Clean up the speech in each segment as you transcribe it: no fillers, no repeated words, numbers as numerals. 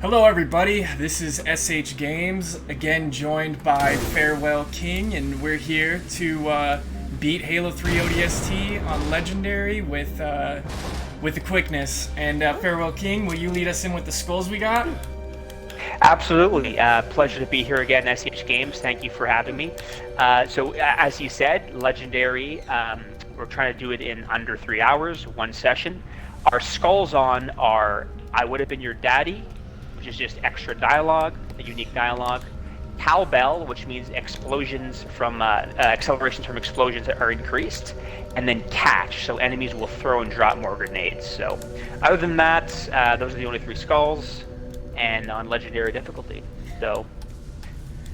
Hello everybody, this is SH Games, again joined by Farewell King, and we're here to beat Halo 3 ODST on Legendary with the quickness. And Farewell King, will you lead us in with the skulls we got? Absolutely. Pleasure to be here again, SH Games. Thank you for having me. So as you said, Legendary, we're trying to do it in under 3 hours, one session. Our skulls on are I Would Have Been Your Daddy, which is just extra dialogue, a unique dialogue. Cowbell, which means explosions from accelerations from explosions are increased, and then catch, so enemies will throw and drop more grenades. So other than that, those are the only 3 skulls, and on legendary difficulty. So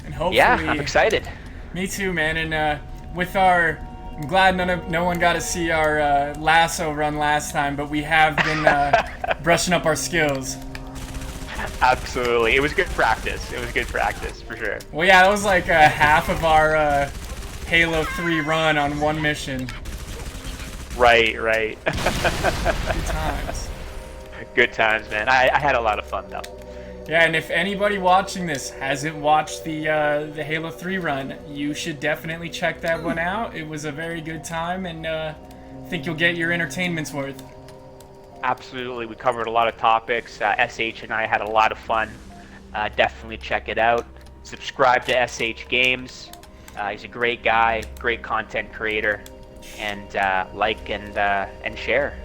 and hopefully, yeah, I'm excited. Me too, man. And with our, I'm glad no one got to see our lasso run last time, but we have been brushing up our skills. Absolutely. It was good practice. It was good practice, for sure. Well, yeah, that was like half of our Halo 3 run on one mission. Right. Good times. Good times, man. I had a lot of fun, though. Yeah, and if anybody watching this hasn't watched the Halo 3 run, you should definitely check that one out. It was a very good time, and I think you'll get your entertainment's worth. Absolutely. We covered a lot of topics. SH and I had a lot of fun. Definitely check it out. Subscribe to SH Games. He's a great guy, great content creator, and like and share.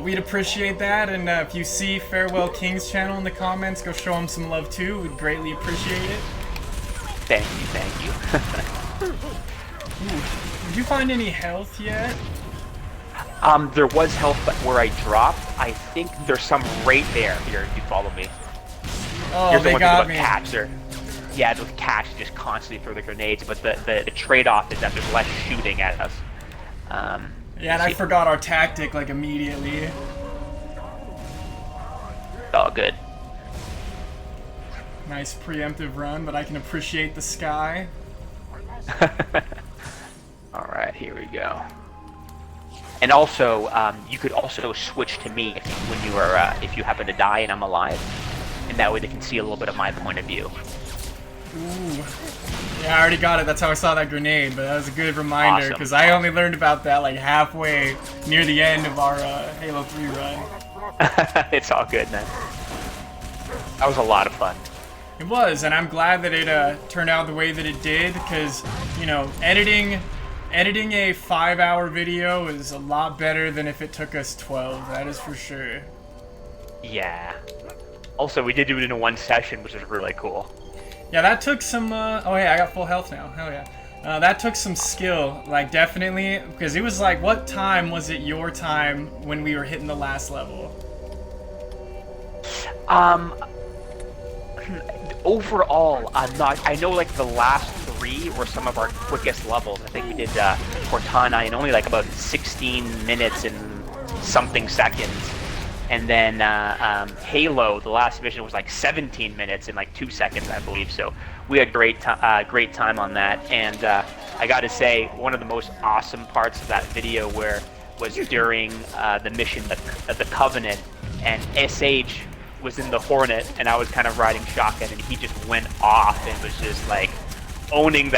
We'd appreciate that, and if you see Farewell King's channel in the comments, go show him some love too. We'd greatly appreciate it. Thank you. Ooh, did you find any health yet? There was health, but where I dropped, I think there's some right there. Here, if you follow me. Oh, here's they got me. Yeah, those catch just constantly throw the grenades, but the trade-off is that there's less shooting at us. Yeah, and I forgot our tactic, like, immediately. Oh, good. Nice preemptive run, but I can appreciate the sky. Alright, here we go. And also, you could also switch to me if you happen to die and I'm alive. And that way they can see a little bit of my point of view. Ooh. Yeah, I already got it. That's how I saw that grenade, but that was a good reminder, because I only learned about that like halfway near the end of our Halo 3 run. It's all good, man. That was a lot of fun. It was, and I'm glad that it turned out the way that it did, because, you know, editing a 5-hour video is a lot better than if it took us 12, that is for sure. Yeah. Also, we did do it in one session, which is really cool. Yeah, that took some, oh yeah, I got full health now, hell yeah. That took some skill, like, definitely, because it was like, what time was it your time when we were hitting the last level? Overall, I know like the last 3 were some of our quickest levels. I think we did Cortana in only like about 16 minutes and something seconds. And then Halo, the last mission was like 17 minutes and like 2 seconds, I believe. So we had great time on that. And I got to say, one of the most awesome parts of that video was during the mission, the Covenant, and SH was in the Hornet, and I was kind of riding shotgun, and he just went off and was just like owning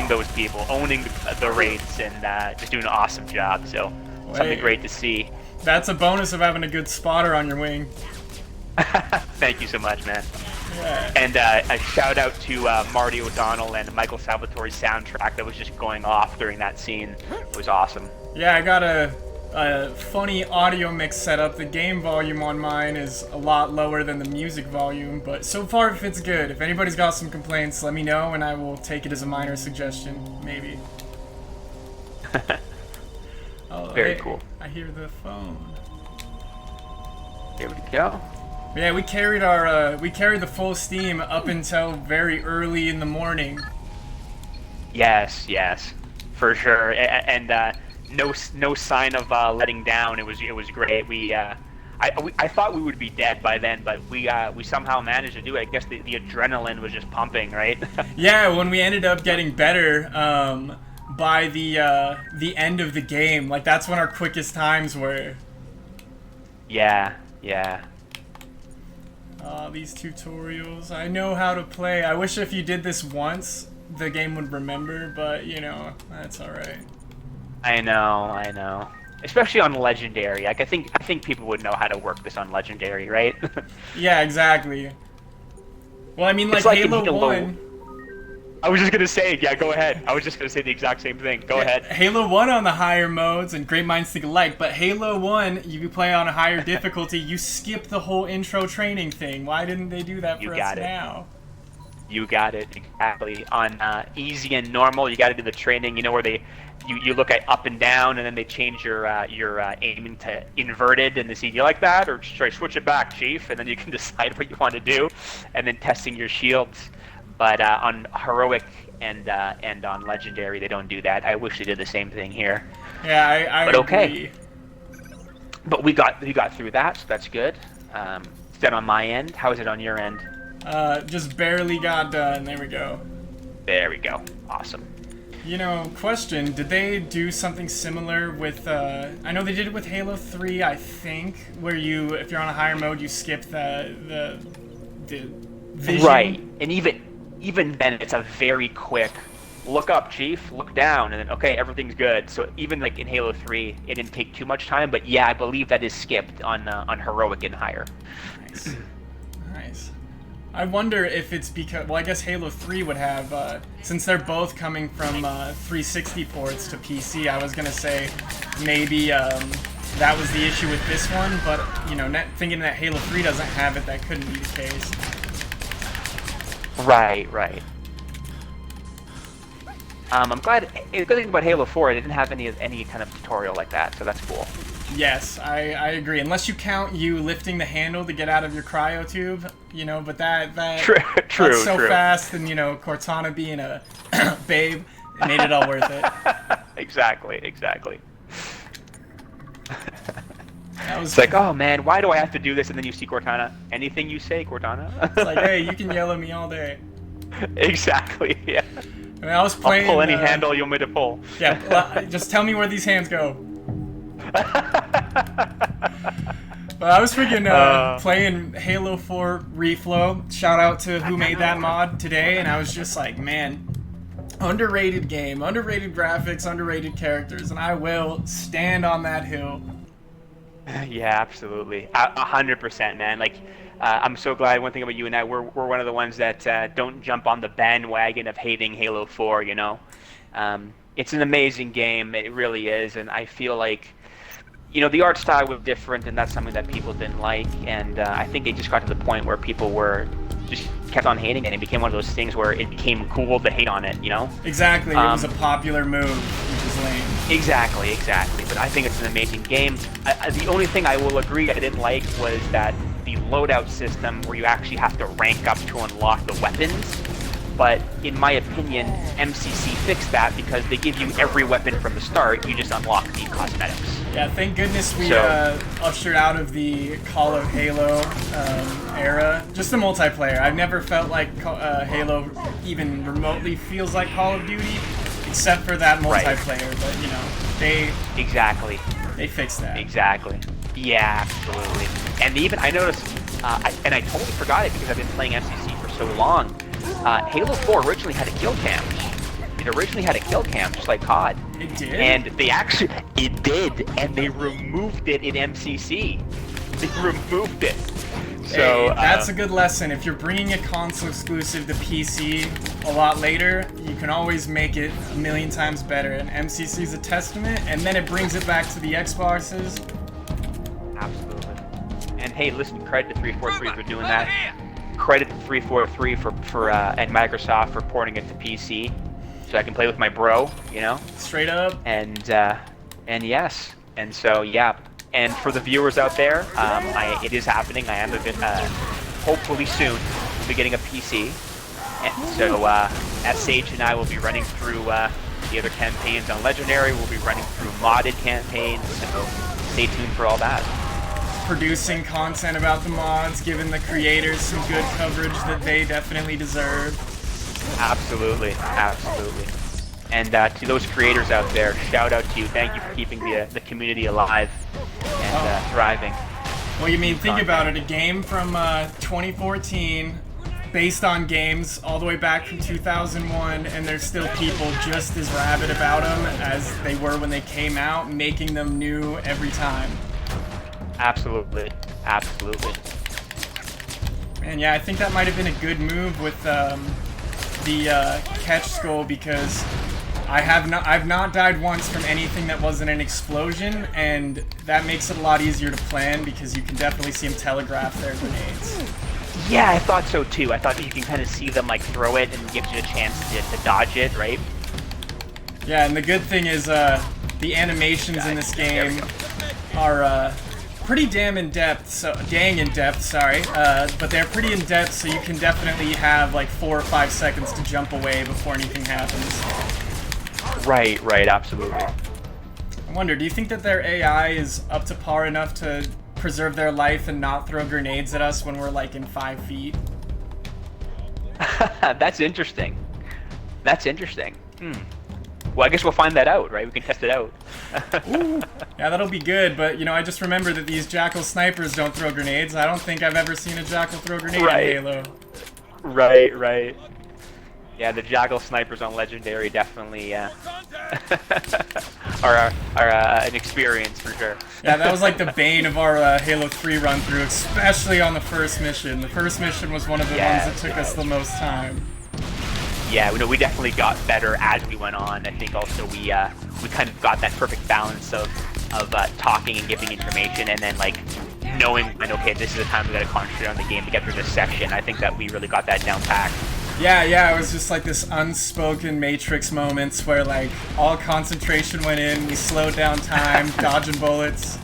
those people, owning the raids, and just doing an awesome job. So something great to see. That's a bonus of having a good spotter on your wing. Thank you so much, man. Yeah. And a shout out to Marty O'Donnell and Michael Salvatore's soundtrack that was just going off during that scene. It was awesome. Yeah, I got a funny audio mix setup. The game volume on mine is a lot lower than the music volume, but so far it fits good. If anybody's got some complaints, let me know and I will take it as a minor suggestion, maybe. Oh, Very cool. I hear the phone. Here we go. Yeah, we carried the full steam up until very early in the morning. Yes, for sure. And no sign of letting down. It was great. I thought we would be dead by then, but we somehow managed to do it. I guess the adrenaline was just pumping, right? Yeah, when we ended up getting better, by the end of the game, like that's when our quickest times were. Yeah. These tutorials. I know how to play. I wish if you did this once, the game would remember, but you know, that's alright. I know. Especially on Legendary. Like I think people would know how to work this on Legendary, right? Yeah, exactly. Well, I mean, like Halo 1. I was just gonna say, yeah, go ahead. I was just gonna say the exact same thing. Go ahead. Halo 1 on the higher modes, and great minds think alike, but Halo 1, you play on a higher difficulty, you skip the whole intro training thing. Why didn't they do that for us now? You got it, exactly. On easy and normal, you gotta do the training, you know, where you look at up and down, and then they change your aiming to inverted, and they see, you like that, or should I switch it back, Chief? And then you can decide what you want to do, and then testing your shields. But on heroic and on legendary, they don't do that. I wish they did the same thing here. Yeah, I but agree. Okay. But we got through that, so that's good. Is that on my end? How is it on your end? Just barely got done. There we go. There we go. Awesome. You know, question, did they do something similar with, I know they did it with Halo 3, I think, where you, if you're on a higher mode, you skip the vision. Right, and even then, it's a very quick, look up, Chief, look down, and then, okay, everything's good. So even like in Halo 3, it didn't take too much time, but yeah, I believe that is skipped on heroic and higher. Nice. Nice. I wonder if it's because, well, I guess Halo 3 would have, since they're both coming from 360 ports to PC, I was going to say maybe that was the issue with this one, but, you know, thinking that Halo 3 doesn't have it, that couldn't be the case. Right. I'm glad, the good thing about Halo 4, it didn't have any kind of tutorial like that, so that's cool. Yes, I agree. Unless you count you lifting the handle to get out of your cryo tube, you know, but that true, that's so fast, and you know, Cortana being a babe, it made it all worth it. Exactly. It's like, oh man, why do I have to do this? And then you see Cortana. Anything you say, Cortana. It's like, hey, you can yell at me all day. Exactly, yeah. I mean, I was playing. I'll pull any handle you want me to pull. Yeah, well, just tell me where these hands go. But I was freaking playing Halo 4 Reflow. Shout out to who made that mod today, and I was just like, man, underrated game, underrated graphics, underrated characters, and I will stand on that hill. Yeah, absolutely, 100%, man. Like, I'm so glad. One thing about you and I, we're one of the ones that don't jump on the bandwagon of hating Halo 4. You know, it's an amazing game. It really is, and I feel like, you know, the art style was different, and that's something that people didn't like. And I think it just got to the point where people were just kept on hating it. It became one of those things where it became cool to hate on it. You know? Exactly. It was a popular move, which is lame. Exactly. But I think it's an amazing game. The only thing I will agree I didn't like was that the loadout system where you actually have to rank up to unlock the weapons. But in my opinion, MCC fixed that because they give you every weapon from the start. You just unlock the cosmetics. Yeah, thank goodness we ushered out of the Call of Halo era. Just the multiplayer. I've never felt like Halo even remotely feels like Call of Duty, except for that multiplayer. Right. But you know, they fixed that. Exactly. Yeah, absolutely. And even I noticed, and I totally forgot it because I've been playing MCC for so long. Halo 4 originally had a kill cam. It originally had a kill cam, just like COD. It did? And it did, and they removed it in MCC. They removed it. So hey, that's a good lesson. If you're bringing a console exclusive to PC a lot later, you can always make it a million times better. And MCC is a testament, and then it brings it back to the Xboxes. Absolutely. And hey, listen, credit to 343 for doing that. Credit to 343 for and Microsoft for porting it to PC, so I can play with my bro, you know. Straight up. And yes, and so yeah, and for the viewers out there, it is happening. I am hopefully soon we'll be getting a PC, and so SH and I will be running through the other campaigns on Legendary. We'll be running through modded campaigns, so stay tuned for all that. Producing content about the mods, giving the creators some good coverage that they definitely deserve. Absolutely. And to those creators out there, shout out to you. Thank you for keeping the community alive and thriving. Well, you mean, think about it. A game from 2014, based on games all the way back from 2001, and there's still people just as rabid about them as they were when they came out, making them new every time. Absolutely. Absolutely. And yeah, I think that might have been a good move with the catch skull, because I've not died once from anything that wasn't an explosion, and that makes it a lot easier to plan because you can definitely see them telegraph their grenades. Yeah, I thought so too. I thought that you can kind of see them like throw it and gives you a chance to dodge it, right? Yeah, and the good thing is the animations in this game are pretty dang in depth, sorry. But they're pretty in depth, so you can definitely have like 4 or 5 seconds to jump away before anything happens. Right, absolutely. I wonder, do you think that their AI is up to par enough to preserve their life and not throw grenades at us when we're like in 5 feet? That's interesting. That's interesting. Well, I guess we'll find that out, right? We can test it out. Ooh. Yeah, that'll be good, but you know, I just remember that these Jackal snipers don't throw grenades. I don't think I've ever seen a Jackal throw a grenade in Halo. Right. Yeah, the Jackal snipers on Legendary definitely are an experience for sure. Yeah, that was like the bane of our Halo 3 run through, especially on the first mission. The first mission was one of the ones that took us the most time. Yeah, we definitely got better as we went on. I think also we kind of got that perfect balance of talking and giving information, and then like knowing when, okay, this is the time we got to concentrate on the game to get through this section. I think that we really got that down packed. Yeah, it was just like this unspoken Matrix moments where like all concentration went in, we slowed down time, dodging bullets.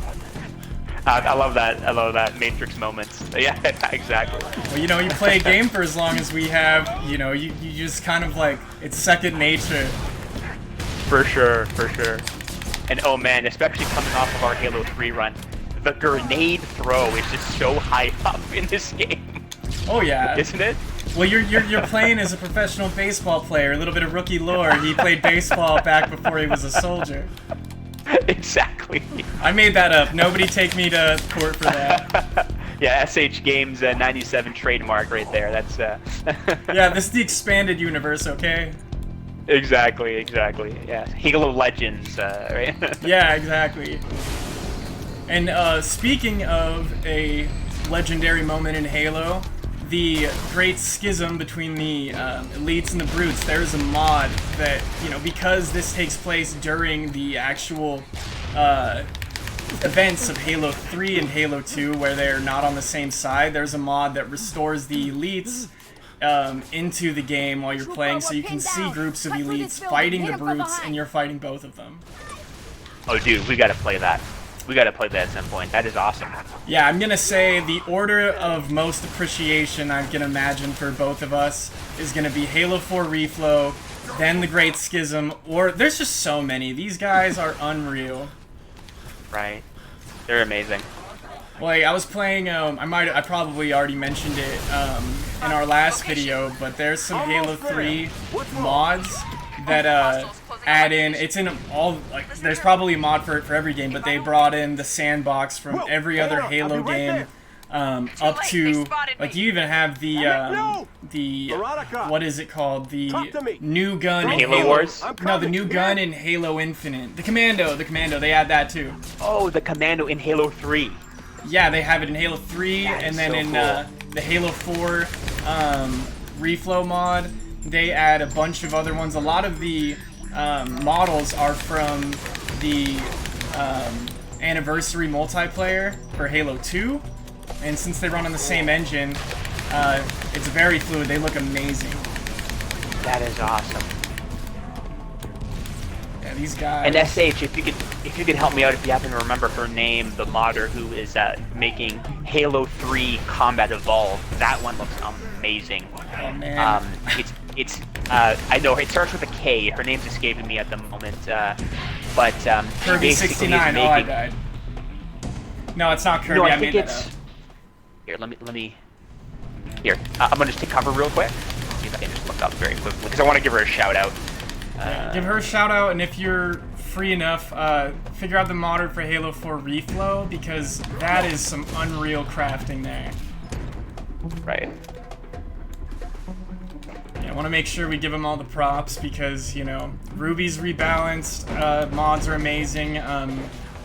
I love that Matrix moments. Yeah, exactly. Well, you know, you play a game for as long as we have, you know, you just kind of like, it's second nature. For sure. And oh man, especially coming off of our Halo 3 run, the grenade throw is just so high up in this game. Oh yeah. Isn't it? Well, you're playing as a professional baseball player. A little bit of rookie lore. He played baseball back before he was a soldier. Exactly. I made that up. Nobody take me to court for that. Yeah, SH Games 97 trademark right there. That's Yeah, this is the expanded universe, okay? Exactly. Yeah, Halo Legends, right? Yeah, exactly. And speaking of a legendary moment in Halo, the great schism between the elites and the brutes, there's a mod that, you know, because this takes place during the actual events of Halo 3 and Halo 2, where they're not on the same side, there's a mod that restores the elites into the game while you're playing, so you can see groups of elites fighting the brutes, and you're fighting both of them. Oh, dude, we gotta play that. We gotta play that at some point. That is awesome. Yeah, I'm gonna say the order of most appreciation I can imagine for both of us is gonna be Halo 4 Reflow, then the Great Schism, or there's just so many. These guys are unreal. Right. They're amazing. Like, I was playing, I probably already mentioned it in our last video, but there's some Halo 3 mods that add in, it's in all, like, there's probably a mod for it for every game, but they brought in the sandbox from every other Halo game up to, like, you even have the what is it called, the new gun in Halo Wars? No, the new gun in Halo Infinite, the Commando, they add that too. Oh, the Commando in Halo 3. Yeah, they have it in Halo 3, and then in the Halo 4 Reflow mod, they add a bunch of other ones. A lot of the models are from the anniversary multiplayer for Halo 2, and since they run on the same engine, it's very fluid. They look amazing. That is awesome. Yeah, these guys. And SH, if you could help me out, if you happen to remember her name, the modder who is making Halo 3 Combat Evolved, that one looks amazing. Oh man. I know it starts with a K. Her name's escaping me at the moment, but Kirby 69. Oh, I died. No, it's not Kirby. No, I think it's. Here, let me. Here, I'm gonna just take cover real quick. See if I can just look up very quickly because I want to give her a shout out. Give her a shout out, and if you're free enough, figure out the modder for Halo 4 reflow, because that is some unreal crafting there. Right. Yeah, I want to make sure we give them all the props because, you know, Ruby's rebalanced, mods are amazing. I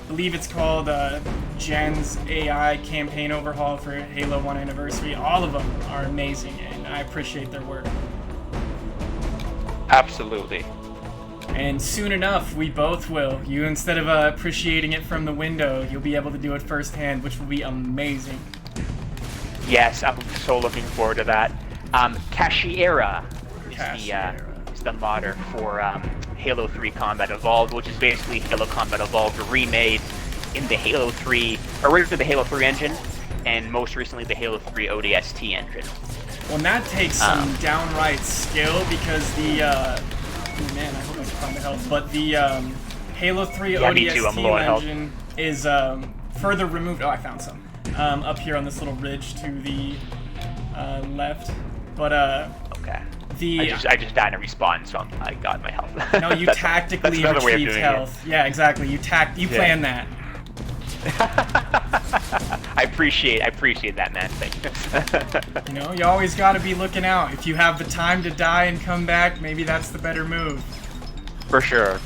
believe it's called Gen's AI campaign overhaul for Halo 1 Anniversary. All of them are amazing, and I appreciate their work. Absolutely. And soon enough, we both will. You, instead of appreciating it from the window, you'll be able to do it firsthand, which will be amazing. Yes, I'm so looking forward to that. Cashiera is the modder for Halo 3 Combat Evolved, which is basically Halo Combat Evolved remade in the Halo 3, originally the Halo 3 engine, and most recently the Halo 3 ODST engine. Well, and that takes some downright skill because the, oh man, I hope I can find the health, but the Halo 3 ODST engine is further removed. Oh, I found some. Up here on this little ridge to the left, but okay. I just died and respawned, so I got my health. No, you tactically retrieved health. Yeah, exactly. You planned that. I appreciate that, man. Thank you. You know, you always got to be looking out. If you have the time to die and come back, maybe that's the better move. For sure.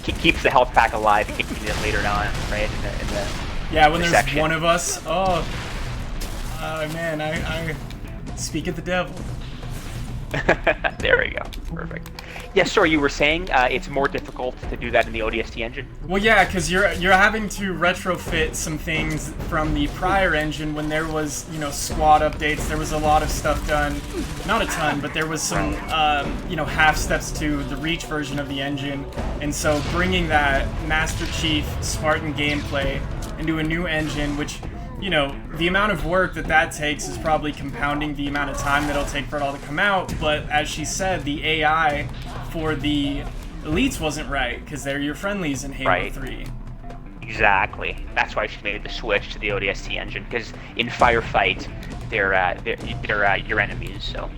Keeps the health pack alive. You can use it later on, right? In the yeah, when there's section. One of us. Oh, man, I speak of the devil. There we go. Perfect. Yes, sorry, you were saying it's more difficult to do that in the ODST engine? Well, yeah, because you're having to retrofit some things from the prior engine when there was, you know, squad updates. There was a lot of stuff done, not a ton, but there was some, you know, half steps to the Reach version of the engine. And so bringing that Master Chief Spartan gameplay into a new engine, which, you know, the amount of work that takes is probably compounding the amount of time that it'll take for it all to come out. But as she said, the AI for the elites wasn't right because they're your friendlies in Halo 3. Exactly. That's why she made the switch to the ODST engine, because in firefight, they're your enemies. So.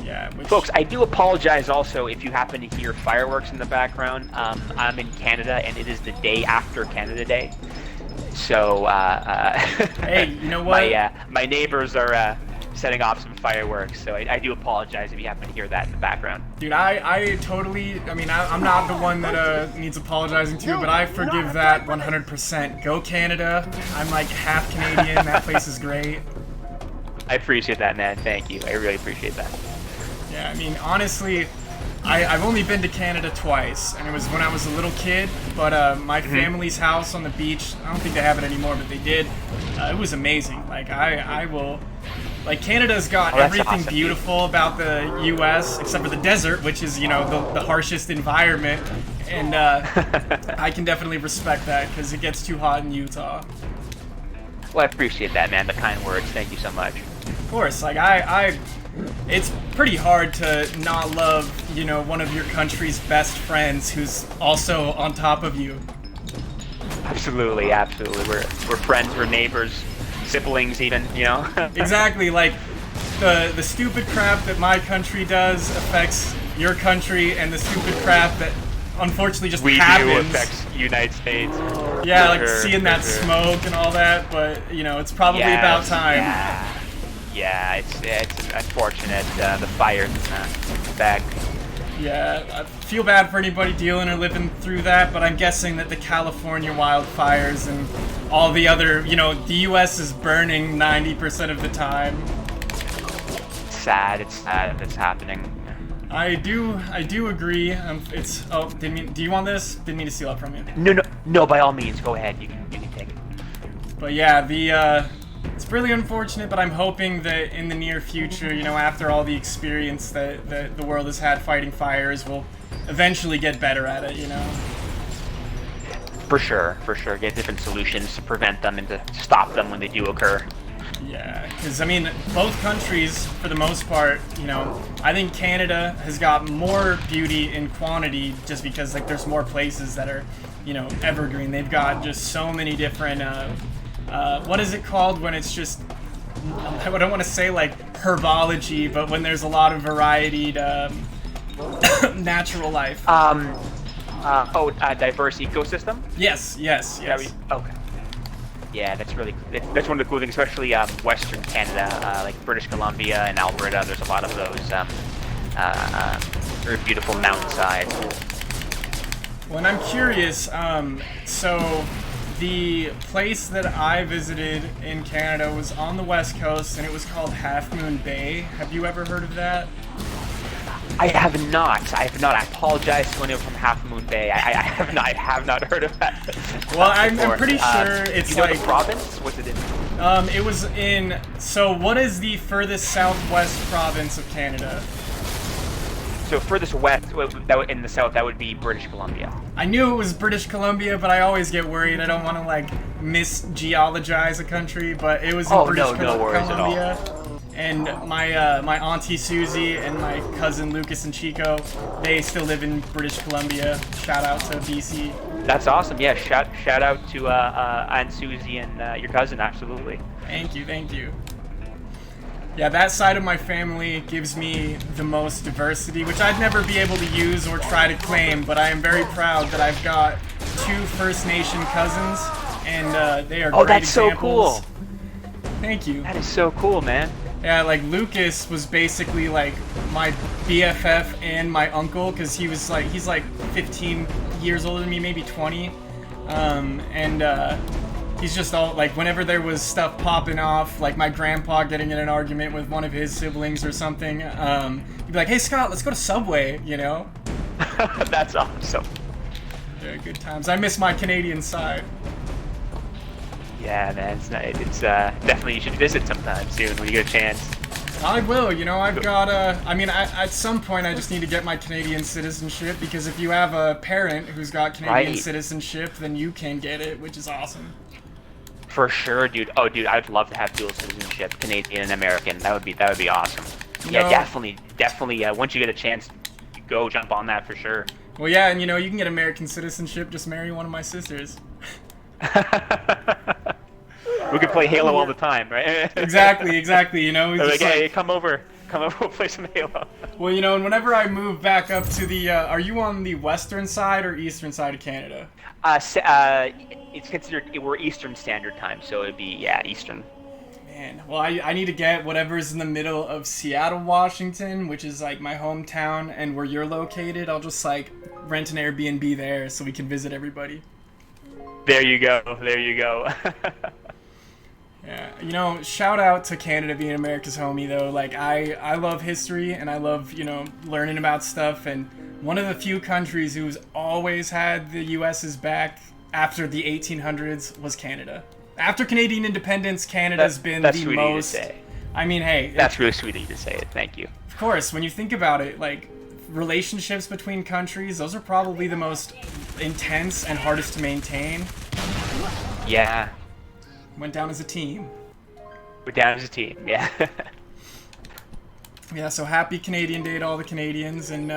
Yeah, folks, I do apologize also if you happen to hear fireworks in the background. I'm in Canada, and it is the day after Canada Day. So, hey, you know what? My neighbors are setting off some fireworks, so I do apologize if you happen to hear that in the background. Dude, I totally, I mean, I'm not the one that needs apologizing to, but I forgive that 100%. Go Canada. I'm like half Canadian. That place is great. I appreciate that, man. Thank you. I really appreciate that. Yeah, I mean, honestly, I've only been to Canada twice, and it was when I was a little kid, but my family's house on the beach, I don't think they have it anymore, but they did. It was amazing. Like, I will... Like, Canada's got everything awesome, beautiful about the U.S., except for the desert, which is, you know, the harshest environment, and I can definitely respect that, because it gets too hot in Utah. Well, I appreciate that, man, the kind words. Thank you so much. Of course, like, it's pretty hard to not love, you know, one of your country's best friends who's also on top of you. Absolutely. We're friends, we're neighbors, siblings even, you know? Exactly, like, the stupid crap that my country does affects your country, and the stupid crap that unfortunately just happens. We do affects United States. Yeah, like seeing that smoke and all that, but, you know, it's probably about time. Yeah, it's unfortunate, the fires in the back. Yeah, I feel bad for anybody dealing or living through that, but I'm guessing that the California wildfires and all the other, you know, the U.S. is burning 90% of the time. It's sad that's happening. I do agree. Do you want this? Didn't mean to steal it from you. No, by all means, go ahead, you can take it. But yeah, it's really unfortunate, but I'm hoping that in the near future, you know, after all the experience that the world has had fighting fires, we'll eventually get better at it, you know? For sure. Get different solutions to prevent them and to stop them when they do occur. Yeah, because, I mean, both countries, for the most part, you know, I think Canada has got more beauty in quantity just because, like, there's more places that are, you know, evergreen. They've got just so many different, what is it called when it's just, I don't want to say, like, herbology, but when there's a lot of varied natural life. Diverse ecosystem. Yes, yes, yes. Okay. Yeah, that's really that's one of the cool things, especially Western Canada, like British Columbia and Alberta. There's a lot of those very beautiful mountainsides. Well, and I'm curious. So the place that I visited in Canada was on the West Coast, and it was called Half Moon Bay. Have you ever heard of that? I have not. I apologize to anyone from Half Moon Bay. I have not heard of that. Well, I'm pretty sure it's you know like the province. What's it in? It was in. So, what is the furthest southwest province of Canada? So furthest west, in the south, that would be British Columbia. I knew it was British Columbia, but I always get worried. I don't want to like misgeologize a country, but it was in British Columbia. And my auntie Susie and my cousin Lucas and Chico, they still live in British Columbia. Shout out to BC. That's awesome. Yeah, shout out to Aunt Susie and your cousin. Absolutely. Thank you, thank you. Yeah, that side of my family gives me the most diversity, which I'd never be able to use or try to claim, but I am very proud that I've got 2 First Nation cousins, and they are great that's examples. So cool. Thank you. That is so cool, man. Yeah, like Lucas was basically like my BFF and my uncle, because he's like 15 years older than me, maybe 20, he's just all like, whenever there was stuff popping off, like my grandpa getting in an argument with one of his siblings or something, he'd be like, "Hey Scott, let's go to Subway," you know? That's awesome. Yeah, good times. I miss my Canadian side. Yeah, man, it's definitely you should visit sometime soon when you get a chance. I will, you know, I've got at some point I just need to get my Canadian citizenship, because if you have a parent who's got Canadian citizenship, then you can get it, which is awesome. For sure, dude. Oh, dude, I'd love to have dual citizenship, Canadian and American. That would be awesome. Yeah, definitely. Once you get a chance, go jump on that for sure. Well, yeah, and you know, you can get American citizenship. Just marry one of my sisters. We could play Halo all the time, right? Exactly. You know, like, hey, come over, we'll play some Halo. Well, you know, and whenever I move back up to the, are you on the western side or eastern side of Canada? It's considered, we're Eastern Standard Time, so it'd be, Eastern. Man, well, I need to get whatever's in the middle of Seattle, Washington, which is like my hometown, and where you're located. I'll just like rent an Airbnb there so we can visit everybody. There you go. Yeah, you know, shout out to Canada being America's homie, though. Like, I love history, and I love, you know, learning about stuff, and one of the few countries who's always had the U.S.'s back after the 1800s was Canada. After Canadian independence, Canada's been the sweet most... Of you to say. I mean, hey... That's really sweet of you to say it, thank you. Of course, when you think about it, like, relationships between countries, those are probably the most intense and hardest to maintain. Yeah. Went down as a team. We're down as a team, yeah. Yeah, so happy Canadian Day to all the Canadians, and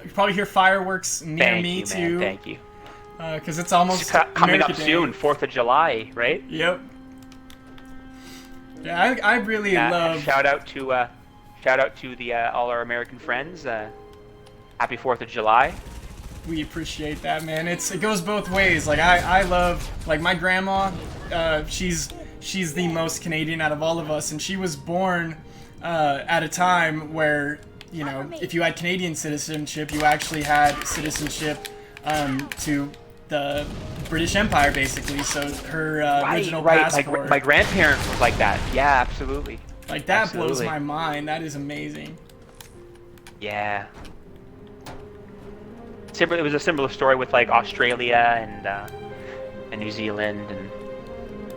you probably hear fireworks near me too. Thank you. Because it's almost coming America up Day. soon, 4th of July, right? Yep. Yeah, I really love. Shout out to the all our American friends. Happy 4th of July. We appreciate that, man. It goes both ways. Like I love, like, my grandma. She's the most Canadian out of all of us, and she was born at a time where, you know, if you had Canadian citizenship, you actually had citizenship to the British Empire, basically. So her original passport. My grandparents was like that. Yeah, absolutely. Like, that blows my mind. That is amazing. Yeah. It was a similar story with like Australia and New Zealand and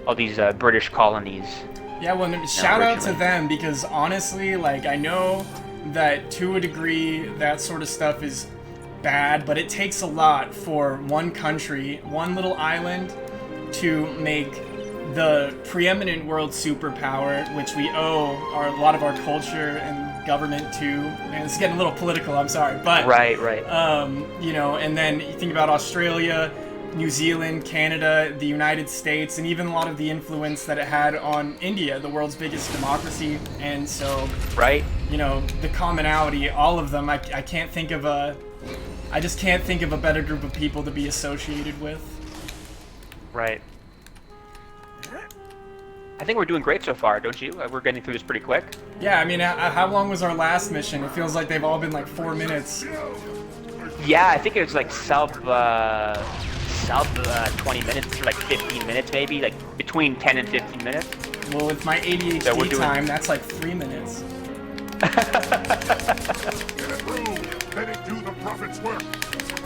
all these British colonies. Yeah, well, shout out to them, because honestly, like, I know that to a degree that sort of stuff is bad, but it takes a lot for one country, one little island, to make the preeminent world superpower, which we owe a lot of our culture and government to. And it's getting a little political, I'm sorry, but right. You know, and then you think about Australia, New Zealand, Canada, the United States, and even a lot of the influence that it had on India, the world's biggest democracy. And so, right, you know, the commonality, all of them, I can't think of I just can't think of a better group of people to be associated with. Right. I think we're doing great so far, don't you? We're getting through this pretty quick. Yeah, I mean, how long was our last mission? It feels like they've all been like 4 minutes. Yeah, I think it was like sub 20 minutes, or like 15 minutes maybe, like between 10 and 15 minutes. Well, with my ADHD time, that's like 3 minutes.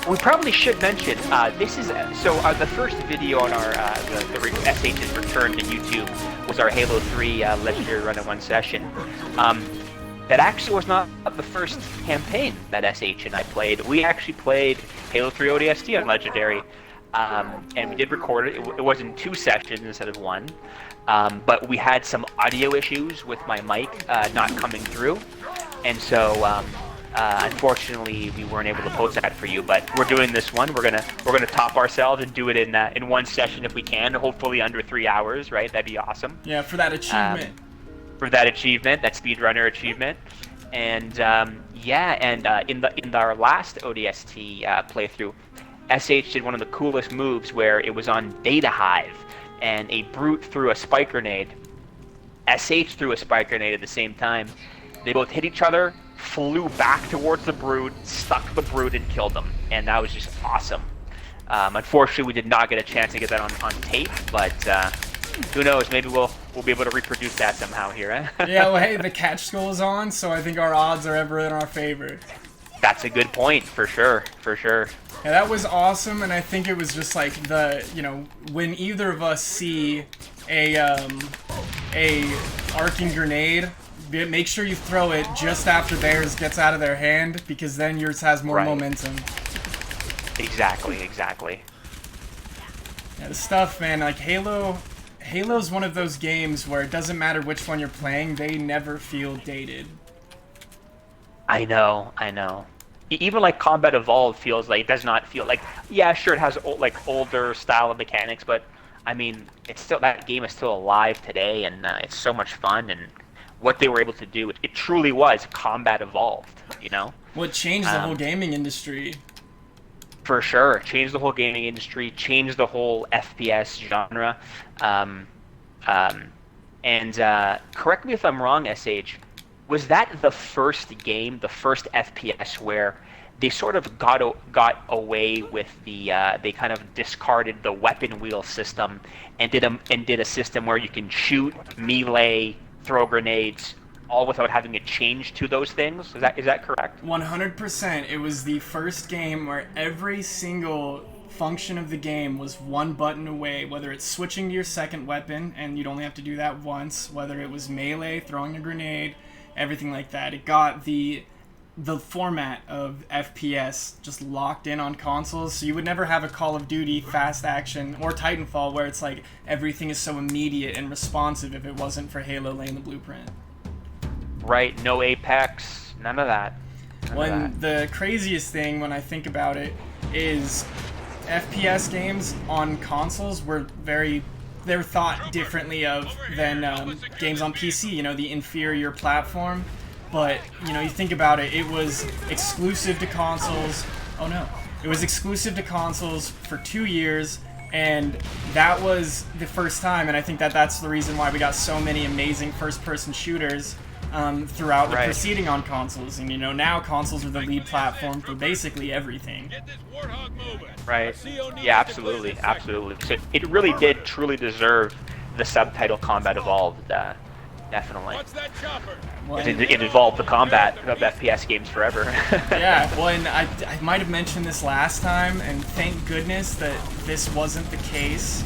We probably should mention, this is, the first video on our, the SH's return to YouTube was our Halo 3 Legendary Run in one session. That actually was not the first campaign that SH and I played. We actually played Halo 3 ODST on Legendary, and we did record it. It was in 2 sessions instead of 1, but we had some audio issues with my mic not coming through, and so unfortunately we weren't able to post that for you. But we're doing this one. We're gonna top ourselves and do it in one session if we can. Hopefully under 3 hours, right? That'd be awesome. Yeah, for that achievement. That speedrunner achievement, and in our last ODST playthrough, SH did one of the coolest moves where it was on Data Hive, and a brute threw a spike grenade. SH threw a spike grenade at the same time. They both hit each other, flew back towards the brute, stuck the brute, and killed them, and that was just awesome. Unfortunately, we did not get a chance to get that on tape, but who knows? Maybe we'll be able to reproduce that somehow here. Eh? Yeah, well, hey, the catch skull is on, so I think our odds are ever in our favor. That's a good point, for sure, for sure. Yeah, that was awesome, and I think it was just like when either of us see a arcing grenade, make sure you throw it just after theirs gets out of their hand, because then yours has more momentum. Exactly. Yeah, the stuff, man, like Halo's one of those games where it doesn't matter which one you're playing, they never feel dated. I know. Even like Combat Evolved feels like, it does not feel like, yeah, sure, it has older style of mechanics, but I mean, it's still, that game is still alive today, and it's so much fun, and what they were able to do, it truly was Combat Evolved, you know? Well, it changed the whole gaming industry. For sure, changed the whole gaming industry, changed the whole FPS genre. Correct me if I'm wrong, SH, was that the first game, the first FPS where they sort of got away with they kind of discarded the weapon wheel system and did a system where you can shoot, melee, throw grenades, all without having a change to those things? Is that correct? 100%. It was the first game where every single function of the game was one button away, whether it's switching to your second weapon, and you'd only have to do that once, whether it was melee, throwing a grenade, everything like that. It got the format of FPS just locked in on consoles, so you would never have a Call of Duty fast action or Titanfall where it's like everything is so immediate and responsive if it wasn't for Halo laying the blueprint. Right, no Apex, none of that. The craziest thing when I think about it is FPS games on consoles were they're thought differently of than games on PC, the inferior platform. But, you think about it, it was exclusive to consoles. Oh no. It was exclusive to consoles for 2 years, and that was the first time, and I think that's the reason why we got so many amazing first-person shooters throughout the proceeding on consoles. And now consoles are the lead platform for basically everything. Right. Yeah, absolutely. So it really did truly deserve the subtitle Combat Evolved, definitely. It evolved the combat of FPS games forever. Yeah, well, and I might have mentioned this last time, and thank goodness that this wasn't the case.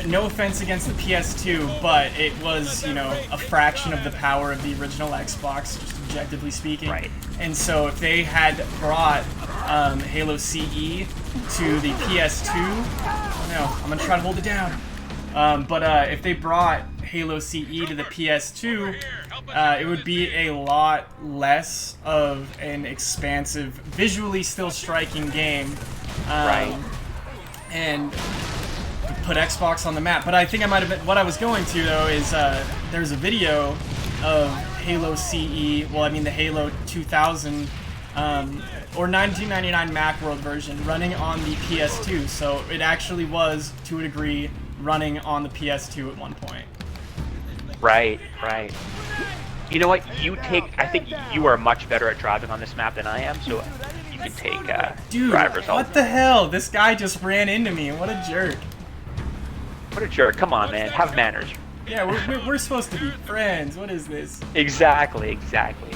No offense against the PS2, but it was, a fraction of the power of the original Xbox, just objectively speaking. Right. And so if they had brought Halo CE to the PS2, oh no, I'm gonna try to hold it down. But if they brought Halo CE to the PS2, it would be a lot less of an expansive, visually still striking game. And put Xbox on the map. But I think I might have been, what I was going to though is there's a video of Halo CE, the Halo 2000 or 1999 Macworld version running on the PS2. So it actually was, to a degree, running on the PS2 at one point. Right, right. You know what? I think you are much better at driving on this map than I am, so you can take Dude, driver's what the hell? This guy just ran into me. What a jerk. What a jerk. Come on, man. Have manners. Yeah, we're supposed to be friends. What is this? Exactly, exactly.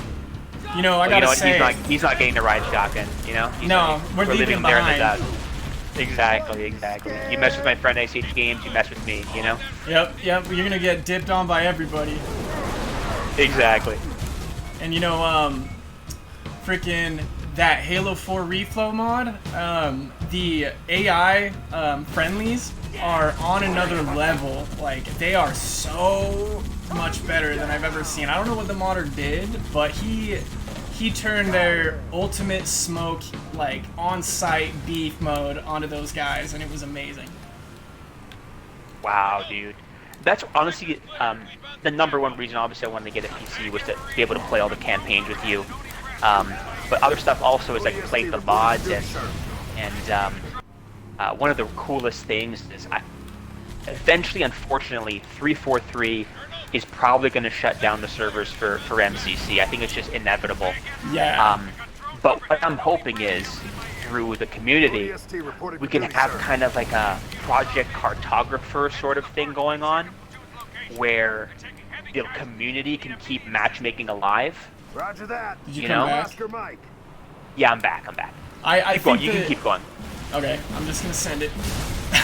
You know, I gotta say... He's not getting the ride shotgun, you know? We're leaving him there in the behind. dust. Exactly, exactly. You mess with my friend SH Games, you mess with me, you know? Yep, you're gonna get dipped on by everybody. Exactly. And you know, freaking that Halo 4 reflow mod, the AI friendlies are on another level. Like, they are so much better than I've ever seen. I don't know what the modder did, but he turned their ultimate smoke, like, on-site beef mode onto those guys, and it was amazing. Wow, dude. That's honestly the number one reason, obviously, I wanted to get a PC was to be able to play all the campaigns with you. But other stuff also is like play the mods, and one of the coolest things is eventually, unfortunately, 343 is probably going to shut down the servers for MCC. I think it's just inevitable. Yeah. But what I'm hoping is, through the community, we can have kind of like a project cartographer sort of thing going on, where the community can keep matchmaking alive. Roger that. Did you come back? Oscar Mike. Yeah, I'm back. I keep going. think You can keep going. Okay, I'm just gonna send it.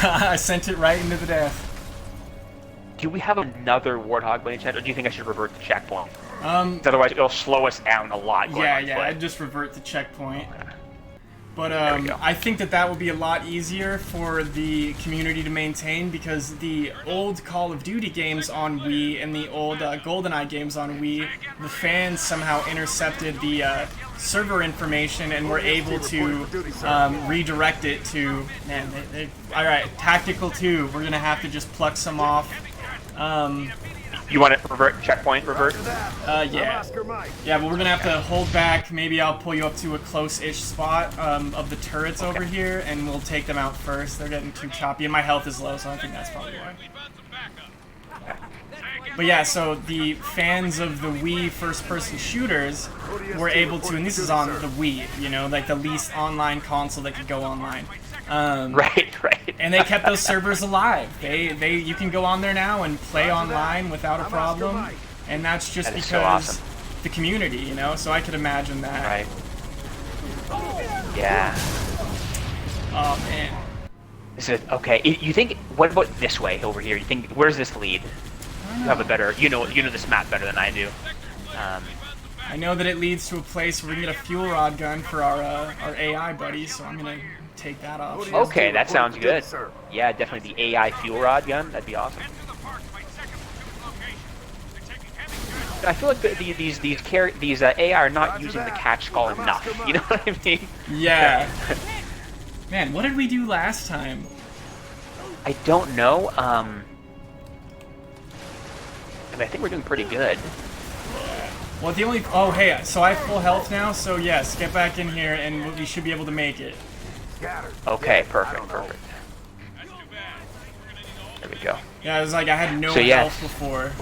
I sent it right into the death. Do we have another Warthog by any chance, or do you think I should revert to checkpoint? 'Cause Um, otherwise, it'll slow us down a lot. yeah, I'd just revert to checkpoint. Okay. But I think that would be a lot easier for the community to maintain, because the old Call of Duty games on Wii and the old GoldenEye games on Wii, the fans somehow intercepted the server information and were able to redirect it to, man, alright, Tactical 2, we're gonna have to just pluck some off. You want to revert? Checkpoint? Revert? Yeah. Yeah, but we're gonna have to hold back. Maybe I'll pull you up to a close-ish spot of the turrets over here, and we'll take them out first. They're getting too choppy, and my health is low, so I think that's probably why. But yeah, so the fans of the Wii first-person shooters were able to, and this is on the Wii, you know, like the least online console that could go online. Right. And they kept those servers alive. You can go on there now and play online without a problem, and that's just That is because so awesome. the community, you know. So I could imagine that. Right. Yeah. Oh man. This is okay. You think? What about this way over here? You think? Where does this lead? You have a better. You know this map better than I do. I know that it leads to a place where we can get a fuel rod gun for our AI buddies, so I'm gonna take that off. Okay, that sounds good. Yeah, definitely the AI fuel rod gun. That'd be awesome. I feel like these AI are not using the catch call enough. You know what I mean? Yeah. Man, what did we do last time? I don't know. And I think we're doing pretty good. Well, the only... Oh, hey, so I have full health now, so yes, get back in here and we should be able to make it. Okay, perfect. There we go. Yeah, it was like I had no So, yes. health before.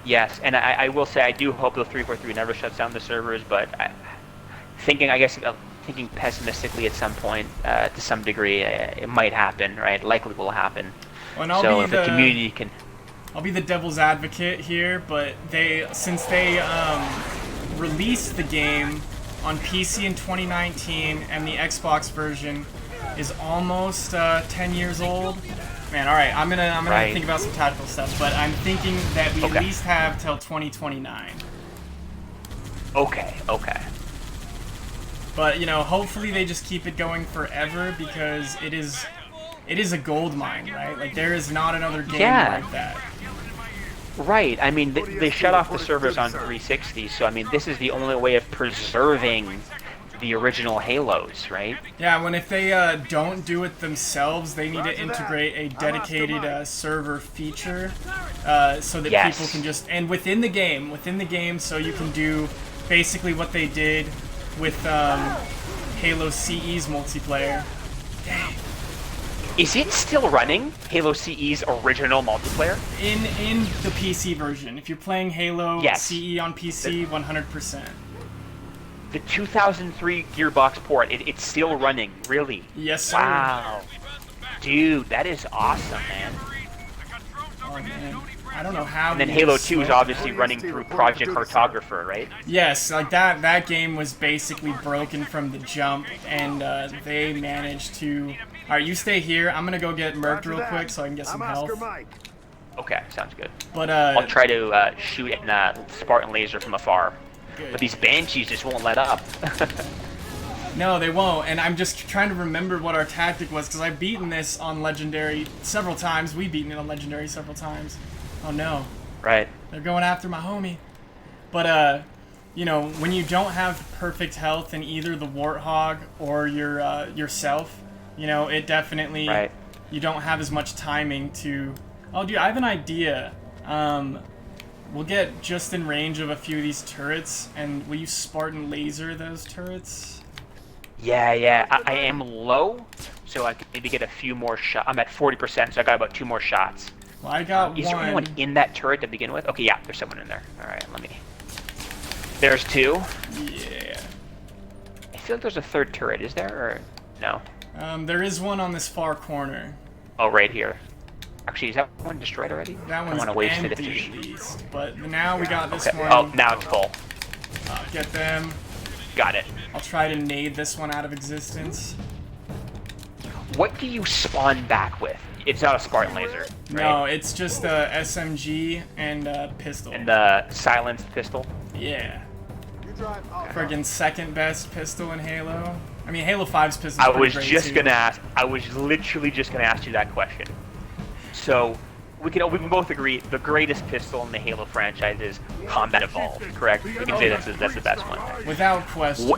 Yes, and I will say I do hope the 343 never shuts down the servers, but thinking pessimistically at some point, to some degree, it might happen, right? Likely will happen. Well, and So if the community can... I'll be the devil's advocate here, but since they released the game on PC in 2019 and the Xbox version is almost 10 years old. Man, all right, I'm gonna think about some tactical stuff, but I'm thinking that we at least have till 2029. Okay. But you know, hopefully they just keep it going forever, because it is a gold mine, right? Like there is not another game like that. Right. I mean, they shut off the servers on 360, so I mean, this is the only way of preserving the original Halos, right? Yeah, if they don't do it themselves, they need to integrate a dedicated server feature so that people can just... And within the game, so you can do basically what they did with Halo CE's multiplayer. Dang. Is it still running? Halo CE's original multiplayer? In the PC version. If you're playing Halo Yes. CE on PC, 100%. The 2003 Gearbox port, it's still running, really? Yes, sir. Wow. Dude, that is awesome, man. Oh, man. I don't know how. And then we Halo just 2 is slow- obviously running through Project Cartographer, right? Yes, like that game was basically broken from the jump, and they managed to... Alright, you stay here. I'm gonna go get murked real quick so I can get some health. Okay, sounds good. But, I'll try to shoot at Spartan laser from afar. good. But these Banshees just won't let up. No, they won't, and I'm just trying to remember what our tactic was, because I've beaten this on Legendary several times. We've beaten it on Legendary several times. Oh no. Right. They're going after my homie. But, you know, when you don't have perfect health in either the Warthog or your yourself, you know, it definitely... Right. You don't have as much timing to... Oh, dude, I have an idea. We'll get just in range of a few of these turrets, and will you Spartan laser those turrets? Yeah. I am low, so I can maybe get a few more shots. I'm at 40%, so I got about 2 more shots. Well, I got Is one. there anyone in that turret to begin with? Okay, yeah, there's someone in there. Alright, let me... There's 2. Yeah. I feel like there's a 3rd turret, is there? Or no? There is one on this far corner. Oh, right here. Actually, is that one destroyed already? That I one's want to waste it if empty there's... at least. But now we got this Okay. one. Oh, now it's full. Get them. Got it. I'll try to nade this one out of existence. What do you spawn back with? It's not a Spartan laser, right? No, it's just a SMG and a pistol. And the silenced pistol? Yeah. Friggin' second best pistol in Halo. I mean, Halo 5's pistol. I was literally just gonna ask you that question. So, we can both agree the greatest pistol in the Halo franchise is Combat Evolved, correct? We can say that's the best one. Without question.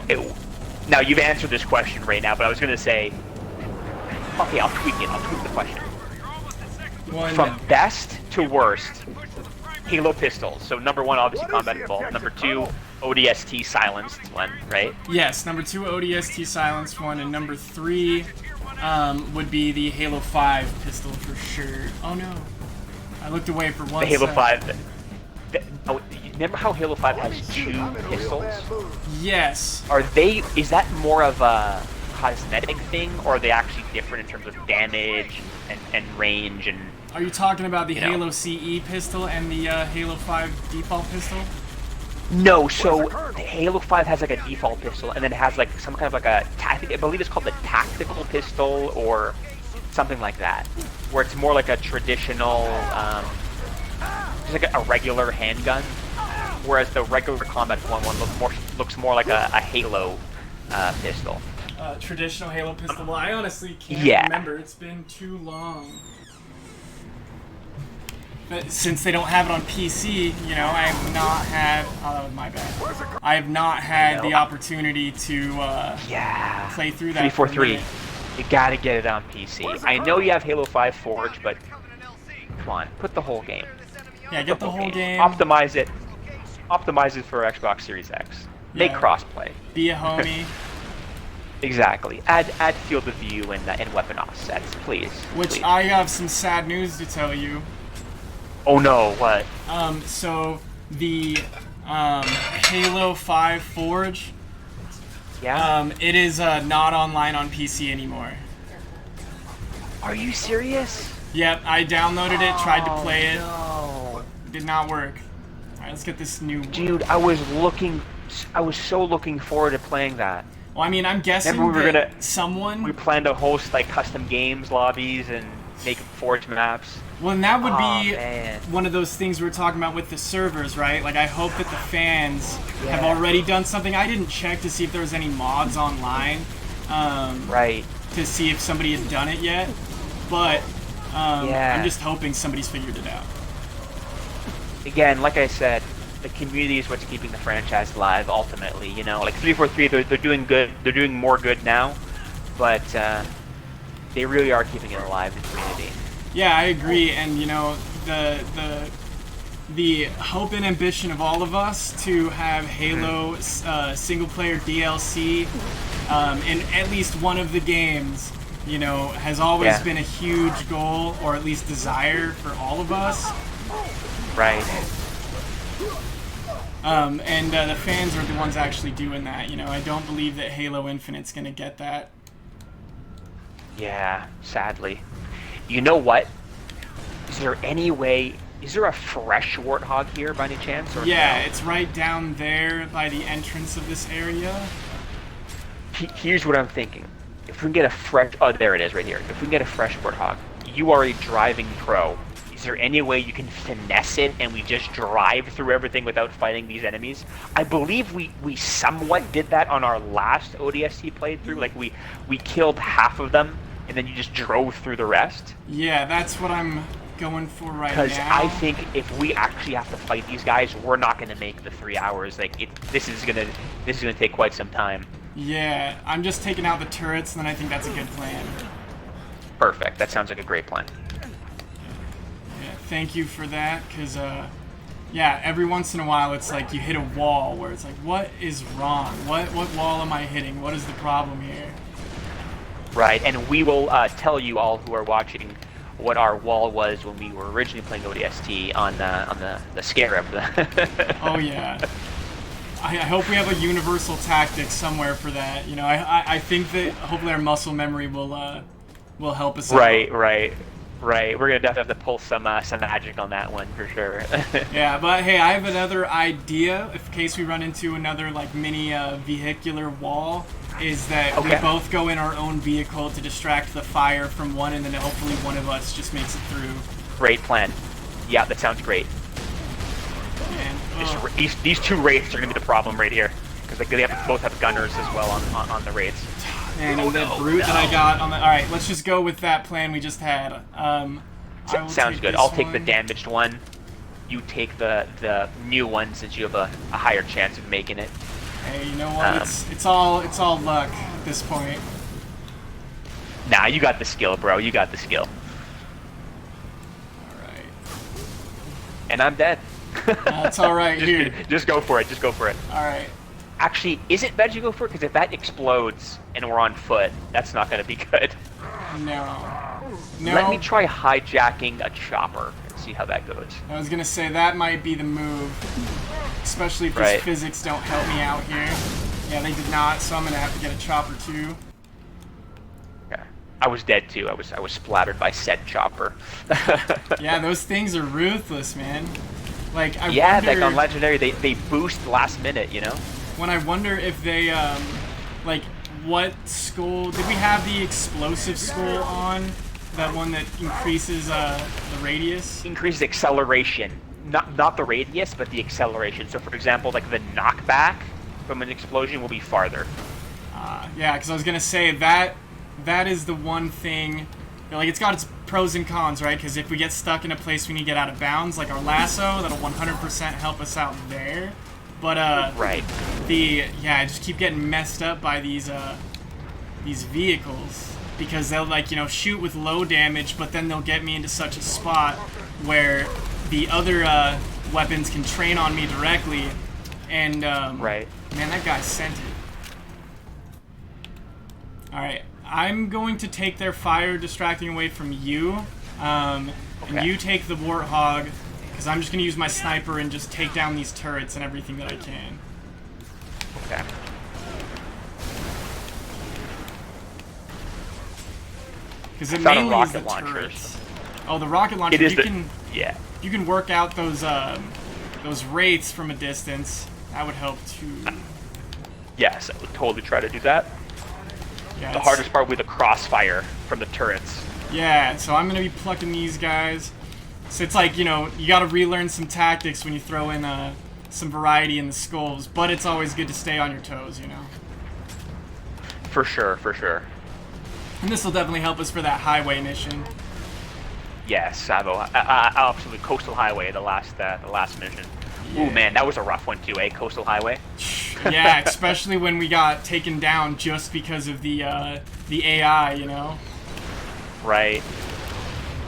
Now, you've answered this question right now, but I was gonna say... Okay, I'll tweak it. I'll tweak the question. Well, From best to worst, Halo pistols. So number 1, obviously Combat Evolved. Number 2, ODST silenced one, right? yes, number 2 ODST silenced one, and number 3 would be the Halo 5 pistol for sure. Oh no. I looked away for one The Halo sec. 5... remember how Halo 5 has 2 pistols? Yes. Are they... Is that more of a cosmetic thing, or are they actually different in terms of damage and range and... Are you talking about the You know. Halo CE pistol and the Halo 5 default pistol? No, so Halo 5 has like a default pistol, and then it has like some kind of like a tactic. I believe it's called the tactical pistol or something like that, where it's more like a traditional, just like a regular handgun, whereas the regular Combat one looks more like a Halo pistol. Traditional Halo pistol. Well, I honestly can't remember. It's been too long. But since they don't have it on PC, you know, I have not had... Oh, that was my bad. I have not had the opportunity to play through that. 343. You gotta get it on PC. I know you have Halo 5 Forge, but come on, put the whole game. Yeah, get the whole game. Optimize it. Optimize it for Xbox Series X. Make crossplay. Be a homie. Exactly. Add field of view and weapon offsets, please. Which please. I have some sad news to tell you. Oh no, what? So the Halo 5 Forge, Yeah? it is not online on PC anymore. Are you serious? Yep, I downloaded it, tried to play it, No. did not work. Alright, let's get this new one. Dude, I was so looking forward to playing that. Well, I mean, I'm guessing Remember we were that gonna- someone... We planned to host like custom games lobbies and make Forge maps. Well, and that would be man. one of those things we were talking about with the servers, right? Like, I hope that the fans have already done something. I didn't check to see if there was any mods online. Right. To see if somebody had done it yet. But I'm just hoping somebody's figured it out. Again, like I said, the community is what's keeping the franchise alive ultimately, you know? Like 343, they're doing good. They're doing more good now. But they really are keeping it alive, the community. Yeah, I agree, and you know, the the hope and ambition of all of us to have Halo single-player DLC in at least one of the games, you know, has always been a huge goal, or at least desire for all of us. Right. And the fans are the ones actually doing that. You know, I don't believe that Halo Infinite's gonna get that. Yeah, sadly. You know what? Is there any way? Is there a fresh warthog here by any chance? Or Yeah, no? it's right down there by the entrance of this area. Here's what I'm thinking. If we can get a fresh... Oh, there it is, right here. If we can get a fresh warthog, you are a driving pro. Is there any way you can finesse it and we just drive through everything without fighting these enemies? I believe we somewhat did that on our last ODST playthrough. Like, we killed half of them, and then you just drove through the rest. Yeah, that's what I'm going for right now. Because I think if we actually have to fight these guys, we're not going to make the 3 hours. Like, this is gonna take quite some time. Yeah, I'm just taking out the turrets, and then I think that's a good plan. Perfect. That sounds like a great plan. Yeah, thank you for that, because, yeah, every once in a while it's like you hit a wall where it's like, what is wrong? What wall am I hitting? What is the problem here? Right, and we will tell you all who are watching what our wall was when we were originally playing ODST on the Scarab. Oh yeah. I hope we have a universal tactic somewhere for that. You know, I think that hopefully our muscle memory will help us out. Right. We're gonna definitely have to pull some magic on that one for sure. Yeah, but hey, I have another idea in case we run into another like mini vehicular wall. Is that we both go in our own vehicle to distract the fire from one, and then hopefully one of us just makes it through. Great plan. Yeah, that sounds great. And, these two wraiths are gonna be the problem right here, because they both have gunners as well on the wraiths. And the brute that I got on the... Alright, let's just go with that plan we just had. Sounds good. I'll take the damaged one. You take the new one, since you have a higher chance of making it. Hey, you know what? It's all luck at this point. Nah, you got the skill, bro. You got the skill. Alright. And I'm dead. That's alright, here. Just go for it. Just go for it. Alright. Actually, is it bad you go for it? Because if that explodes and we're on foot, that's not going to be good. No. Let me try hijacking a chopper and see how that goes. I was gonna say that might be the move. Especially if these physics don't help me out here. Yeah, they did not, so I'm gonna have to get a chopper too. Yeah. I was dead too. I was splattered by said chopper. Yeah, those things are ruthless, man. Like I wonder, like on Legendary, they boost last minute, you know? When I wonder if they like what skull did we have the explosive skull on? That one that increases the radius? Increases acceleration. Not the radius, but the acceleration. So, for example, like the knockback from an explosion will be farther. Yeah, because I was gonna say that is the one thing. Like, it's got its pros and cons, right? Because if we get stuck in a place we need to get out of bounds, like our lasso, that'll 100% help us out there. But I just keep getting messed up by these vehicles. Because they'll, like, you know, shoot with low damage, but then they'll get me into such a spot where the other weapons can train on me directly, and man, that guy sent it. Alright, I'm going to take their fire distracting away from you, and you take the Warthog, because I'm just going to use my sniper and just take down these turrets and everything that I can. Okay. Because it mainly is the turrets. Oh, the rocket launcher. You can work out those wraiths from a distance. That would help too. Yes, I would totally try to do that. Yeah, the hardest part would be the crossfire from the turrets. Yeah, so I'm gonna be plucking these guys. So it's like, you know, you gotta relearn some tactics when you throw in some variety in the skulls, but it's always good to stay on your toes, you know. For sure, for sure. And this will definitely help us for that highway mission. Yes, Savo. Absolutely, Coastal Highway, the last mission. Yeah. Ooh, man, that was a rough one too, eh? Coastal Highway. Yeah, especially when we got taken down just because of the AI, you know. Right.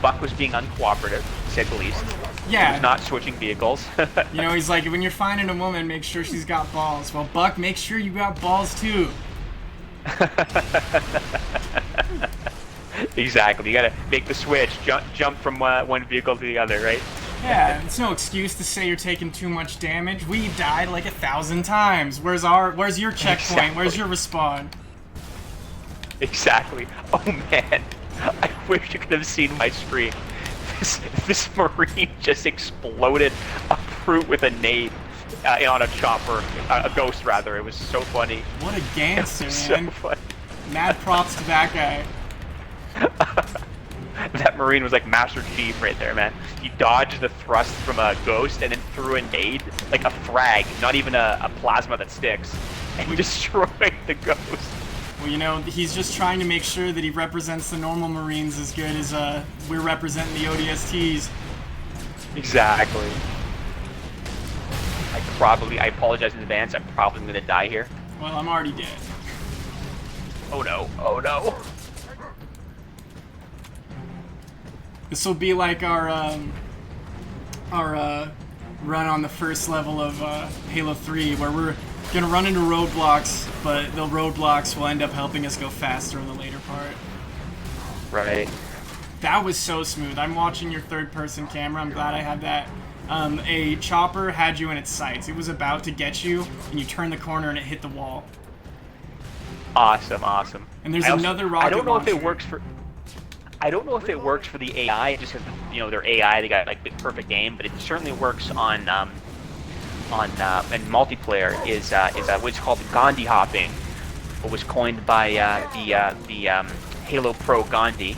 Buck was being uncooperative, to say the least. Yeah. He was not switching vehicles. You know, he's like, when you're finding a woman, make sure she's got balls. Well, Buck, make sure you got balls too. Exactly. You gotta make the switch, jump from one vehicle to the other, right? Yeah, it's no excuse to say you're taking too much damage. We died like 1,000 times. Where's your checkpoint? Exactly. Where's your respawn? Exactly. Oh man, I wish you could have seen my screen. This Marine just exploded a fruit with a nade on a chopper, a ghost rather. It was so funny. What a gangster, man. So funny. Mad props to that guy. That Marine was like Master Chief right there, man. He dodged the thrust from a ghost and then threw a nade, like a frag, not even a plasma that sticks, and destroyed the ghost. Well, you know, he's just trying to make sure that he represents the normal Marines as good as we're representing the ODSTs. Exactly. I apologize in advance, I'm probably gonna die here. Well, I'm already dead. Oh no, oh no. This will be like our run on the first level of Halo 3, where we're gonna run into roadblocks, but the roadblocks will end up helping us go faster in the later part. Right. That was so smooth. I'm watching your third-person camera. I'm glad I had that. A chopper had you in its sights. It was about to get you, and you turned the corner and it hit the wall. Awesome, awesome. And there's another rocket I don't know launcher. if it works for. I don't know if it works for the AI. Just because, you know, their AI, they got like the perfect aim, but it certainly works on and multiplayer is what's called Gandhi hopping, what was coined by the Halo Pro Gandhi.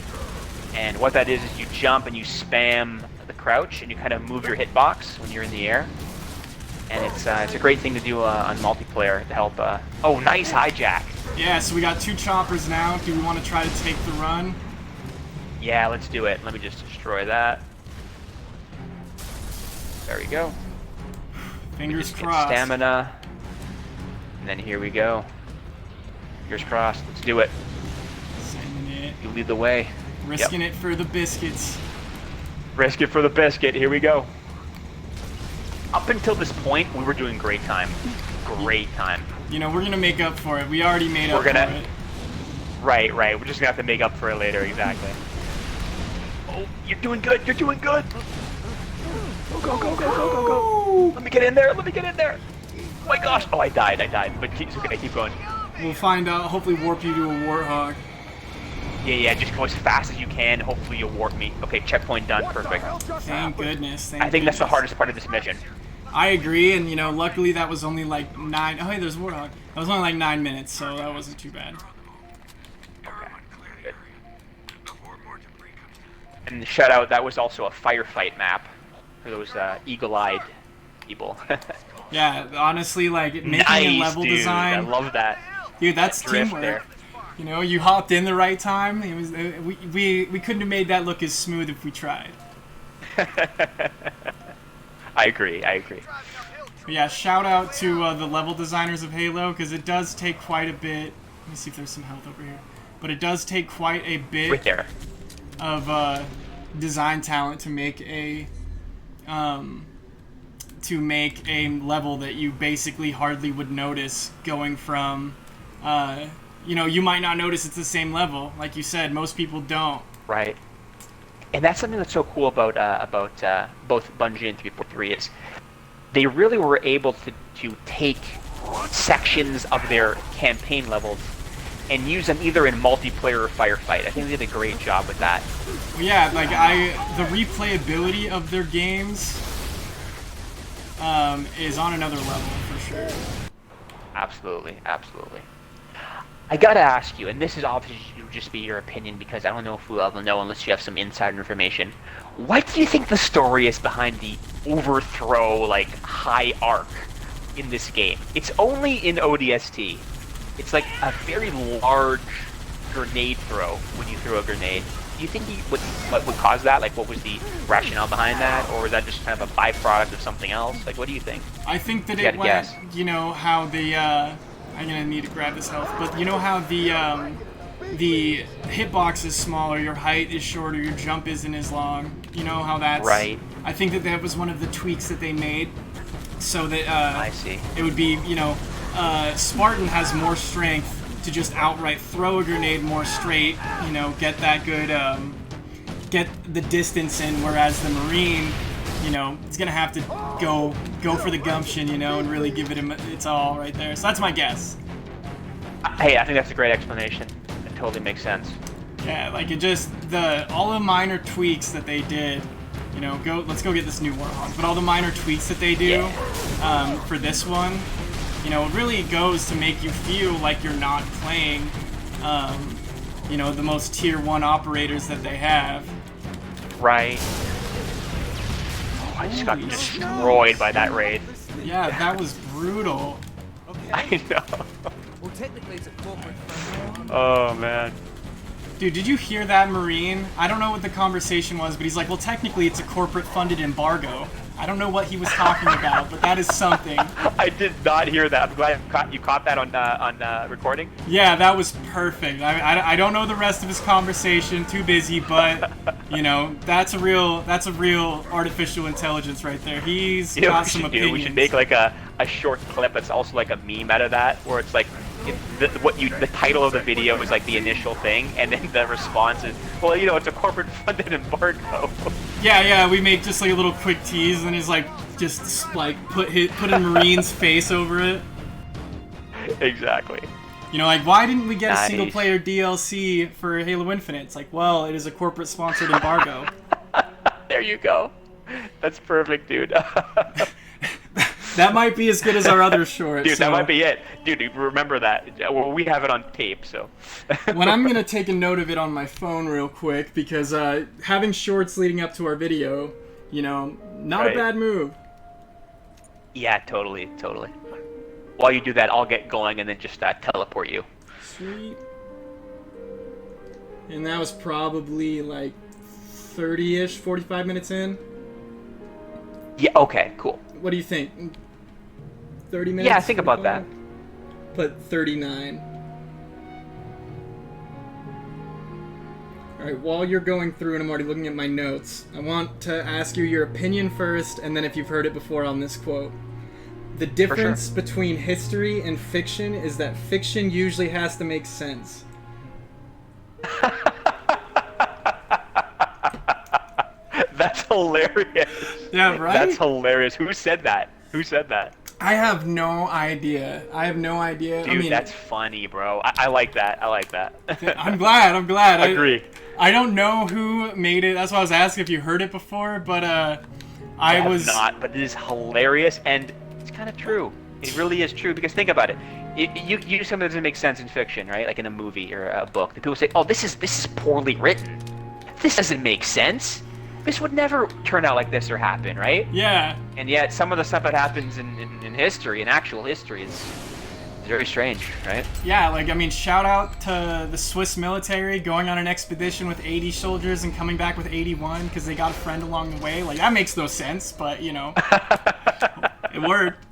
And what that is you jump and you spam the crouch and you kind of move your hitbox when you're in the air. And it's a great thing to do on multiplayer to help. Oh, nice hijack. Yeah, so we got 2 choppers now. Do we want to try to take the run? Yeah, let's do it. Let me just destroy that. There we go. Fingers Just get crossed. stamina. And then here we go. Fingers crossed. Let's do it. Sending it. You lead the way. Risking it for the biscuits. Risk it for the biscuit. Here we go. Up until this point, we were doing great time. Great time. You know, we're gonna make up for it. We already made up for it. Right. We're just gonna have to make up for it later. Exactly. Oh, you're doing good. You're doing good. Go. Let me get in there. Oh my gosh. Oh, I died. But it's okay. Keep going. We'll find out. Hopefully, warp you to a warthog. Yeah. Just go as fast as you can. Hopefully, you'll warp me. Okay, checkpoint done. Perfect. Thank goodness. I think that's the hardest part of this mission. I agree, and you know, luckily that was only like 9. Oh, hey, there's warthog. That was only like 9 minutes, so that wasn't too bad. Good. And shout out, that was also a firefight map for those eagle-eyed people. Yeah, honestly, like making nice, a level dude. design. I love that. Dude, that's drift teamwork. there. You know, you hopped in the right time. It was we couldn't have made that look as smooth if we tried. I agree. But yeah, shout out to the level designers of Halo, because it does take quite a bit. Let me see if there's some health over here. But it does take quite a bit Right there. of design talent to make a level that you basically hardly would notice going from. You know, you might not notice it's the same level. Like you said, most people don't. Right. And that's something that's so cool about both Bungie and 343 is they really were able to take sections of their campaign levels and use them either in multiplayer or firefight. I think they did a great job with that. Well, yeah, like the replayability of their games is on another level for sure. Absolutely. I gotta ask you, and this is obviously just be your opinion because I don't know if we'll ever know unless you have some insider information. What do you think the story is behind the overthrow, like, high arc in this game? It's only in ODST. It's like a very large grenade throw when you throw a grenade. Do you think what would cause that? Like, what was the rationale behind that? Or is that just kind of a byproduct of something else? Like, what do you think? I think that You it gotta went, guess. you know, how the, I'm gonna need to grab this health, but you know how the hitbox is smaller, your height is shorter, your jump isn't as long. You know how that's... Right. I think that was one of the tweaks that they made, so that I see. it would be, you know, Spartan has more strength to just outright throw a grenade more straight, you know, get that good, get the distance in, whereas the Marine, you know, it's gonna have to go for the gumption, you know, and really give it its all right there. So that's my guess. Hey, I think that's a great explanation. It totally makes sense. Yeah, like it just, all the minor tweaks that they did, you know, let's go get this new Warhawk, but all the minor tweaks that they do for this one, you know, it really goes to make you feel like you're not playing, you know, the most tier 1 operators that they have. Right. Oh, I just got destroyed by that raid. Yeah, that was brutal. I know. Well, technically it's a corporate. Oh, man. Dude, did you hear that, Marine? I don't know what the conversation was, but he's like, well, technically it's a corporate-funded embargo. I don't know what he was talking about, but that is something. I did not hear that. I'm glad you caught that on recording. Yeah, that was perfect. I don't know the rest of his conversation. Too busy, but you know that's a real artificial intelligence right there. He's got some opinions. We should make like a short clip that's also like a meme out of that, where it's like the title of the video is like the initial thing, and then the response is, well, you know, it's a corporate-funded embargo. Yeah, we make just like a little quick tease, and he's like, just like put a Marine's face over it. Exactly. You know, like, why didn't we get Nice. a single-player DLC for Halo Infinite? It's like, well, it is a corporate-sponsored embargo. There you go. That's perfect, dude. That might be as good as our other shorts. Dude, that might be it. Dude, remember that. Well, we have it on tape, so. When I'm going to take a note of it on my phone real quick, because having shorts leading up to our video, you know, not a bad move. Yeah, totally. While you do that, I'll get going and then just teleport you. Sweet. And that was probably like 30-ish, 45 minutes in. Yeah, okay, cool. What do you think? 30 minutes? Yeah, think about that. Put 39. Alright, while you're going through and I'm already looking at my notes, I want to ask you your opinion first, and then if you've heard it before on this quote. The difference between history and fiction is that fiction usually has to make sense. That's hilarious. Yeah, right? That's hilarious. Who said that? I have no idea. Dude, I mean, that's funny, bro. I like that. I'm glad. I agree. I don't know who made it. That's why I was asking if you heard it before, but I have not, but it is hilarious, and it's kind of true. It really is true, because think about it. You do something that doesn't make sense in fiction, right? Like in a movie or a book. The people say, "Oh, this is poorly written. This doesn't make sense. This would never turn out like this or happen, right?" yeah. And yet, some of the stuff that happens in history, in actual history, is very strange, right? Yeah, like, I mean, shout out to the Swiss military going on an expedition with 80 soldiers and coming back with 81 because they got a friend along the way. Like, that makes no sense, but, you know, it worked.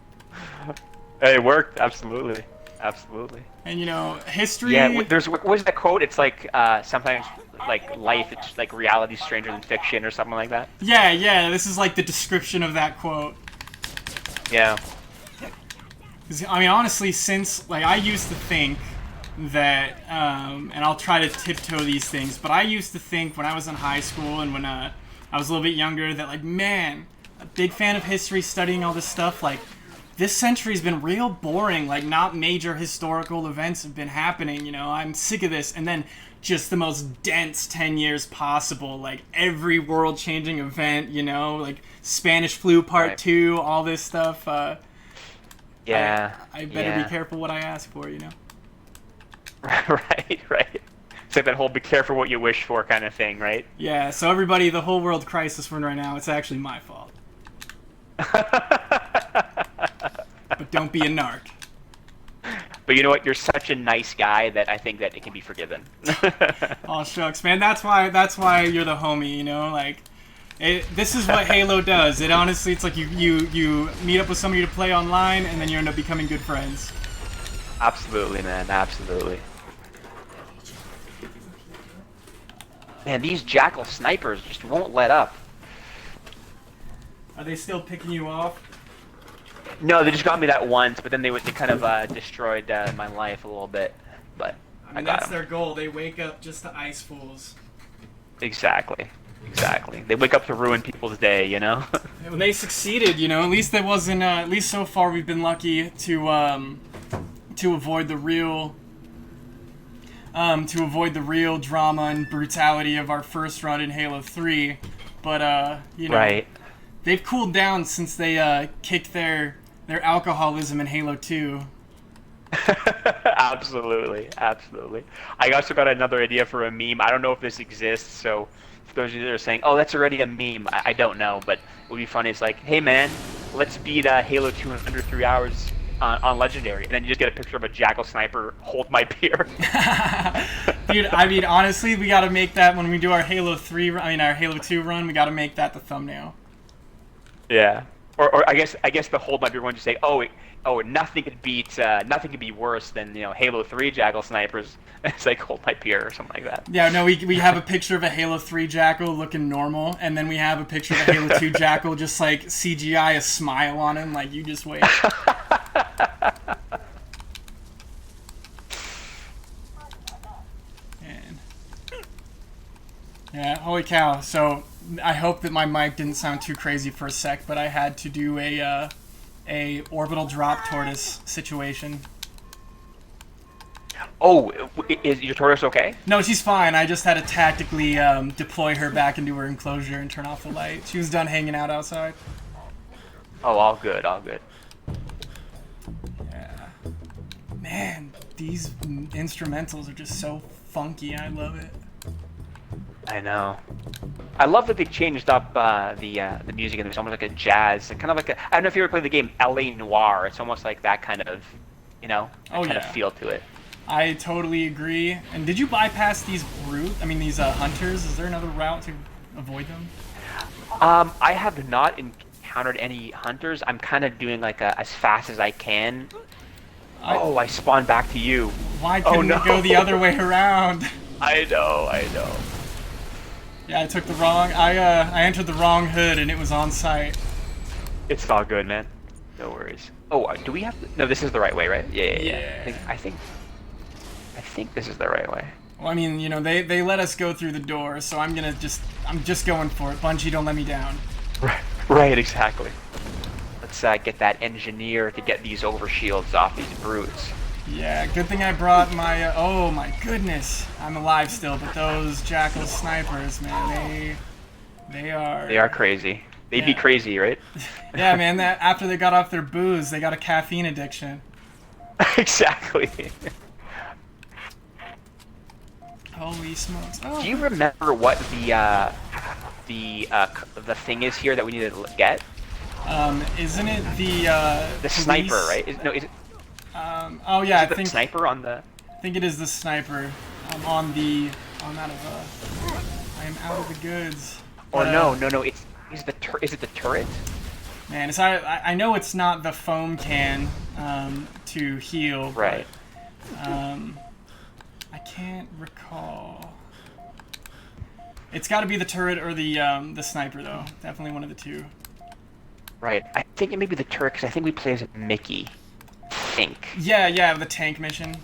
It worked, absolutely. And, you know, history... Yeah, what was that quote? It's like, sometimes, like, life, it's like reality's stranger than fiction or something like that. Yeah, this is like the description of that quote. Yeah. I mean, honestly, since, like, I used to think that, and I'll try to tiptoe these things, but I used to think when I was in high school and when I was a little bit younger that, like, man, a big fan of history, studying all this stuff, like, this century's been real boring, like, not major historical events have been happening, you know, I'm sick of this, and then just the most dense 10 years possible, like, every world-changing event, you know, like, Spanish flu part 2, all this stuff, Yeah. I better be careful what I ask for, you know? Right. It's like that whole be careful what you wish for kind of thing, right? Yeah, so everybody, the whole world crisis we're in right now, it's actually my fault. But don't be a narc. But you know what? You're such a nice guy that I think that it can be forgiven. Oh, shucks, man. That's why you're the homie, you know? Like, this is what Halo does. It honestly, it's like you meet up with somebody to play online, and then you end up becoming good friends. Absolutely, man. Absolutely. Man, these Jackal snipers just won't let up. Are they still picking you off? No, they just got me that once, but then they kind of destroyed my life a little bit. But I mean, got that's 'em. their goal. They wake up just to ice fools. Exactly. They wake up to ruin people's day, you know? When they succeeded, you know, at least there wasn't. At least so far, we've been lucky to avoid the real. To avoid the real drama and brutality of our first run in Halo 3, but you know, Right. they've cooled down since they kicked their alcoholism in Halo 2. Absolutely. I also got another idea for a meme. I don't know if this exists, so for those of you that are saying, "Oh, that's already a meme," I don't know, but it would be funny. It's like, "Hey, man, let's beat Halo 2 in under 3 hours on Legendary," and then you just get a picture of a Jackal sniper hold my beer. Dude, I mean, honestly, we gotta make that when we do our Halo 3. I mean, our Halo 2 run. We gotta make that the thumbnail. Yeah. Or I guess the hold my beer one just say, "Oh, nothing could be worse than Halo 3 Jackal snipers." It's like hold my beer or something like that. Yeah, no, we have a picture of a Halo 3 Jackal looking normal, and then we have a picture of a Halo 2 Jackal just like CGI a smile on him, like you just wait. And yeah, holy cow! So I hope that my mic didn't sound too crazy for a sec, but I had to do a orbital drop tortoise situation. Oh, is your tortoise okay? No, she's fine. I just had to tactically deploy her back into her enclosure and turn off the light. She was done hanging out outside. Oh, all good. Yeah. Man, these instrumentals are just so funky. I love it. I know. I love that they changed up the music, and it's almost like a jazz, kind of like I don't know if you ever played the game LA Noire. It's almost like that kind of, kind of feel to it. I totally agree. And did you bypass these these hunters? Is there another route to avoid them? I have not encountered any hunters. I'm kind of doing like as fast as I can. I spawned back to you. Why couldn't we go the other way around? I know. Yeah, I took the wrong. I entered the wrong hood and it was on site. It's all good, man. No worries. Oh, do we have to? No, this is the right way, right? Yeah. I think this is the right way. Well, I mean, they let us go through the door, so I'm just going for it. Bungie, don't let me down. Right, exactly. Let's get that engineer to get these overshields off these brutes. Yeah, good thing I brought my. Oh my goodness, I'm alive still, but those Jackal snipers, man, they are. They are crazy. They'd be crazy, right? Yeah, man. That after they got off their booze, they got a caffeine addiction. Exactly. Holy smokes! Oh. Do you remember what the thing is here that we need to get? Isn't it the sniper, right? Is it? Oh yeah, I think the sniper on the. I think it is the sniper. I'm out of. I am out of the goods. Or no. Is it the turret? Man, I know it's not the foam can to heal. Right. But, I can't recall. It's got to be the turret or the sniper though. Definitely one of the two. Right. I think it may be the turret because I think we play as Mickey. Yeah, the tank mission.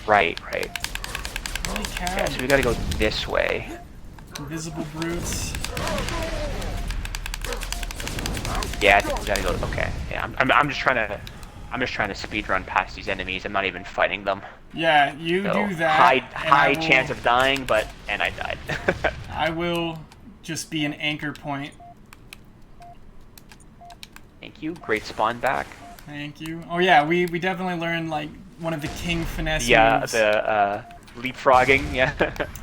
Right. Holy cow. Okay, so we gotta go this way. Invisible brutes. Yeah, I think we gotta go. Okay. Yeah, I'm just trying to speed run past these enemies. I'm not even fighting them. Yeah, you So, do that. High chance of dying, and I died. I will just be an anchor point. Thank you. Great spawn back. Thank you. Oh yeah, we definitely learned like one of the king finesse moves. The leapfrogging. Yeah.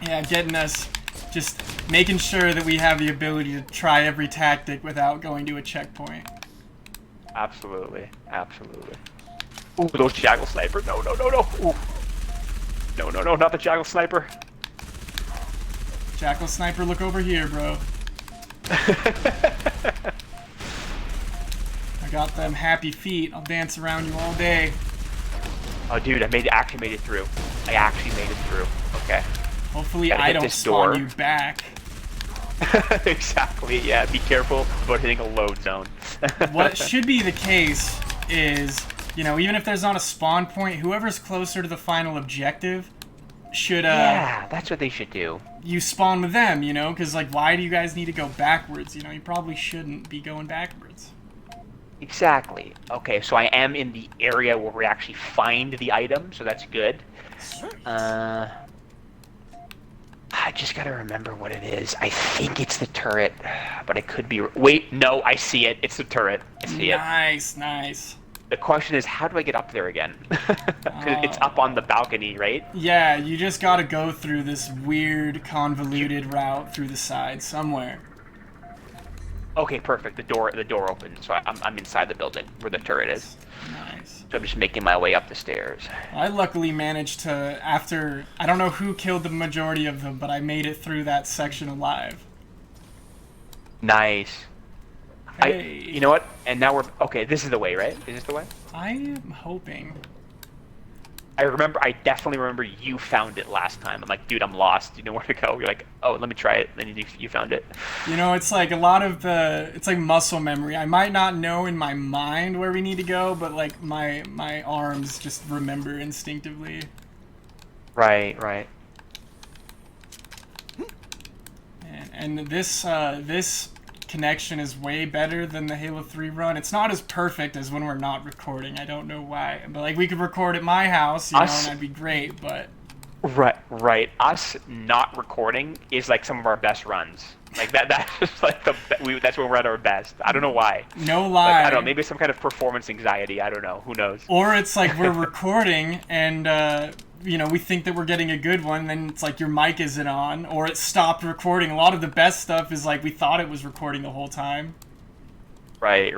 Yeah, getting us just making sure that we have the ability to try every tactic without going to a checkpoint. Absolutely. Ooh, those Jackal sniper. No. Ooh. No, not the Jackal sniper. Jackal sniper, look over here, bro. I got them happy feet. I'll dance around you all day. Oh, dude, I actually made it through. Okay. Hopefully Gotta I hit don't this spawn door. you back. Exactly, yeah. Be careful about hitting a load zone. What should be the case is, you know, even if there's not a spawn point, whoever's closer to the final objective should, yeah, that's what they should do. you spawn with them, you know? Because, like, why do you guys need to go backwards? You know, you probably shouldn't be going backwards. Exactly. Okay, so I am in the area where we actually find the item, so that's good. I just gotta remember what it is. I think it's the turret, but I could be... Wait, no, I see it. It's the turret. I see it. Nice, nice. The question is, how do I get up there again? 'Cause it's up on the balcony, right? Yeah, you just gotta go through this weird, convoluted route through the side somewhere. Okay, perfect. The door opened, so I'm inside the building where the turret is. Nice. So I'm just making my way up the stairs. I luckily managed to, after, I don't know who killed the majority of them, but I made it through that section alive. Nice. Hey. You know what? And now we're... Okay, this is the way, right? Is this the way? I am hoping. I definitely remember you found it last time. I'm like, dude, I'm lost. You know where to go? You're like, oh, let me try it. Then you found it. You know, it's like a lot of the, it's like muscle memory. I might not know in my mind where we need to go, but like my arms just remember instinctively. Right. And this connection is way better than the Halo 3 run. It's not as perfect as when we're not recording. I don't know why. But like we could record at my house, you know, and that'd be great, but Right. Us not recording is like some of our best runs. Like that's like that's when we're at our best. I don't know why. No lie. Like, I don't know, maybe some kind of performance anxiety. I don't know. Who knows? Or it's like we're recording and you know, we think that we're getting a good one, then it's like your mic isn't on, or it stopped recording. A lot of the best stuff is like we thought it was recording the whole time. Right.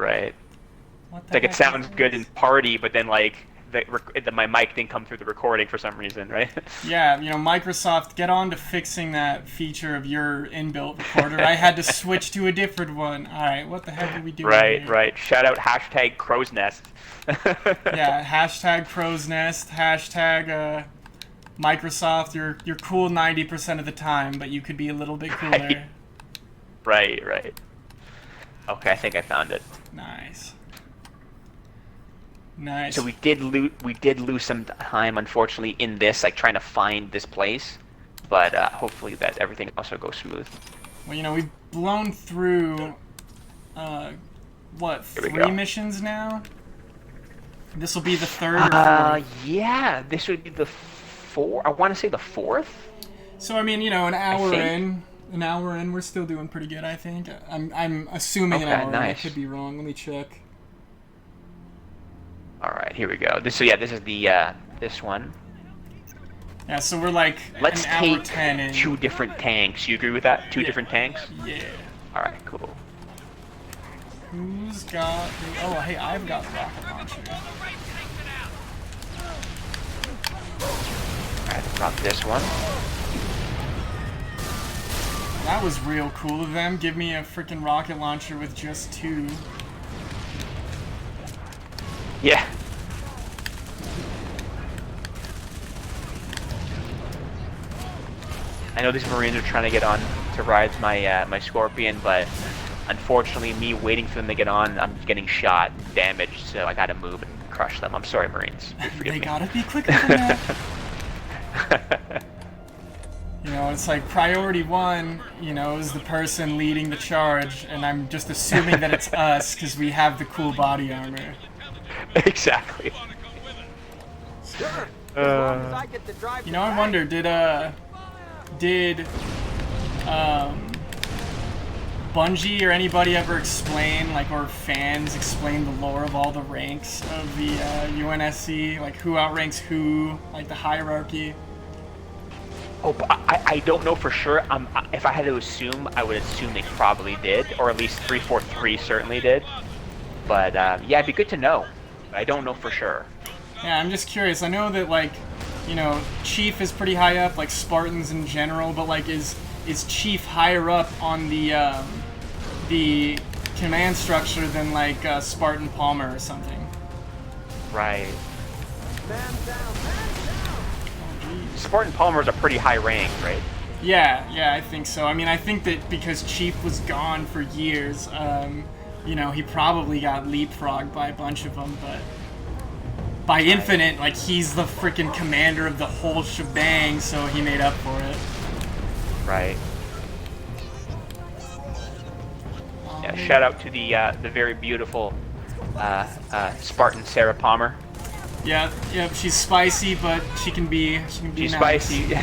What the Like it heck sounds is good this? in party, but then like my mic didn't come through the recording for some reason, right? Yeah, you know, Microsoft, get on to fixing that feature of your inbuilt recorder. I had to switch to a different one. All right, what the heck are we doing here? Right. Shout out hashtag crow's nest. Yeah, hashtag crow's nest, hashtag Microsoft, you're cool 90% of the time, but you could be a little bit cooler. Right. Okay, I think I found it. Nice. So we did lose some time, unfortunately, in this, like trying to find this place, but hopefully that everything also goes smooth. Well, you know, we've blown through, what, 3 missions now? This will be the 3rd or 4th. Yeah, this would be the 4th. I want to say the 4th. So I mean, you know, an hour in, we're still doing pretty good. I think. I'm assuming an hour in. I could be wrong. Let me check. All right, here we go. This is the this one. Yeah, so we're like Let's an hour take 10 in. 2 different tanks. You agree with that? 2 different tanks? Yeah. All right, cool. Who's got? Oh, hey, I've got the rocket launcher. Alright, got this one. That was real cool of them. Give me a freaking rocket launcher with just 2. Yeah. I know these Marines are trying to get on to ride my my Scorpion, but unfortunately, me waiting for them to get on, I'm getting shot, damaged, so I gotta move and crush them. I'm sorry, Marines. Forgive They me. gotta be quicker than that. You know, it's like priority 1, you know, is the person leading the charge, and I'm just assuming that it's us because we have the cool body armor. Exactly. Sure. As long as I get to drive You know, I wonder, did Bungie or anybody ever explain, like, or fans explain the lore of all the ranks of the UNSC, like who outranks who, like the hierarchy? Oh, but I don't know for sure. If I had to assume, I would assume they probably did, or at least 343 certainly did. But yeah, it'd be good to know. I don't know for sure. Yeah, I'm just curious. I know that, like, you know, Chief is pretty high up, like Spartans in general, but like, is Chief higher up on the command structure than like Spartan Palmer or something? Right. Man down, man down. Oh, geez. Spartan Palmer is a pretty high rank, right? Yeah, I think so. I mean, I think that because Chief was gone for years, you know, he probably got leapfrogged by a bunch of them, but by Infinite, like, he's the freaking commander of the whole shebang, so he made up for it. Right. Yeah, shout out to the very beautiful Spartan Sarah Palmer. Yeah, she's spicy, but she can be She's nice. spicy.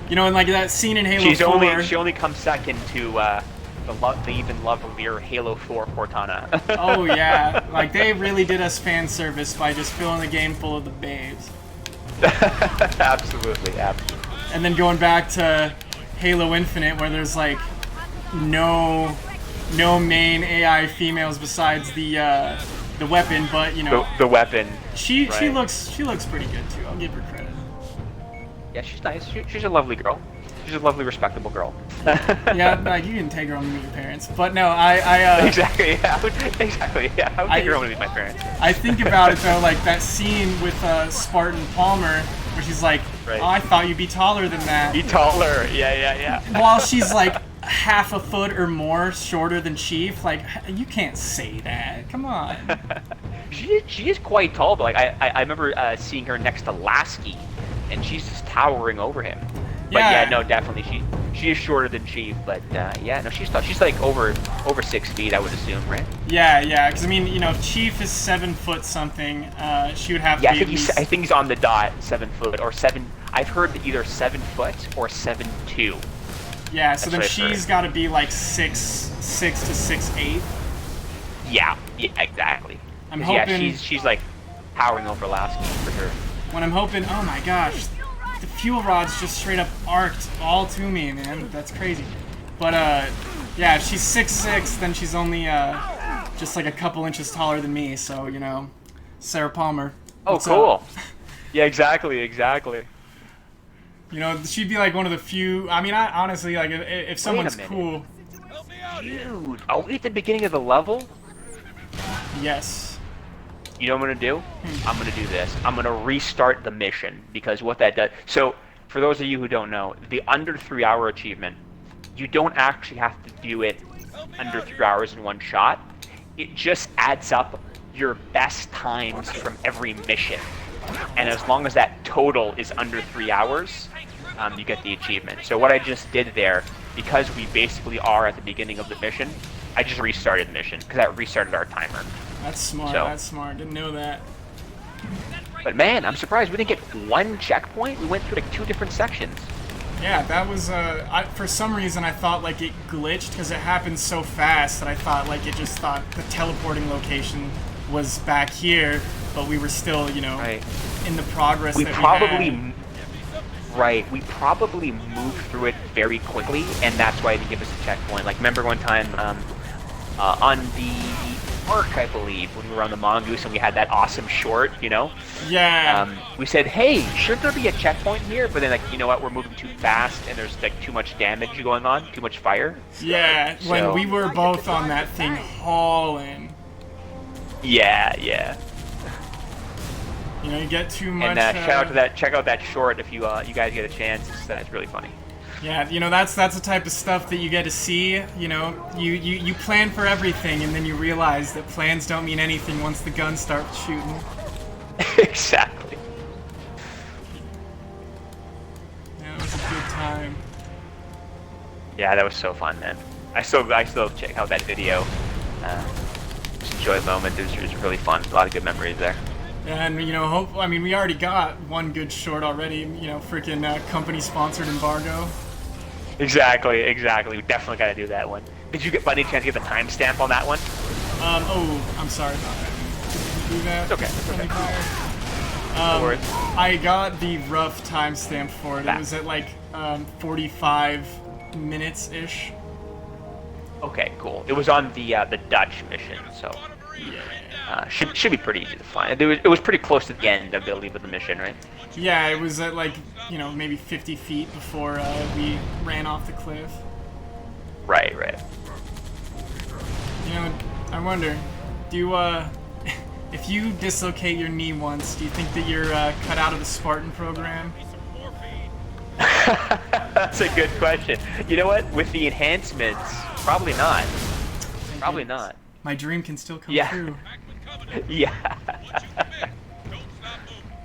You know, and like that scene in Halo 4. She only comes second to the even lovelier Halo 4 Cortana. Oh yeah, like they really did us fan service by just filling the game full of the babes. Absolutely. And then going back to Halo Infinite, where there's like no main AI females besides the weapon, but you know the weapon. She right. she looks pretty good too. I'll give her credit. Yeah, she's nice. She's a lovely girl. She's a lovely, respectable girl. Yeah, like you can take her home to meet your parents, but no, I exactly. Yeah, exactly. Yeah, I would take her home to meet my parents. I think about it though, like that scene with Spartan Palmer, where she's like, right. "Oh, I thought you'd be taller than that." Be taller. Yeah. While she's like half a foot or more shorter than Chief, like you can't say that. Come on. She is quite tall, but like I remember seeing her next to Lasky, and she's just towering over him. But yeah, no, definitely she is shorter than Chief, but yeah, no, she's tall. She's like over 6 feet, I would assume, right? Yeah, because I mean, you know, if Chief is 7 foot something, she would have to be. I think he's on the dot 7 foot or 7. I've heard that either 7 foot or 7'2". Yeah, so then she's got to be like 6'6" to 6'8". Yeah, exactly. I'm hoping she's like towering over Lasky for sure. When I'm hoping, oh my gosh, the fuel rods just straight up arced all to me, man. That's crazy. But yeah, if she's 6'6", then she's only just like a couple inches taller than me. So you know, Sarah Palmer. Oh, cool. Yeah, exactly. You know, she'd be like one of the few. I mean, I honestly like if someone's cool. Dude, are we at the beginning of the level? Yes. You know what I'm gonna do? I'm gonna do this. I'm gonna restart the mission because what that does. So, for those of you who don't know, the under 3 hour achievement, you don't actually have to do it under 3 hours in one shot. It just adds up your best times from every mission, and as long as that total is under 3 hours, you get the achievement. So what I just did there, because we basically are at the beginning of the mission, I just restarted the mission because that restarted our timer. That's smart. That's smart. Didn't know that. But man, I'm surprised we didn't get one checkpoint. We went through like 2 different sections. Yeah, that was for some reason I thought like it glitched because it happened so fast that I thought like it just thought the teleporting location was back here, but we were still, you know, in the progress that we had. Right, we probably moved through it very quickly, and that's why they give us a checkpoint. Like, remember one time on the Ark, I believe, when we were on the Mongoose and we had that awesome short, you know? Yeah. We said, hey, shouldn't there be a checkpoint here? But then, like, you know what, we're moving too fast, and there's, like, too much damage going on, too much fire. Yeah, so, when we were both on that thing hauling. Yeah. You know, you get too much. And shout out to that. Check out that short if you guys get a chance. It's really funny. Yeah, you know, that's the type of stuff that you get to see. You know, you plan for everything, and then you realize that plans don't mean anything once the guns start shooting. Exactly. Yeah, it was a good time. Yeah, that was so fun, man. I still check out that video. Just enjoy the moment. It was really fun. A lot of good memories there. And, you know, I mean, we already got one good short already, you know, freaking company-sponsored embargo. Exactly. We definitely got to do that one. Did you by any chance get the timestamp on that one? Oh, I'm sorry about that. Did you do that? It's okay. No worries. I got the rough timestamp for it. It was at, like, 45 minutes-ish. Okay, cool. It was on the Dutch mission, so... Yeah. Should be pretty easy to find. It was pretty close to the end, I believe, of the mission, right? Yeah, it was at like, you know, maybe 50 feet before we ran off the cliff. Right. You know, I wonder, do you, if you dislocate your knee once, do you think that you're cut out of the Spartan program? That's a good question. You know what? With the enhancements, probably not. Probably not. My dream can still come Yeah. true. Yeah.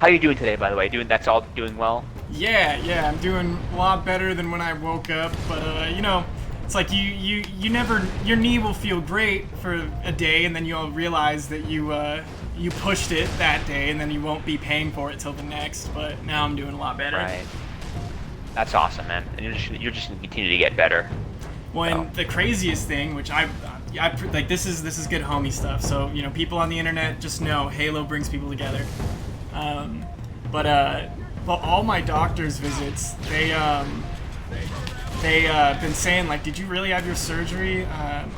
How you doing today, by the way? That's all doing well? Yeah, I'm doing a lot better than when I woke up, but you know, it's like you never, your knee will feel great for a day, and then you'll realize that you pushed it that day, and then you won't be paying for it till the next. But now I'm doing a lot better. Right. That's awesome, man. And you're just gonna continue to get better. When the craziest thing, which I like, this is good homie stuff. So you know, people on the internet just know Halo brings people together. But all my doctor's visits, they been saying like, did you really have your surgery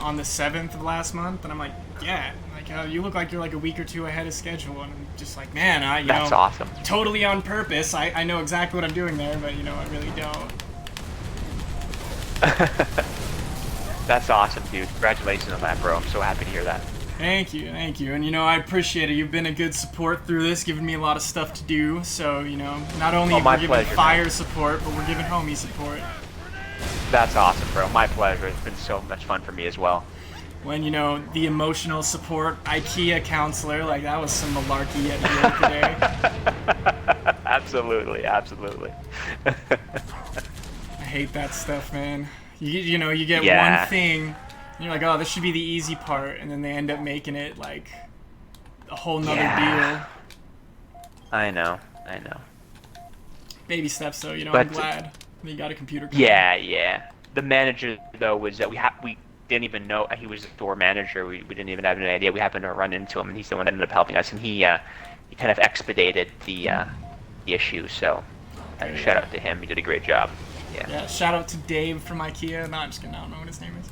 on the 7th of last month? And I'm like, yeah. Like, you look like you're like a week or two ahead of schedule. And I'm just like, man, That's know, awesome. Totally on purpose. I know exactly what I'm doing there, but you know, I really don't. That's awesome, dude. Congratulations on that, bro. I'm so happy to hear that. Thank you. And you know, I appreciate it. You've been a good support through this, giving me a lot of stuff to do. So, you know, not only we're giving pleasure, fire man. support, but we're giving homie support. That's awesome, bro. My pleasure. It's been so much fun for me as well. When, you know, the emotional support IKEA counselor, like, that was some malarkey at the end today. Absolutely. I hate that stuff, man. You know, you get one thing, and you're like, oh, this should be the easy part, and then they end up making it, like, a whole nother deal. I know. Baby steps, though, you know, But- I'm glad that you got a computer. Yeah. The manager, though, was that we didn't even know he was the store manager. We didn't even have any idea. We happened to run into him, and he's the one that ended up helping us, and he kind of expedited the issue, so shout out to him. He did a great job. Yeah, shout out to Dave from IKEA. No, I'm just kidding. I don't know what his name is.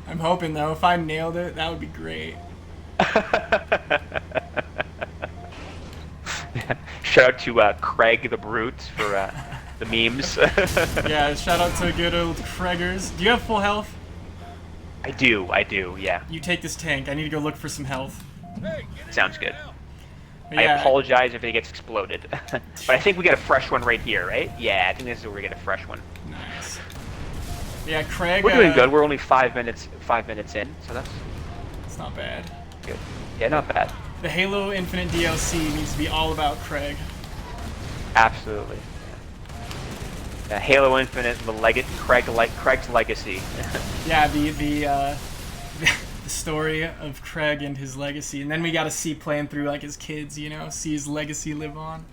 I'm hoping, though, if I nailed it, that would be great. Shout out to Craig the Brute for the memes. Yeah, shout out to good old Craigers. Do you have full health? I do, yeah. You take this tank. I need to go look for some health. Sounds good. But I yeah, apologize if it gets exploded. But I think we get a fresh one right here, right? Yeah, I think this is where we get a fresh one. Nice. Yeah, Craig. We're doing good. We're only 5 minutes in, so that's It's not bad. good. Yeah, not bad. The Halo Infinite DLC needs to be all about Craig. Absolutely. Yeah, Halo Infinite, Craig's legacy. Yeah, the story of Craig and his legacy, and then we got to see playing through like his kids, you know, see his legacy live on.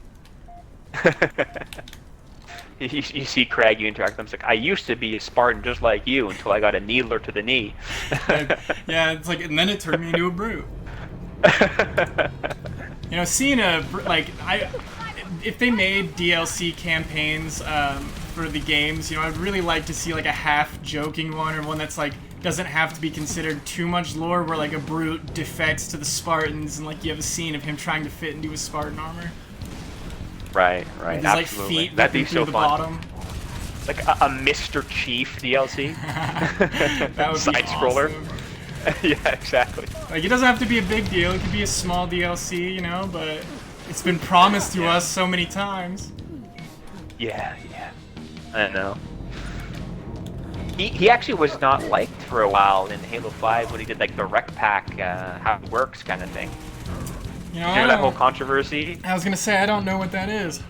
You see Craig, you interact with him. It's like, I used to be a Spartan just like you until I got a needler to the knee. Yeah, it's like, and then it turned me into a brute. You know, seeing if they made DLC campaigns for the games, you know, I'd really like to see like a half-joking one, or one that's like doesn't have to be considered too much lore, where like a brute defects to the Spartans, and like you have a scene of him trying to fit into his Spartan armor. Right, With his, absolutely. like, feet That'd be ripping through so the fun. bottom. Like a Mr. Chief DLC. That would Side be scroller. awesome. Yeah, exactly. Like, it doesn't have to be a big deal. It could be a small DLC, you know, but it's been promised to us so many times. Yeah. I know. He actually was not liked for a while in Halo 5 when he did like the rec pack, how it works kind of thing. You know, Remember that whole controversy? I was gonna say, I don't know what that is.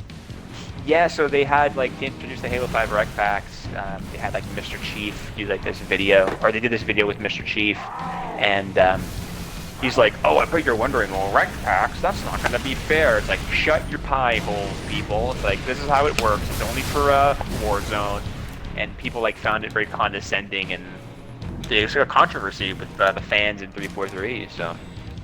Yeah, so they had like to introduce the Halo 5 rec packs. They had like Mr. Chief do like this video, or they did this video with Mr. Chief, and he's like, "Oh, I bet you're wondering, well, rec packs? That's not gonna be fair." It's like, shut your pie holes, people. It's like, this is how it works. It's only for Warzone, and people like found it very condescending, and there's a controversy with the fans in 343. So.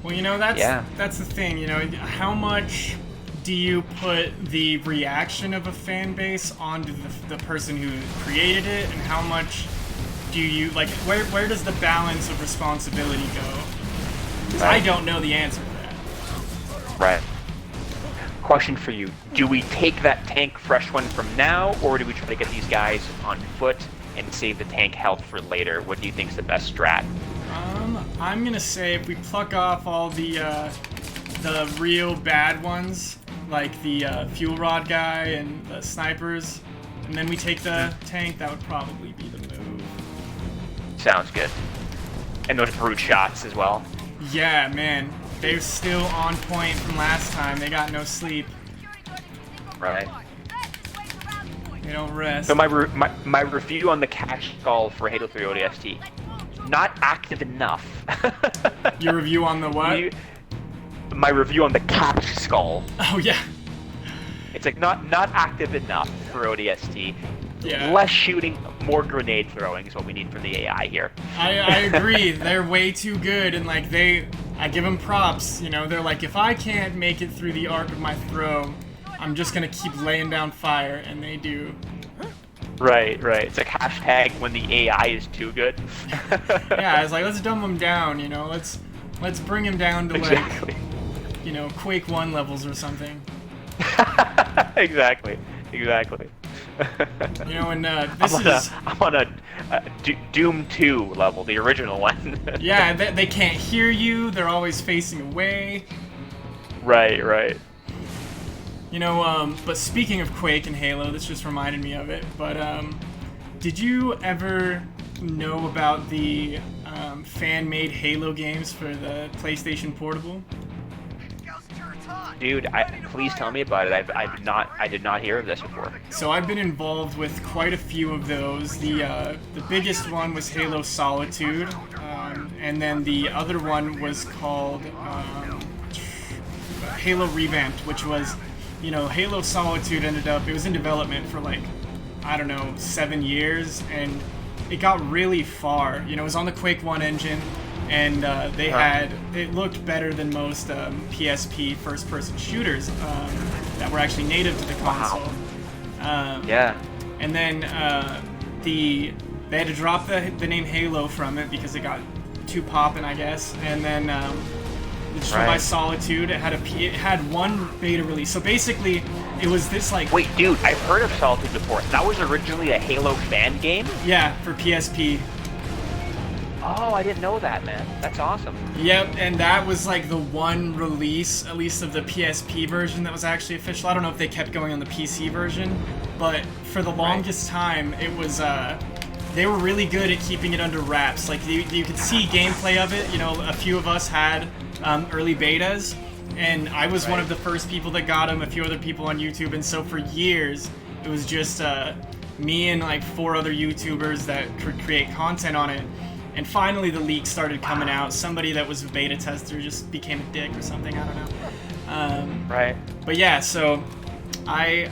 Well, you know, that's the thing, you know, how much do you put the reaction of a fan base onto the person who created it, and how much do you, like, where does the balance of responsibility go? Because I don't know the answer to that. Right. Question for you. Do we take that tank fresh one from now, or do we try to get these guys on foot and save the tank health for later? What do you think is the best strat? I'm gonna say if we pluck off all the real bad ones, like the fuel rod guy and the snipers, and then we take the tank. That would probably be the move. Sounds good. And those brute shots as well. Yeah, man. They're still on point from last time. They got no sleep. Right. They don't rest. So my review on the cache skull for Halo 3 ODST, not active enough. Your review on the what? My review on the cache skull. Oh yeah. It's like not active enough for ODST. Yeah. Less shooting, more grenade throwing is what we need from the AI here. I agree. They're way too good, and like I give them props. You know, they're like, if I can't make it through the arc of my throw, I'm just gonna keep laying down fire, and they do. Right. It's like hashtag when the AI is too good. Yeah, I was like, let's dumb them down. You know, let's bring him down to exactly. like, you know, Quake 1 levels or something. Exactly. You know, and I'm on a Doom 2 level, the original one. Yeah, they can't hear you. They're always facing away. Right. You know, but speaking of Quake and Halo, this just reminded me of it. But did you ever know about the fan-made Halo games for the PlayStation Portable? Dude, please tell me about it. I did not hear of this before. So I've been involved with quite a few of those. The biggest one was Halo Solitude, and then the other one was called Halo Revamped, which was, you know, Halo Solitude it was in development for like, I don't know, 7 years, and it got really far. You know, it was on the Quake 1 engine. And it looked better than most PSP first-person shooters that were actually native to the console. Wow. Yeah. And then they had to drop the name Halo from it because it got too poppin', I guess. And then it's by Solitude. It had one beta release. So basically, it was this like. Wait, dude, I've heard of Solitude before. That was originally a Halo fan game? Yeah, for PSP. Oh, I didn't know that, man. That's awesome. Yep, and that was like the one release, at least of the PSP version, that was actually official. I don't know if they kept going on the PC version, but for the longest time, it was, they were really good at keeping it under wraps. Like, you could see gameplay of it. You know, a few of us had early betas, and I was one of the first people that got them, a few other people on YouTube, and so for years, it was just me and like 4 other YouTubers that could create content on it. And finally the leak started coming out. Somebody that was a beta tester just became a dick or something, I don't know. Right. But yeah, so I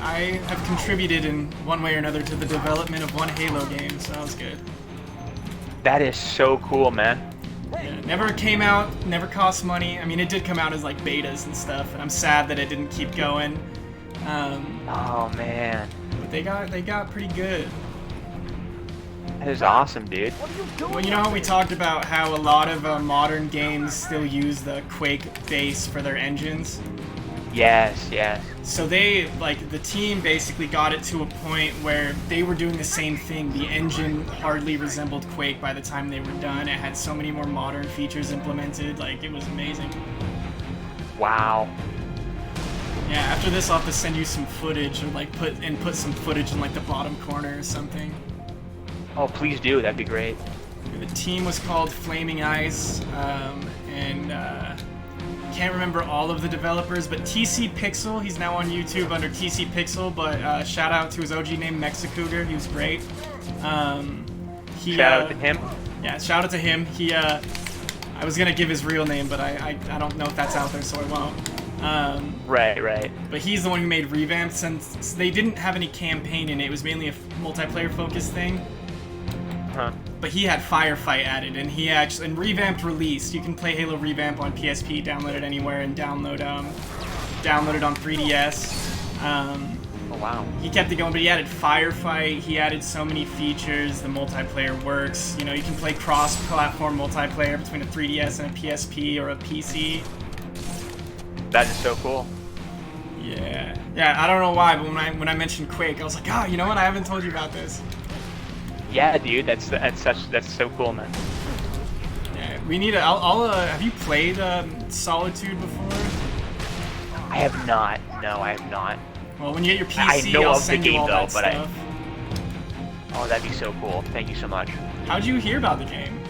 have contributed in one way or another to the development of one Halo game, so that was good. That is so cool, man. Yeah, never came out, never cost money. I mean, it did come out as like betas and stuff, and I'm sad that it didn't keep going. Oh man. But they got pretty good. That is awesome, dude. Well, you know how we talked about how a lot of modern games still use the Quake base for their engines? Yes. So the team basically got it to a point where they were doing the same thing. The engine hardly resembled Quake by the time they were done. It had so many more modern features implemented, like, it was amazing. Wow. Yeah, after this I'll have to send you some footage, or like put some footage in like the bottom corner or something. Oh, please do. That'd be great. The team was called Flaming Ice, and can't remember all of the developers, but TC Pixel, he's now on YouTube under TC Pixel, but shout out to his OG name, Mexicougar, he was great. Shout out to him? Yeah, shout out to him. I was gonna give his real name, but I don't know if that's out there, so I won't. Right. But he's the one who made Revamped, since they didn't have any campaign in it. It was mainly a multiplayer focused thing. But he had Firefight added, and Revamped released. You can play Halo Revamp on PSP, download it anywhere, and download it on 3DS. Oh wow. He kept it going, but he added Firefight. He added so many features. The multiplayer works. You know, you can play cross-platform multiplayer between a 3DS and a PSP or a PC. That is so cool. Yeah. I don't know why, but when I mentioned Quake, I was like, you know what? I haven't told you about this. Yeah, dude, that's so cool, man. Yeah, we need to. Have you played Solitude before? I have not. No, I have not. Well, when you get your PC, I know I'll of the send you game all though, that but stuff. oh, that'd be so cool. Thank you so much. How'd you hear about the game?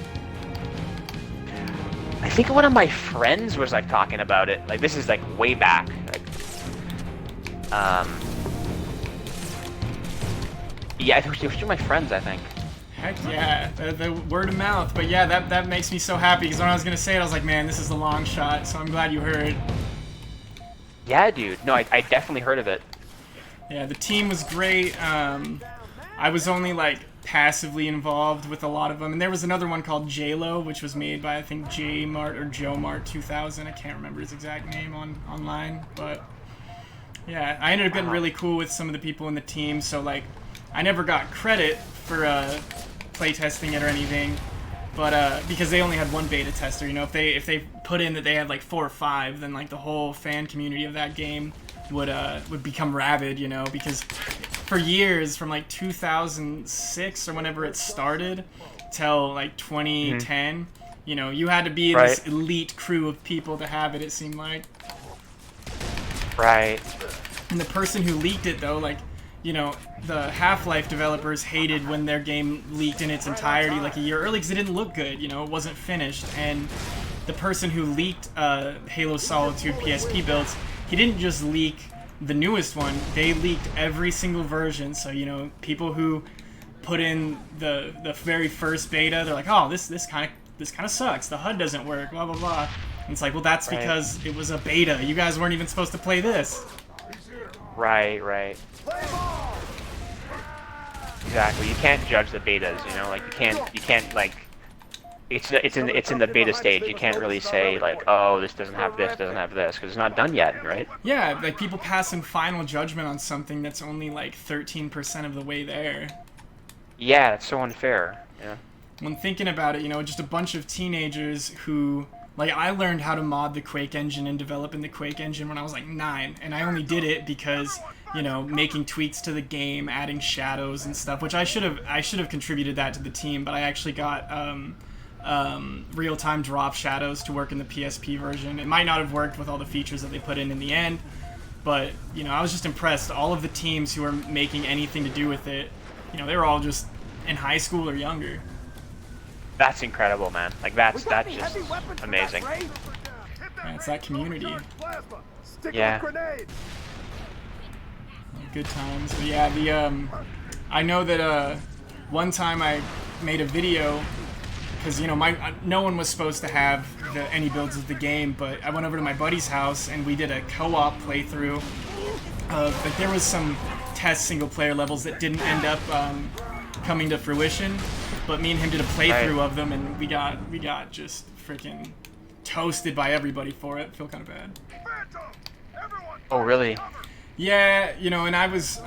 I think one of my friends was like talking about it. Like this is like way back. Like, yeah, it was two of my friends, I think. Heck yeah, the word of mouth. But yeah, that makes me so happy, because when I was gonna say it, I was like, man, this is a long shot. So I'm glad you heard. Yeah, dude. No, I definitely heard of it. Yeah, the team was great. I was only like passively involved with a lot of them, and there was another one called JLo, which was made by I think J Mart or Joe Mart 2000. I can't remember his exact name online, but yeah, I ended up getting really cool with some of the people in the team. So like, I never got credit for playtesting it or anything, but because they only had one beta tester, you know, if they put in that they had like 4 or 5, then like the whole fan community of that game would become rabid, you know, because for years, from like 2006 or whenever it started till like 2010, you know, you had to be in this elite crew of people to have it, it seemed like. Right. And the person who leaked it, though, like, you know, the Half-Life developers hated when their game leaked in its entirety like a year early because it didn't look good, you know, it wasn't finished. And the person who leaked Halo Solitude PSP builds, he didn't just leak the newest one, they leaked every single version. So, you know, people who put in the very first beta, they're like, oh, this kind of sucks, the HUD doesn't work, blah blah blah. And it's like, well, that's because it was a beta, you guys weren't even supposed to play this. Right. Exactly. You can't judge the betas, you know, like you can't like it's in the beta stage. You can't really say like, oh, this doesn't have this, because it's not done yet, right? Yeah, like people passing final judgment on something that's only like 13% of the way there. Yeah, it's so unfair. Yeah. When thinking about it, you know, just a bunch of teenagers who, like, I learned how to mod the Quake engine and develop in the Quake engine when I was like 9, and I only did it because, you know, making tweaks to the game, adding shadows and stuff, which I should have contributed that to the team, but I actually got real-time drop shadows to work in the PSP version. It might not have worked with all the features that they put in the end, but, you know, I was just impressed. All of the teams who were making anything to do with it, you know, they were all just in high school or younger. That's incredible, man. Like that's just amazing. Yeah, it's that community. Yeah. Good times. But yeah, I know that one time I made a video because, you know, no one was supposed to have any builds of the game, but I went over to my buddy's house and we did a co-op playthrough of, like, there was some test single-player levels that didn't end up coming to fruition, but me and him did a playthrough of them, and we got just freaking toasted by everybody for it. I feel kind of bad. Oh, really? Yeah, you know, and I was,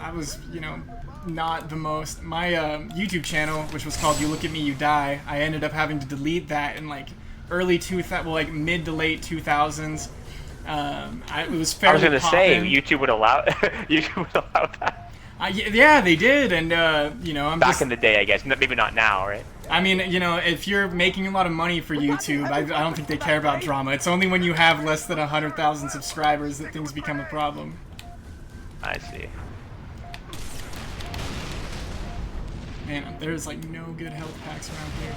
you know, not the most. My YouTube channel, which was called You Look at Me, You Die, I ended up having to delete that in like like mid to late 2000s. It was fairly I was gonna say poppin'. YouTube would allow that. Yeah, they did, and you know, I'm back in the day, I guess. Maybe not now, right? I mean, you know, if you're making a lot of money for YouTube, I don't think they care about drama. It's only when you have less than 100,000 subscribers that things become a problem. I see. Man, there's like no good health packs around here.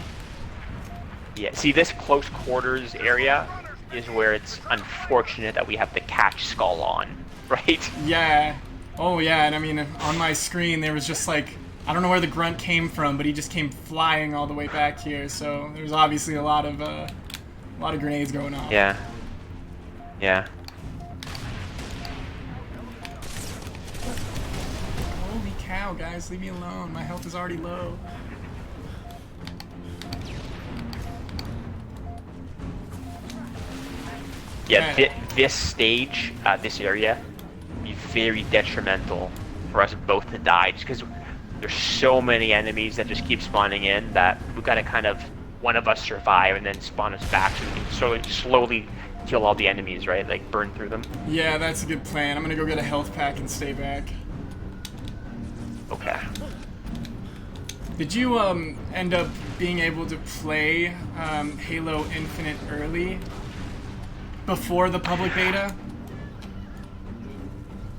Yeah, see, this close quarters area is where it's unfortunate that we have the catch skull on, right? Yeah. Oh yeah, and I mean, on my screen there was just like, I don't know where the grunt came from, but he just came flying all the way back here. So there's obviously a lot of grenades going off. Yeah. Yeah. Holy cow, guys, leave me alone. My health is already low. Yeah, this stage, this area, be very detrimental for us both to die, just because there's so many enemies that just keep spawning in that we've got to kind of, one of us survive and then spawn us back so we can slowly kill all the enemies, right? Like burn through them. Yeah, that's a good plan. I'm gonna go get a health pack and stay back. Okay. Did you end up being able to play Halo Infinite early before the public beta?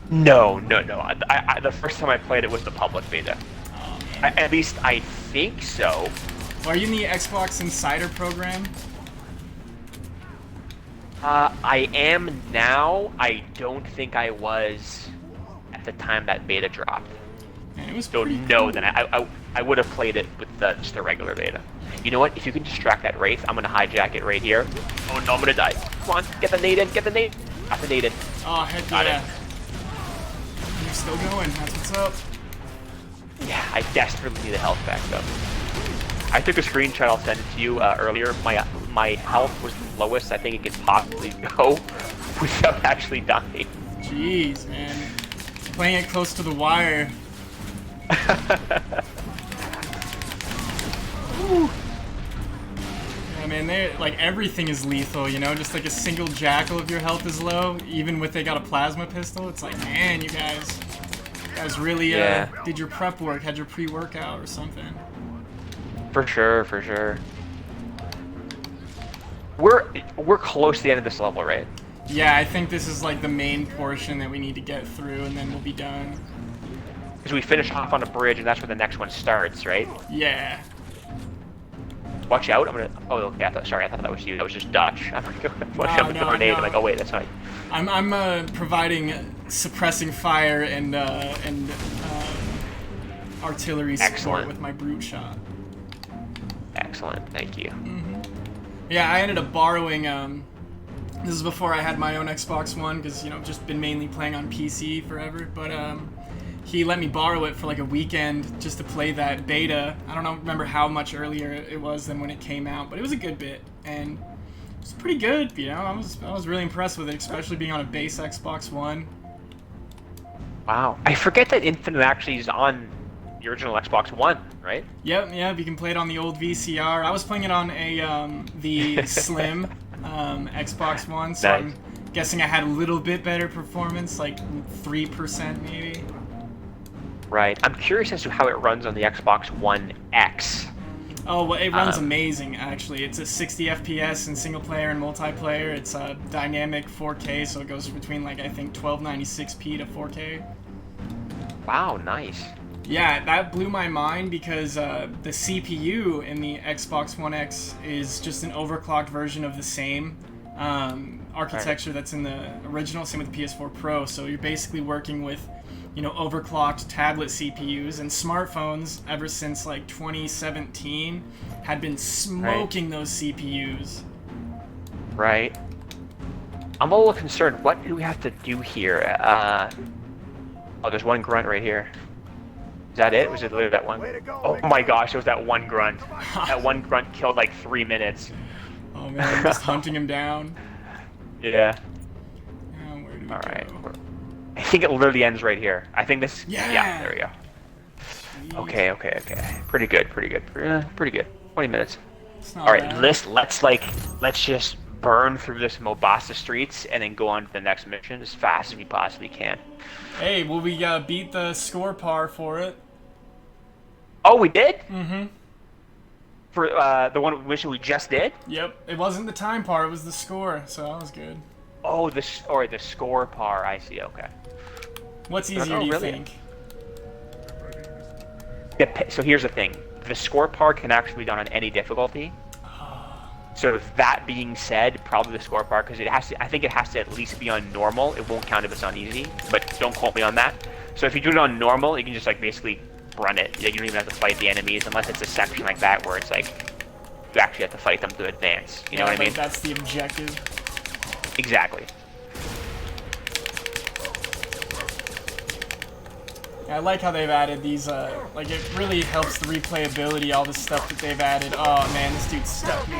No. The first time I played it was the public beta. Oh, man. At least I think so. Well, are you in the Xbox Insider program? I am now. I don't think I was at the time that beta dropped. Man, it was Don't pretty know cool. that I would have played it with just the regular beta. You know what? If you can distract that Wraith, I'm gonna hijack it right here. Oh no, I'm gonna die. Come on, get the nade in, get the nade. Got the nade in. Oh, heck Got yeah. it. You're still going. That's what's up. Yeah, I desperately need a health back though. I took a screenshot. I'll send it to you earlier. My health was the lowest I think it could possibly go without actually dying. Jeez, man. Playing it close to the wire. Woo. Yeah, man, like everything is lethal, you know? Just like a single jackal if your health is low, even with they got a plasma pistol, it's like, man, you guys really did your prep work, had your pre-workout or something. For sure. We're close to the end of this level, right? Yeah, I think this is like the main portion that we need to get through, and then we'll be done. Because we finish off on a bridge, and that's where the next one starts, right? Yeah. Watch out! I'm gonna. Oh, okay. I thought that was you. That was just Dutch. I'm gonna go. Watch out with the grenade. No. I'm like, oh wait, that's not. I'm providing suppressing fire and artillery support Excellent. with my brute shot. Excellent. Thank you. Yeah, I ended up borrowing. This is before I had my own Xbox One, because just been mainly playing on PC forever. But he let me borrow it for like a weekend just to play that beta. I don't remember how much earlier it was than when it came out, but it was a good bit, and it was pretty good. I was really impressed with it, especially being on a base Xbox One. Wow. I forget that Infinite actually is on the original Xbox One, right? Yep. You can play it on the old VCR. I was playing it on the Slim Xbox One, so Nice. I'm guessing I had a little bit better performance, like 3% maybe. Right. I'm curious as to how it runs on the Xbox One X. Oh, well, it runs amazing, actually. It's a 60 FPS in single player and multiplayer. It's a dynamic 4K, so it goes between, like, I think 1296p to 4K. Wow, nice. Yeah, that blew my mind because the CPU in the Xbox One X is just an overclocked version of the same architecture that's in the original, same with the PS4 Pro. So you're basically working with, overclocked tablet CPUs, and smartphones ever since like 2017 had been smoking those CPUs. Right. I'm a little concerned. What do we have to do here? Oh, there's one grunt right here. Is that it? Was it literally that one? Oh my gosh, it was that one grunt. That one grunt killed like 3 minutes. Oh man, just hunting him down. Yeah. Where do we Alright. go? I think it literally ends right here. I think this... Yeah! There we go. Sweet. Okay. Pretty good. Pretty good. 20 minutes. It's not Alright, bad. let's just burn through this Mobasa streets and then go on to the next mission as fast as we possibly can. Hey, well, we beat the score par for it. Oh, we did? Mm-hmm. For the one mission we just did? Yep. It wasn't the time par, it was the score, so that was good. Oh, the score par. I see. Okay. What's easier, do you really? think? So here's the thing: the score par can actually be done on any difficulty. So that being said, probably the score par, because it has to. I think it has to at least be on normal. It won't count if it's on easy, but don't quote me on that. So if you do it on normal, you can just like basically run it. You don't even have to fight the enemies unless it's a section like that where it's like you actually have to fight them to advance. You know what I mean? That's the objective. Exactly. I like how they've added these, like, it really helps the replayability, all the stuff that they've added. Oh, man, this dude stuck me.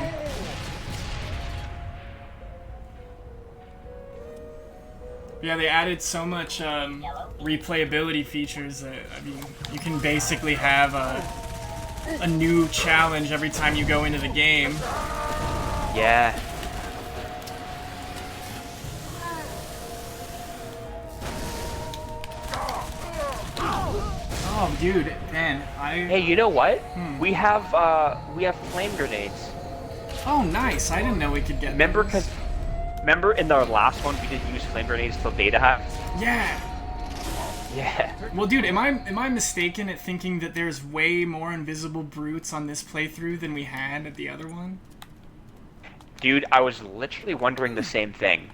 Yeah, they added so much, replayability features that, I mean, you can basically have a new challenge every time you go into the game. Yeah. Oh, dude, man, Hey, you know what? We have flame grenades. Oh, nice. I didn't know we could get Remember, those. remember in our last one we didn't use flame grenades till beta hack? Yeah. Yeah. Well, dude, am I mistaken at thinking that there's way more invisible brutes on this playthrough than we had at the other one? Dude, I was literally wondering the same thing.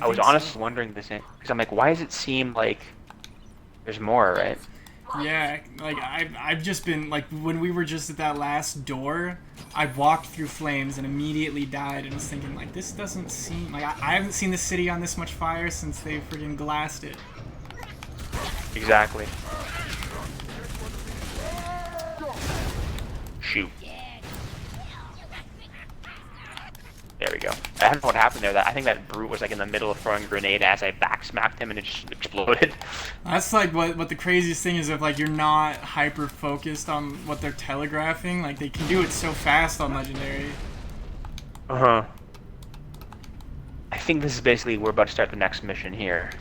I was think honestly so. wondering the same, because I'm like, why does it seem like there's more, right? Yeah, like I've just been like when we were just at that last door, I walked through flames and immediately died and was thinking like this doesn't seem like I haven't seen the city on this much fire since they friggin' glassed it. Exactly. Shoot. There we go. I don't know what happened there. I think that brute was like in the middle of throwing a grenade as I backsmacked him and it just exploded. That's like what the craziest thing is if like you're not hyper focused on what they're telegraphing, like they can do it so fast on Legendary. Uh-huh. I think this is basically, we're about to start the next mission here.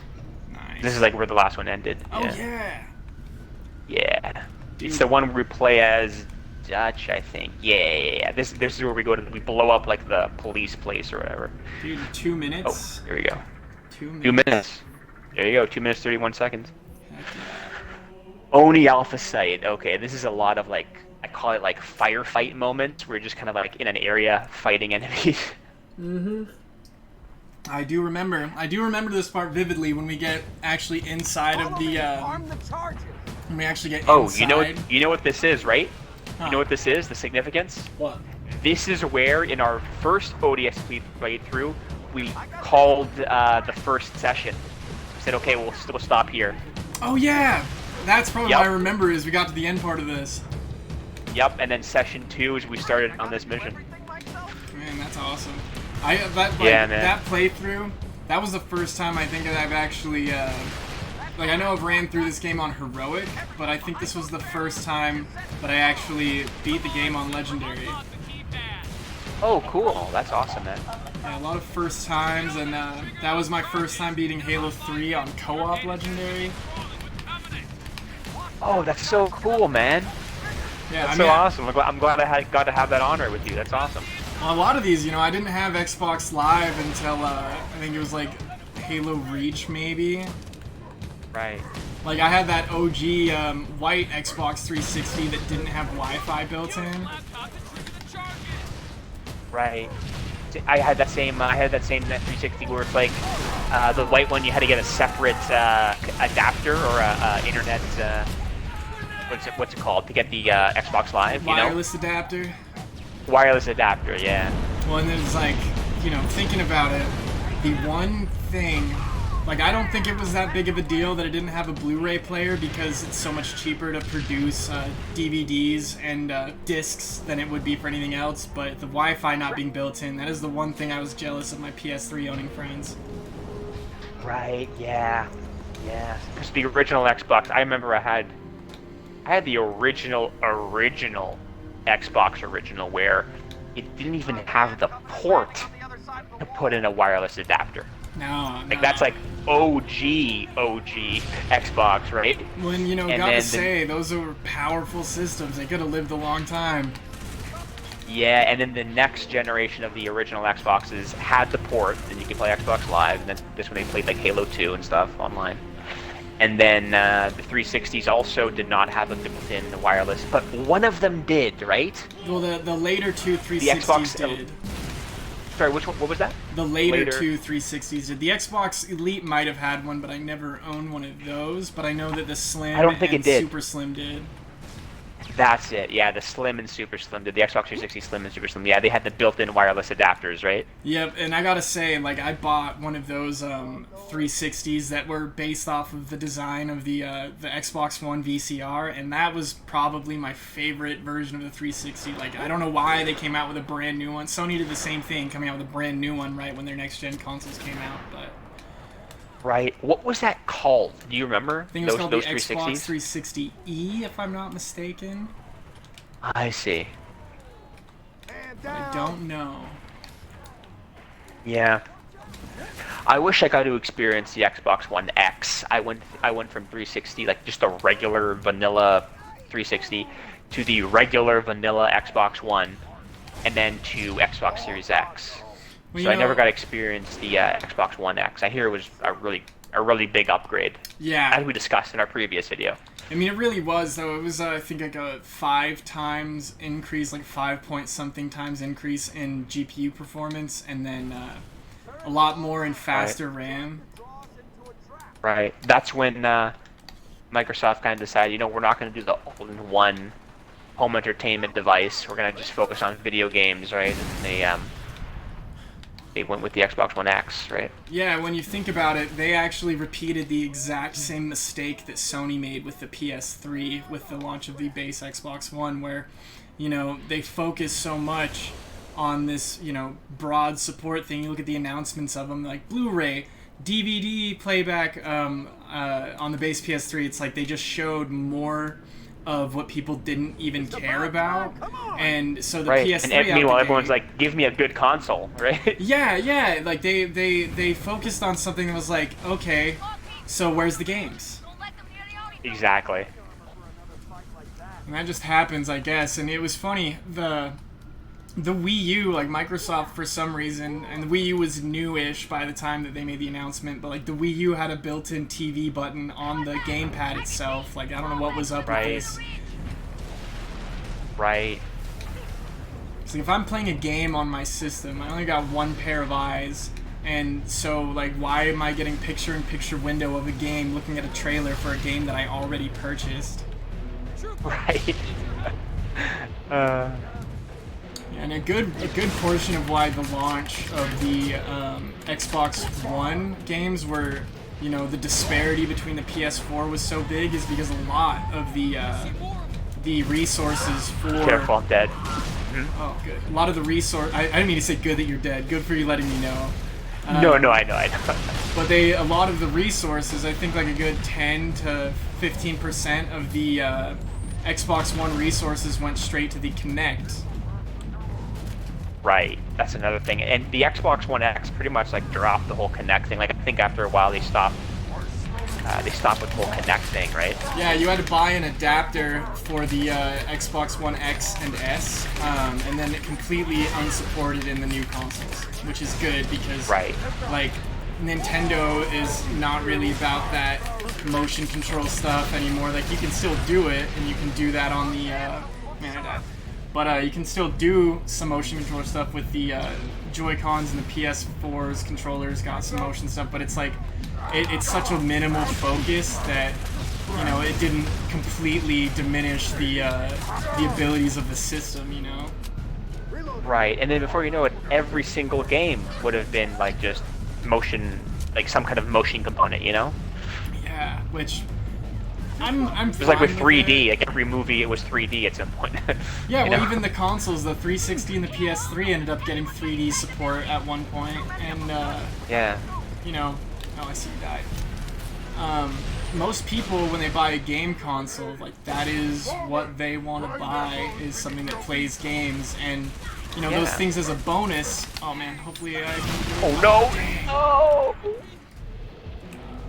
Nice. This is like where the last one ended. Oh yeah. Yeah. Dude. It's the one where we play as Dutch, I think. Yeah. This is where we blow up like the police place or whatever. Dude, 2 minutes. Oh, here we go. 2 minutes. 2 minutes. There you go. 2 minutes 31 seconds. Heck yeah. Oni Alpha Site. Okay, this is a lot of like, I call it like firefight moments where you're just kind of like in an area fighting enemies. Mm-hmm. I do remember this part vividly when we get actually inside of the Arm the charges. when we actually get Oh, inside. you know what this is, right? Huh. You know what this is? The significance? What? This is where, in our first ODST playthrough, we called the first session. We said, okay, we'll stop here. Oh yeah, that's probably Yep. what I remember is we got to the end part of this. Yep, and then session 2 is we started on this mission. Man, that's awesome. Yeah, man. That playthrough, that was the first time I think that I've actually, like I know I've ran through this game on Heroic, but I think this was the first time that I actually beat the game on Legendary. Oh, cool. That's awesome, man. Yeah, a lot of first times, and that was my first time beating Halo 3 on co-op Legendary. Oh, that's so cool, man. Yeah, That's I mean, so awesome. I'm glad I got to have that honor with you. That's awesome. well, a lot of these, you know, I didn't have Xbox Live until I think it was like Halo Reach, maybe. Right. Like I had that OG white Xbox 360 that didn't have Wi-Fi built in. Right. I had that same net 360 where it's like the white one you had to get a separate adapter or a internet what's it called to get the Xbox Live, you know? Wireless adapter. Wireless adapter, yeah. Well, and there's like, you know, thinking about it, the one thing, like I don't think it was that big of a deal that it didn't have a Blu-ray player because it's so much cheaper to produce DVDs and discs than it would be for anything else, but the Wi-Fi not being built in, that is the one thing I was jealous of my PS3 owning friends. Right, yeah. Yeah. Because the original Xbox, I remember I had the original Xbox original where it didn't even have the port to put in a wireless adapter. No. Like that's like OG Xbox, right? When, you know, And gotta then say, those are powerful systems. They could have lived a long time. Yeah, and then the next generation of the original Xboxes had the port, and you could play Xbox Live, and then this when they played like Halo 2 and stuff online. And then the 360s also did not have a built-in wireless, but one of them did, right? Well, the later two 360s The Xbox did. Sorry, which one? What was that? The later two 360s did. The Xbox Elite might have had one, but I never owned one of those. But I know that the Slim I don't think and it did. Super Slim did. That's it. Yeah, the Slim and Super Slim did. The Xbox 360 Slim and Super Slim. Yeah, they had the built-in wireless adapters, right? Yep, and I gotta say, like, I bought one of those 360s that were based off of the design of the Xbox One VCR, and that was probably my favorite version of the 360. Like, I don't know why they came out with a brand new one. Sony did the same thing, coming out with a brand new one right when their next-gen consoles came out, but... Right. What was that called? Do you remember? I think it was called the those Xbox 360E, if I'm not mistaken. I see. I don't know. Yeah. I wish I got to experience the Xbox One X. I went from 360, like just a regular vanilla 360, to the regular vanilla Xbox One, and then to Xbox Series X. Well, So I never got to experience the Xbox One X. I hear it was a a really big upgrade. Yeah. As we discussed in our previous video. I mean, it really was, though. It was, I think, like a 5 times increase, like 5 point something times increase in GPU performance, and then a lot more in faster RAM. Right. That's when Microsoft kind of decided, you know, we're not going to do the all-in-one home entertainment device. We're going to just focus on video games, right? And they went with the Xbox One X, right? Yeah, when you think about it, they actually repeated the exact same mistake that Sony made with the PS3 with the launch of the base Xbox One, where, you know, they focus so much on this, you know, broad support thing. You look at the announcements of them, like Blu-ray, DVD playback on the base PS3. It's like they just showed more of what people didn't even care about, and so the PS3 and meanwhile everyone's like, give me a good console, right? Yeah, like they focused on something that was like, okay, so where's the games? Exactly. And that just happens, I guess. And it was funny, the Wii U, like Microsoft for some reason, and the Wii U was newish by the time that they made the announcement, but like the Wii U had a built-in TV button on the gamepad itself. Like, I don't know what was up with this. Right. So if I'm playing a game on my system, I only got one pair of eyes, and so like why am I getting picture-in-picture window of a game looking at a trailer for a game that I already purchased? Right. And a good portion of why the launch of the Xbox One games were, you know, the disparity between the PS4 was so big is because a lot of the resources for... Careful, I'm dead. Oh, good. A lot of the resource... I didn't mean to say good that you're dead. Good for you letting me know. No, I know. But a lot of the resources, I think like a good 10 to 15% of the Xbox One resources went straight to the Kinect. Right, that's another thing. And the Xbox One X pretty much like dropped the whole Kinect thing. Like, I think after a while they stopped with the whole Kinect thing, right? Yeah, you had to buy an adapter for the Xbox One X and S, and then it completely unsupported in the new consoles, which is good because, like, Nintendo is not really about that motion control stuff anymore. Like, you can still do it, and you can do that on the, man, I died. But you can still do some motion control stuff with the Joy-Cons, and the PS4's controllers got some motion stuff, but it's like, it's such a minimal focus that, you know, it didn't completely diminish the abilities of the system, you know? Right, and then before you know it, every single game would have been like just motion, like some kind of motion component, you know? Yeah, which... I'm it was like with 3D, like every movie it was 3D at some point. Yeah, well, even the consoles, the 360 and the PS3 ended up getting 3D support at one point, and yeah, you know, oh, I see you died. Most people, when they buy a game console, like, that is what they want to buy, is something that plays games, and you know, those things as a bonus. Oh man, hopefully I can... Oh no! Oh!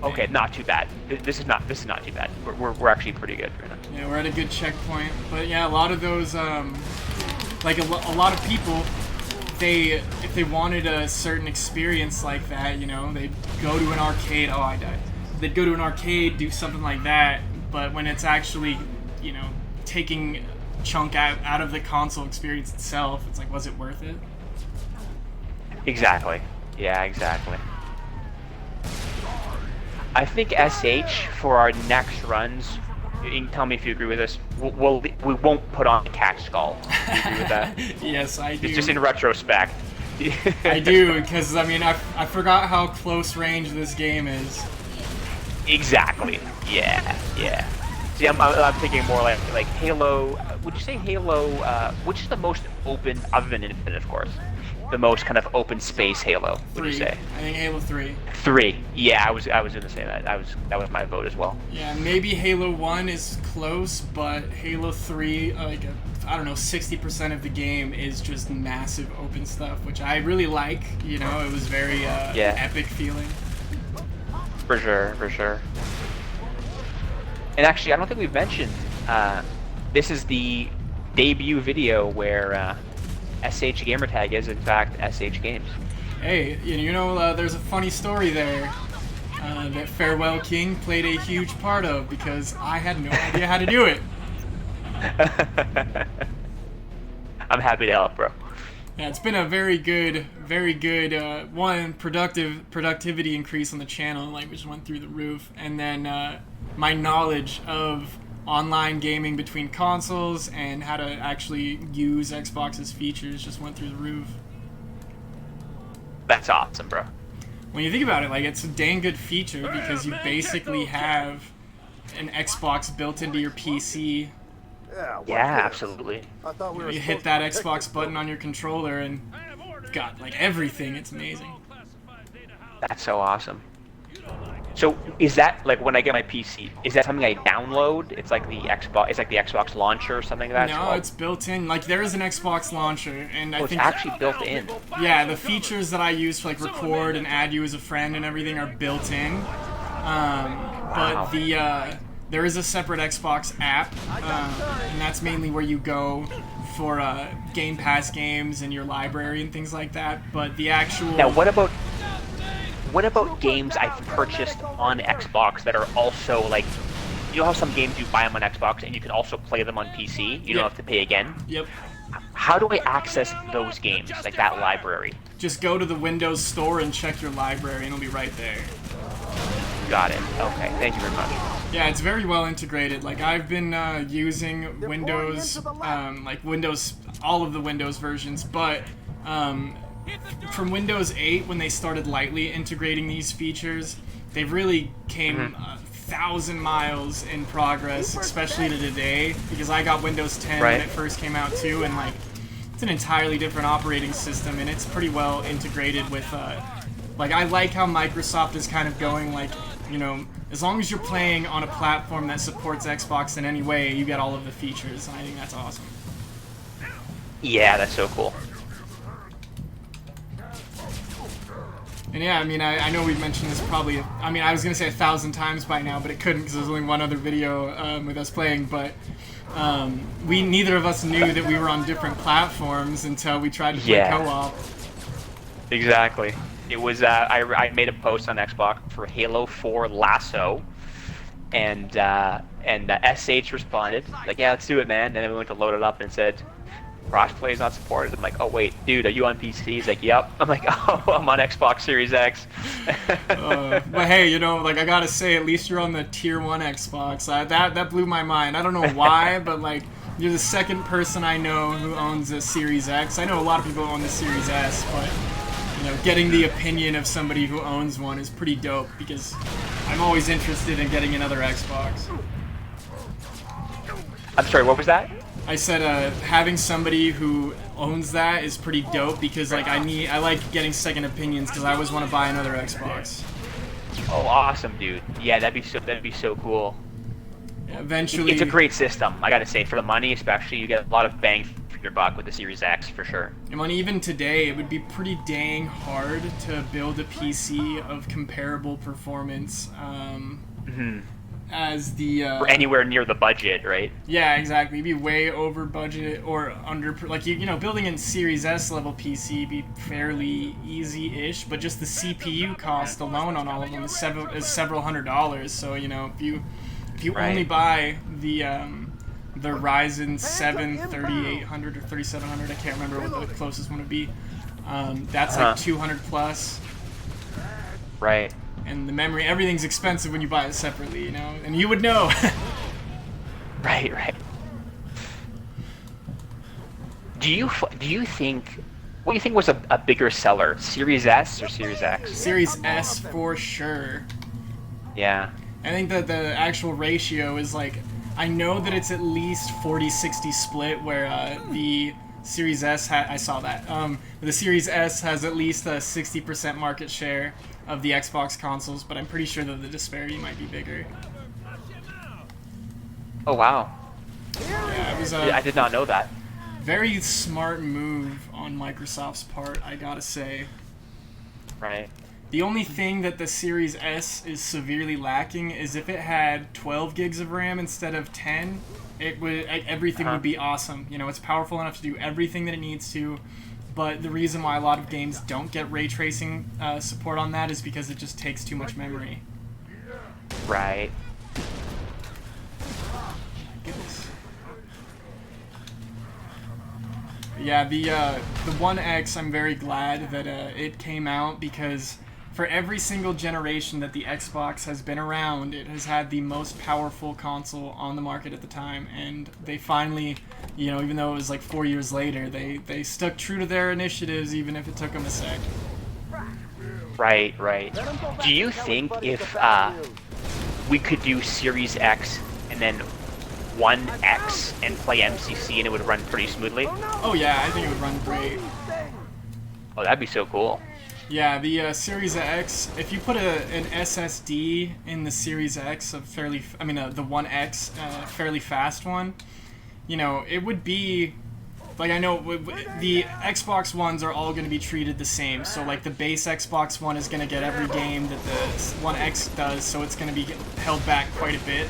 Okay, not too bad. This is not too bad. We're actually pretty good right now. Yeah, we're at a good checkpoint. But yeah, a lot of those, like a lot of people, if they wanted a certain experience like that, you know, they'd go to an arcade. Oh, I died. They'd go to an arcade, do something like that. But when it's actually, you know, taking a chunk out of the console experience itself, it's like, was it worth it? Exactly. Yeah, exactly. I think SH for our next runs, you can tell me if you agree with this, we won't put on a cat skull. Do you agree with that? Yes, I do. It's just in retrospect. I do, because I mean, I forgot how close range this game is. Exactly. Yeah. See, I'm thinking more like Halo. Would you say Halo? Which is the most open, other than Infinite, of course? The most kind of open space Halo, would you say? I think Halo 3. 3. Yeah, I was gonna say that. That was my vote as well. Yeah, maybe Halo 1 is close, but Halo 3, like, I don't know, 60% of the game is just massive open stuff, which I really like. You know, it was very epic feeling. For sure. And actually, I don't think we've mentioned, this is the debut video where SH Gamertag is in fact SH Games. Hey, you know, there's a funny story there. that Farewell King played a huge part of because I had no idea how to do it. I'm happy to help, bro. Yeah, it's been a very good productivity increase on the channel, like which went through the roof, and then my knowledge of online gaming between consoles and how to actually use Xbox's features just went through the roof. That's awesome, bro. When you think about it, like it's a dang good feature because you basically have an Xbox built into your PC. Yeah, absolutely. You hit that Xbox button on your controller and you've got like everything. It's amazing. That's so awesome. So is that like when I get my PC? Is that something I download? It's like the Xbox. It's like the Xbox launcher or something like that. No, it's built in. Like there is an Xbox launcher, and I it's think actually built in. Yeah, the features that I use for like record and add you as a friend and everything are built in. But there is a separate Xbox app, and that's mainly where you go for Game Pass games and your library and things like that. But the actual Now, what about games I've purchased on Xbox that are also like, you know how some games you buy them on Xbox and you can also play them on PC? You don't have to pay again? Yep. How do I access those games, like that library? Just go to the Windows Store and check your library, and it'll be right there. Got it. Okay, thank you very much. Yeah, it's very well integrated. Like I've been using Windows, all of the Windows versions, but from Windows 8, when they started lightly integrating these features, they really came 1,000 miles in progress, especially to today, because I got Windows 10 when it first came out too, and like it's an entirely different operating system, and it's pretty well integrated with like I like how Microsoft is kind of going like, you know, as long as you're playing on a platform that supports Xbox in any way, you get all of the features, and I think that's awesome. Yeah, that's so cool. And yeah, I mean, I know we've mentioned this probably, I mean, I was going to say 1,000 times by now, but it couldn't because there's only one other video with us playing, but neither of us knew that we were on different platforms until we tried to play co-op. Exactly. It was, I made a post on Xbox for Halo 4 Lasso, and SH responded, like, yeah, let's do it, man, and then we went to load it up and it said, crossplay is not supported. I'm like, oh wait, dude, are you on PC? He's like, yep. I'm like, oh, I'm on Xbox Series X. But hey, you know, like I gotta say, at least you're on the Tier 1 Xbox. That blew my mind. I don't know why, but like, you're the second person I know who owns a Series X. I know a lot of people own the Series S, but you know, getting the opinion of somebody who owns one is pretty dope because I'm always interested in getting another Xbox. I'm sorry, what was that? I said having somebody who owns that is pretty dope because like I like getting second opinions because I always want to buy another Xbox. Oh, awesome, dude. Yeah, that'd be so cool. Yeah, eventually, it's a great system. I gotta say, for the money, especially, you get a lot of bang for your buck with the Series X for sure. And even today, it would be pretty dang hard to build a PC of comparable performance. As the or anywhere near the budget, right? Yeah, exactly. It'd be way over budget or under, like you know, building in Series S level PC would be fairly easy-ish, but just the CPU cost alone on all of them is several $100. So you know, if you only buy the Ryzen 7 3800 or 3700, I can't remember what the closest one would be. That's like 200 plus. Right. And the memory, everything's expensive when you buy it separately, you know? And you would know. Right. Do you think, what do you think was a bigger seller, Series S or Series X? Series S for sure. Yeah. I think that the actual ratio is like, I know that it's at least 40-60 split where the Series S, I saw that. The Series S has at least a 60% market share of the Xbox consoles, but I'm pretty sure that the disparity might be bigger. Oh wow. Yeah, it was I did not know that. Very smart move on Microsoft's part, I gotta say. Right. The only thing that the Series S is severely lacking is if it had 12 gigs of RAM instead of 10, it would everything would be awesome. You know, it's powerful enough to do everything that it needs to. But the reason why a lot of games don't get ray tracing support on that is because it just takes too much memory. Right. Goodness. Yeah, the One X, I'm very glad that it came out, because for every single generation that the Xbox has been around, it has had the most powerful console on the market at the time, and they finally, you know, even though it was like 4 years later, they stuck true to their initiatives, even if it took them a sec. Right, right. Do you think if we could do Series X and then 1X and play MCC and it would run pretty smoothly? Oh yeah, I think it would run great. Oh, that'd be so cool. Yeah, the Series X, if you put an SSD in the Series X, the 1X, fairly fast one, you know, it would be, like, I know the Xbox Ones are all going to be treated the same, so like the base Xbox One is going to get every game that the One X does, so it's going to be held back quite a bit.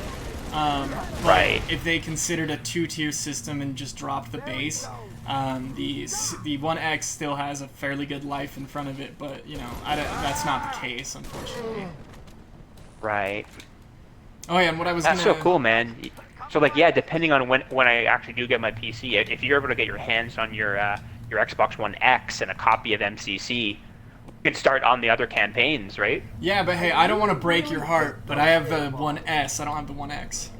But right. If they considered a two-tier system and just dropped the base, the One X still has a fairly good life in front of it, but you know, that's not the case, unfortunately. Right. Oh yeah, and what I was That's so cool, man. So like, yeah, depending on when I actually do get my PC, if you're able to get your hands on your Xbox One X and a copy of MCC, you can start on the other campaigns, right? Yeah, but hey, I don't want to break your heart, but I have the One S. I don't have the One X.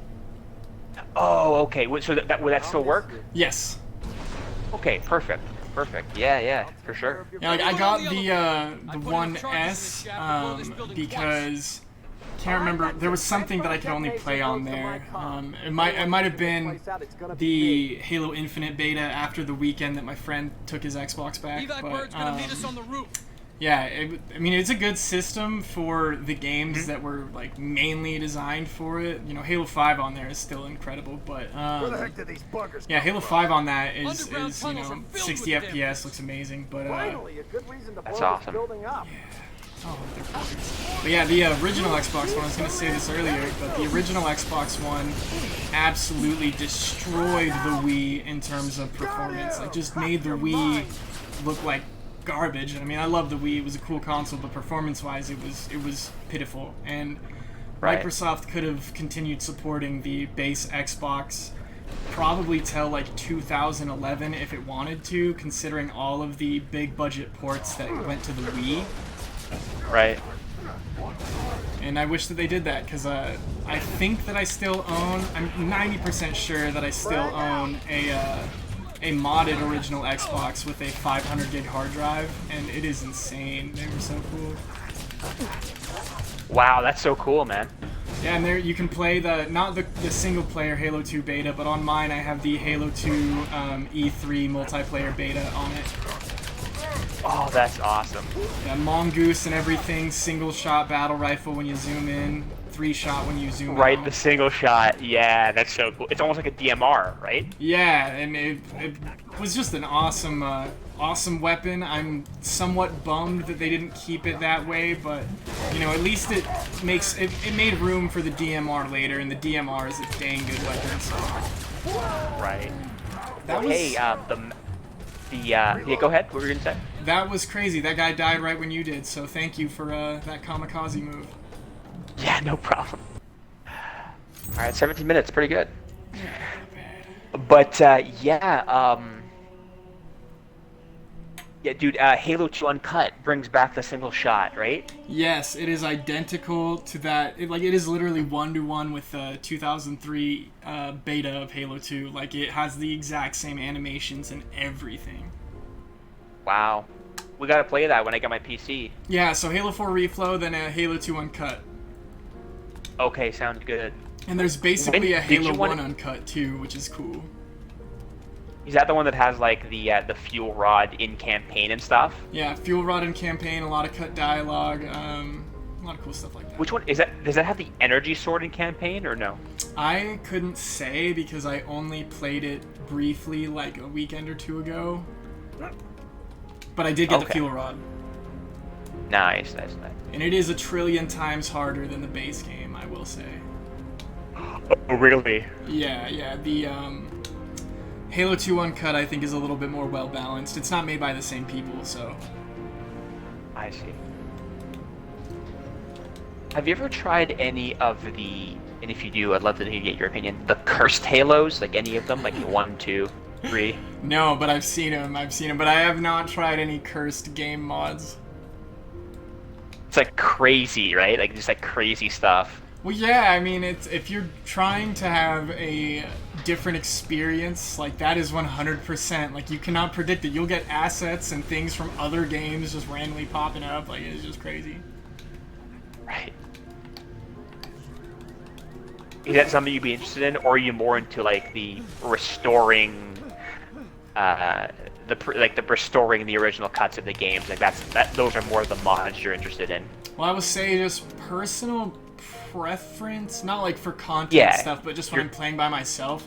Oh, okay. So will that still work? Yes. Okay, perfect. Perfect. Yeah, yeah, for sure. Yeah, like I got the One S because can't remember. There was something that I could only play on there. It might have been the Halo Infinite beta after the weekend that my friend took his Xbox back. But yeah, I mean, it's a good system for the games that were like mainly designed for it. You know, Halo 5 on there is still incredible, but yeah, Halo 5 on that is you know 60 FPS, looks amazing. But that's awesome. Yeah. Oh, but yeah, the original Xbox One, I was going to say this earlier, but the original Xbox One absolutely destroyed the Wii in terms of performance. Like, just made the Wii look like garbage. I mean, I love the Wii, it was a cool console, but performance-wise, it was pitiful. And right. Microsoft could have continued supporting the base Xbox probably till like 2011 if it wanted to, considering all of the big budget ports that went to the Wii. Right. And I wish that they did that, because I think that I still own, I'm 90% sure that I still own a modded original Xbox with a 500 gig hard drive, and it is insane. They were so cool. Wow, that's so cool, man. Yeah, and there you can play not the single player Halo 2 beta, but on mine I have the Halo 2 E3 multiplayer beta on it. Oh, that's awesome. Yeah, mongoose and everything, single shot battle rifle when you zoom in, 3-shot when you zoom out. Right, the single shot. Yeah, that's so cool. It's almost like a DMR, right? Yeah, and it was just an awesome awesome weapon. I'm somewhat bummed that they didn't keep it that way, but you know, at least it made room for the DMR later, and the DMR is a dang good weapon. So. Right. That was, hey, yeah, go ahead. What were you gonna say? That was crazy. That guy died right when you did, so thank you for that kamikaze move. Yeah, no problem. Alright, 17 minutes, pretty good. But, yeah, dude, Halo 2 Uncut brings back the single shot, right? Yes, it is identical to that. It is literally 1-to-1 with the 2003 beta of Halo 2. Like, it has the exact same animations and everything. Wow. We gotta play that when I get my PC. Yeah, so Halo 4 Reflow, then Halo 2 Uncut. Okay, sounds good. And there's basically a Halo 1 Uncut too, which is cool. Is that the one that has like the fuel rod in campaign and stuff? Yeah, fuel rod in campaign, a lot of cut dialogue, a lot of cool stuff like that. Which one is that? Does that have the energy sword in campaign or no? I couldn't say because I only played it briefly like a weekend or two ago. But I did get the fuel rod. Nice. And it is 1 trillion times harder than the base game, I will say. Oh, really? Yeah, the Halo 2 Uncut I think is a little bit more well balanced. It's not made by the same people, so. I see. Have you ever tried any of the, and if you do, I'd love to get your opinion, the cursed Halos, like any of them, like 1, 2, 3? No, but I've seen them. But I have not tried any cursed game mods. It's like crazy, right? Like just like crazy stuff. Well, yeah, I mean, it's if you're trying to have a different experience, like that is 100%. Like you cannot predict it. You'll get assets and things from other games just randomly popping up. Like it's just crazy. Right. Is that something you'd be interested in, or are you more into like the restoring, restoring the original cuts of the games? Like those are more the mods you're interested in. Well, I would say just personal preference, not like for content stuff, but just when I'm playing by myself.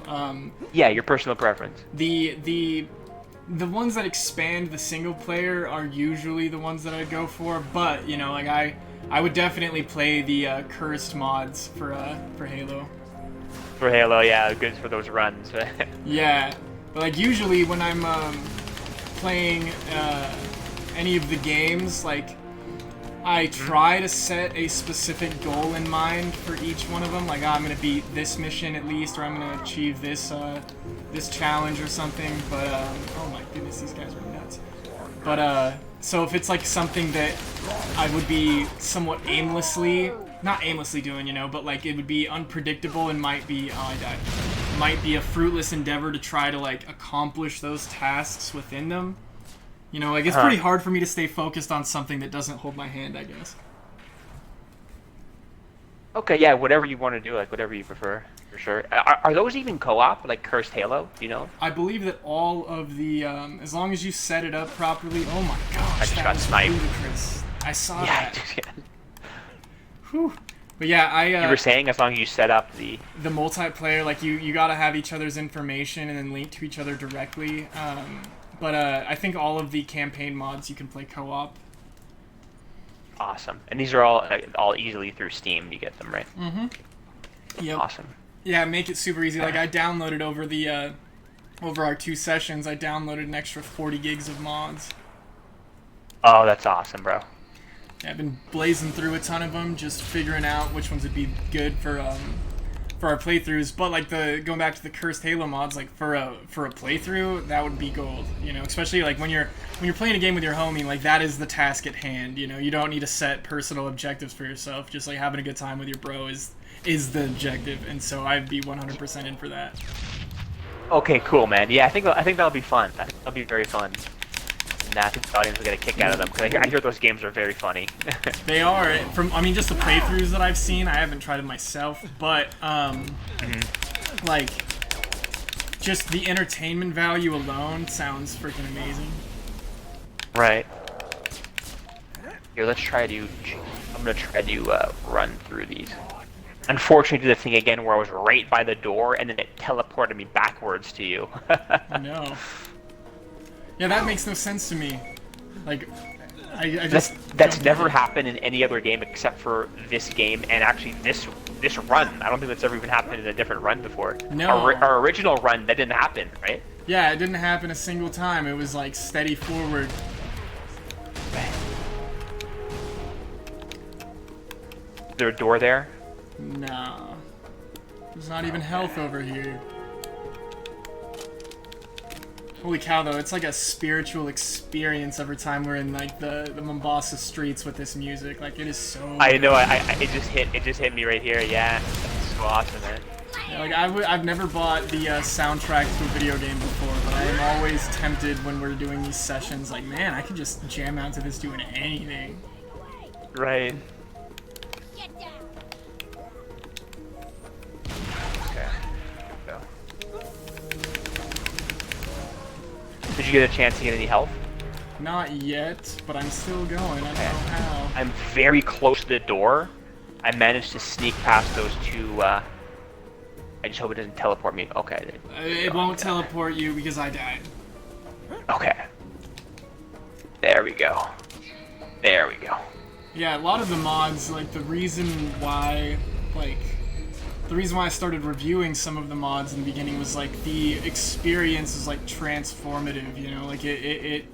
Yeah, your personal preference. The ones that expand the single player are usually the ones that I go for, but you know, like I would definitely play the cursed mods for Halo. For Halo, yeah, good for those runs. Yeah, but like usually when I'm playing any of the games, like I try to set a specific goal in mind for each one of them. Like, I'm gonna beat this mission at least, or I'm gonna achieve this this challenge or something. But oh my goodness, these guys are nuts. But so if it's like something that I would be somewhat not aimlessly doing, you know, but like it would be unpredictable and might be might be a fruitless endeavor to try to like accomplish those tasks within them. You know, like, it's pretty hard for me to stay focused on something that doesn't hold my hand, I guess. Okay, yeah, whatever you want to do, like, whatever you prefer, for sure. Are those even co-op, like Cursed Halo, do you know? I believe that all of the, as long as you set it up properly, oh my gosh, I just that got was sniped. ludicrous. I saw that. Yeah. Whew. But yeah, you were saying as long as you set up the multiplayer, like, you gotta have each other's information and then link to each other directly, But I think all of the campaign mods you can play co-op. Awesome. And these are all easily through Steam. You get them, right? Mm-hmm. Yep. Awesome. Yeah, make it super easy. Like I downloaded over the over our 2 sessions, I downloaded an extra 40 gigs of mods. Oh, that's awesome, bro. Yeah, I've been blazing through a ton of them, just figuring out which ones would be good for our playthroughs. But like going back to the Cursed Halo mods, like for a playthrough, that would be gold, you know, especially like when you're playing a game with your homie, like that is the task at hand, you know. You don't need to set personal objectives for yourself. Just like having a good time with your bro is the objective, and so I'd be 100% in for that. Okay, cool, man. Yeah, I think that'll be fun. That'll be very fun. And I think the audience will get a kick out of them, because I hear those games are very funny. They are. Just the playthroughs that I've seen, I haven't tried it myself, but like, just the entertainment value alone sounds freaking amazing. Right. Here, let's try to. I'm gonna try to run through these. Unfortunately, did the thing again where I was right by the door, and then it teleported me backwards to you. No. Yeah, that makes no sense to me. Like, I just that's never happened in any other game except for this game, and actually this run. I don't think that's ever even happened in a different run before. No. Our original run, that didn't happen, right? Yeah, it didn't happen a single time. It was like steady forward. Is there a door there? No. There's not even health over here. Holy cow, though, it's like a spiritual experience every time we're in like the Mombasa streets with this music. Like, it is so I know, it just hit me right here, yeah. That's so awesome, man. Yeah, like I've never bought the soundtrack to a video game before, but I am always tempted when we're doing these sessions, like, man, I could just jam out to this doing anything. Right. Did you get a chance to get any health? Not yet, but I'm still going. I don't know how. I'm very close to the door. I managed to sneak past those two. I just hope it doesn't teleport me. Okay. It won't teleport you because I died. Okay. There we go. There we go. Yeah, a lot of the mods, like, the reason why I started reviewing some of the mods in the beginning was, like, the experience is, like, transformative, you know? Like, it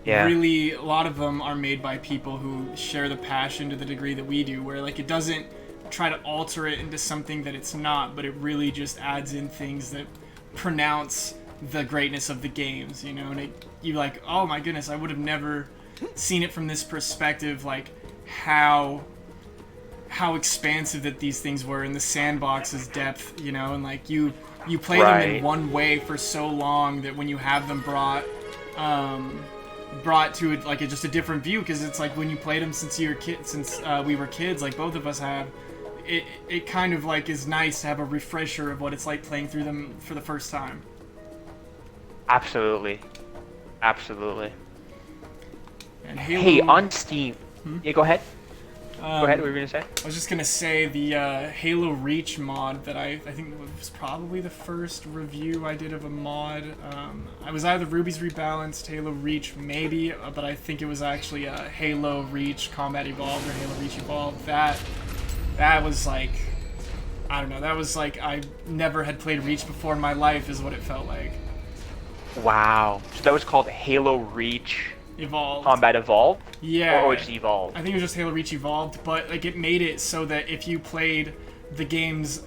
really, a lot of them are made by people who share the passion to the degree that we do, where like it doesn't try to alter it into something that it's not, but it really just adds in things that pronounce the greatness of the games, you know, and you're like, oh my goodness, I would have never seen it from this perspective, like how expansive that these things were, in the sandbox's depth, you know, and like you play them in one way for so long that when you have them brought to it, like just a different view, because it's like when you played them since we were kids, like both of us have, it kind of like is nice to have a refresher of what it's like playing through them for the first time. Absolutely. And Halo... Hey, on Steam. Yeah, go ahead. Go ahead, what were you going to say? I was just going to say the Halo Reach mod that I think was probably the first review I did of a mod. I was either Ruby's Rebalanced, Halo Reach maybe, but I think it was actually Halo Reach Combat Evolved or Halo Reach Evolved. That was like, I don't know, that was like I never had played Reach before in my life is what it felt like. Wow. So that was called Halo Reach... Evolved. Combat Evolved? Yeah. Or just Evolved? I think it was just Halo Reach Evolved, but like it made it so that if you played the games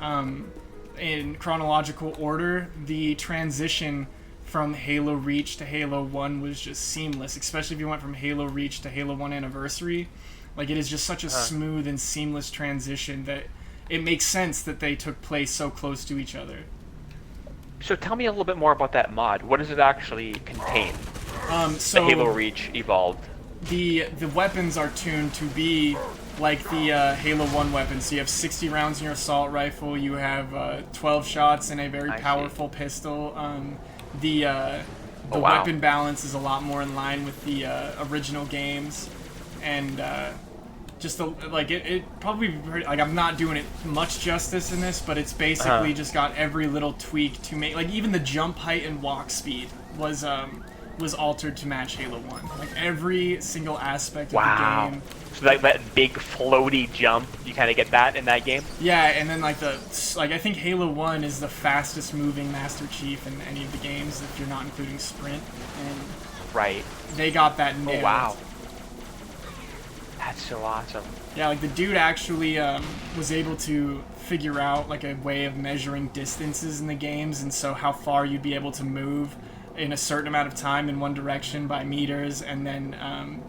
in chronological order, the transition from Halo Reach to Halo 1 was just seamless, especially if you went from Halo Reach to Halo 1 Anniversary. Like it is just such a smooth and seamless transition that it makes sense that they took place so close to each other. So tell me a little bit more about that mod. What does it actually contain? So the Halo Reach Evolved. The weapons are tuned to be like the Halo 1 weapons. So you have 60 rounds in your assault rifle. You have 12 shots in a very powerful pistol. The weapon balance is a lot more in line with the original games, and just it probably, like, I'm not doing it much justice in this, but it's basically just got every little tweak to make, like, even the jump height and walk speed was altered to match Halo 1. Like every single aspect of the game. So that big floaty jump, you kind of get that in that game? Yeah, and then I think Halo 1 is the fastest moving Master Chief in any of the games if you're not including sprint, and they got that nailed. Oh wow. That's so awesome. Yeah, like the dude actually was able to figure out like a way of measuring distances in the games, and so how far you'd be able to move in a certain amount of time in one direction by meters, and then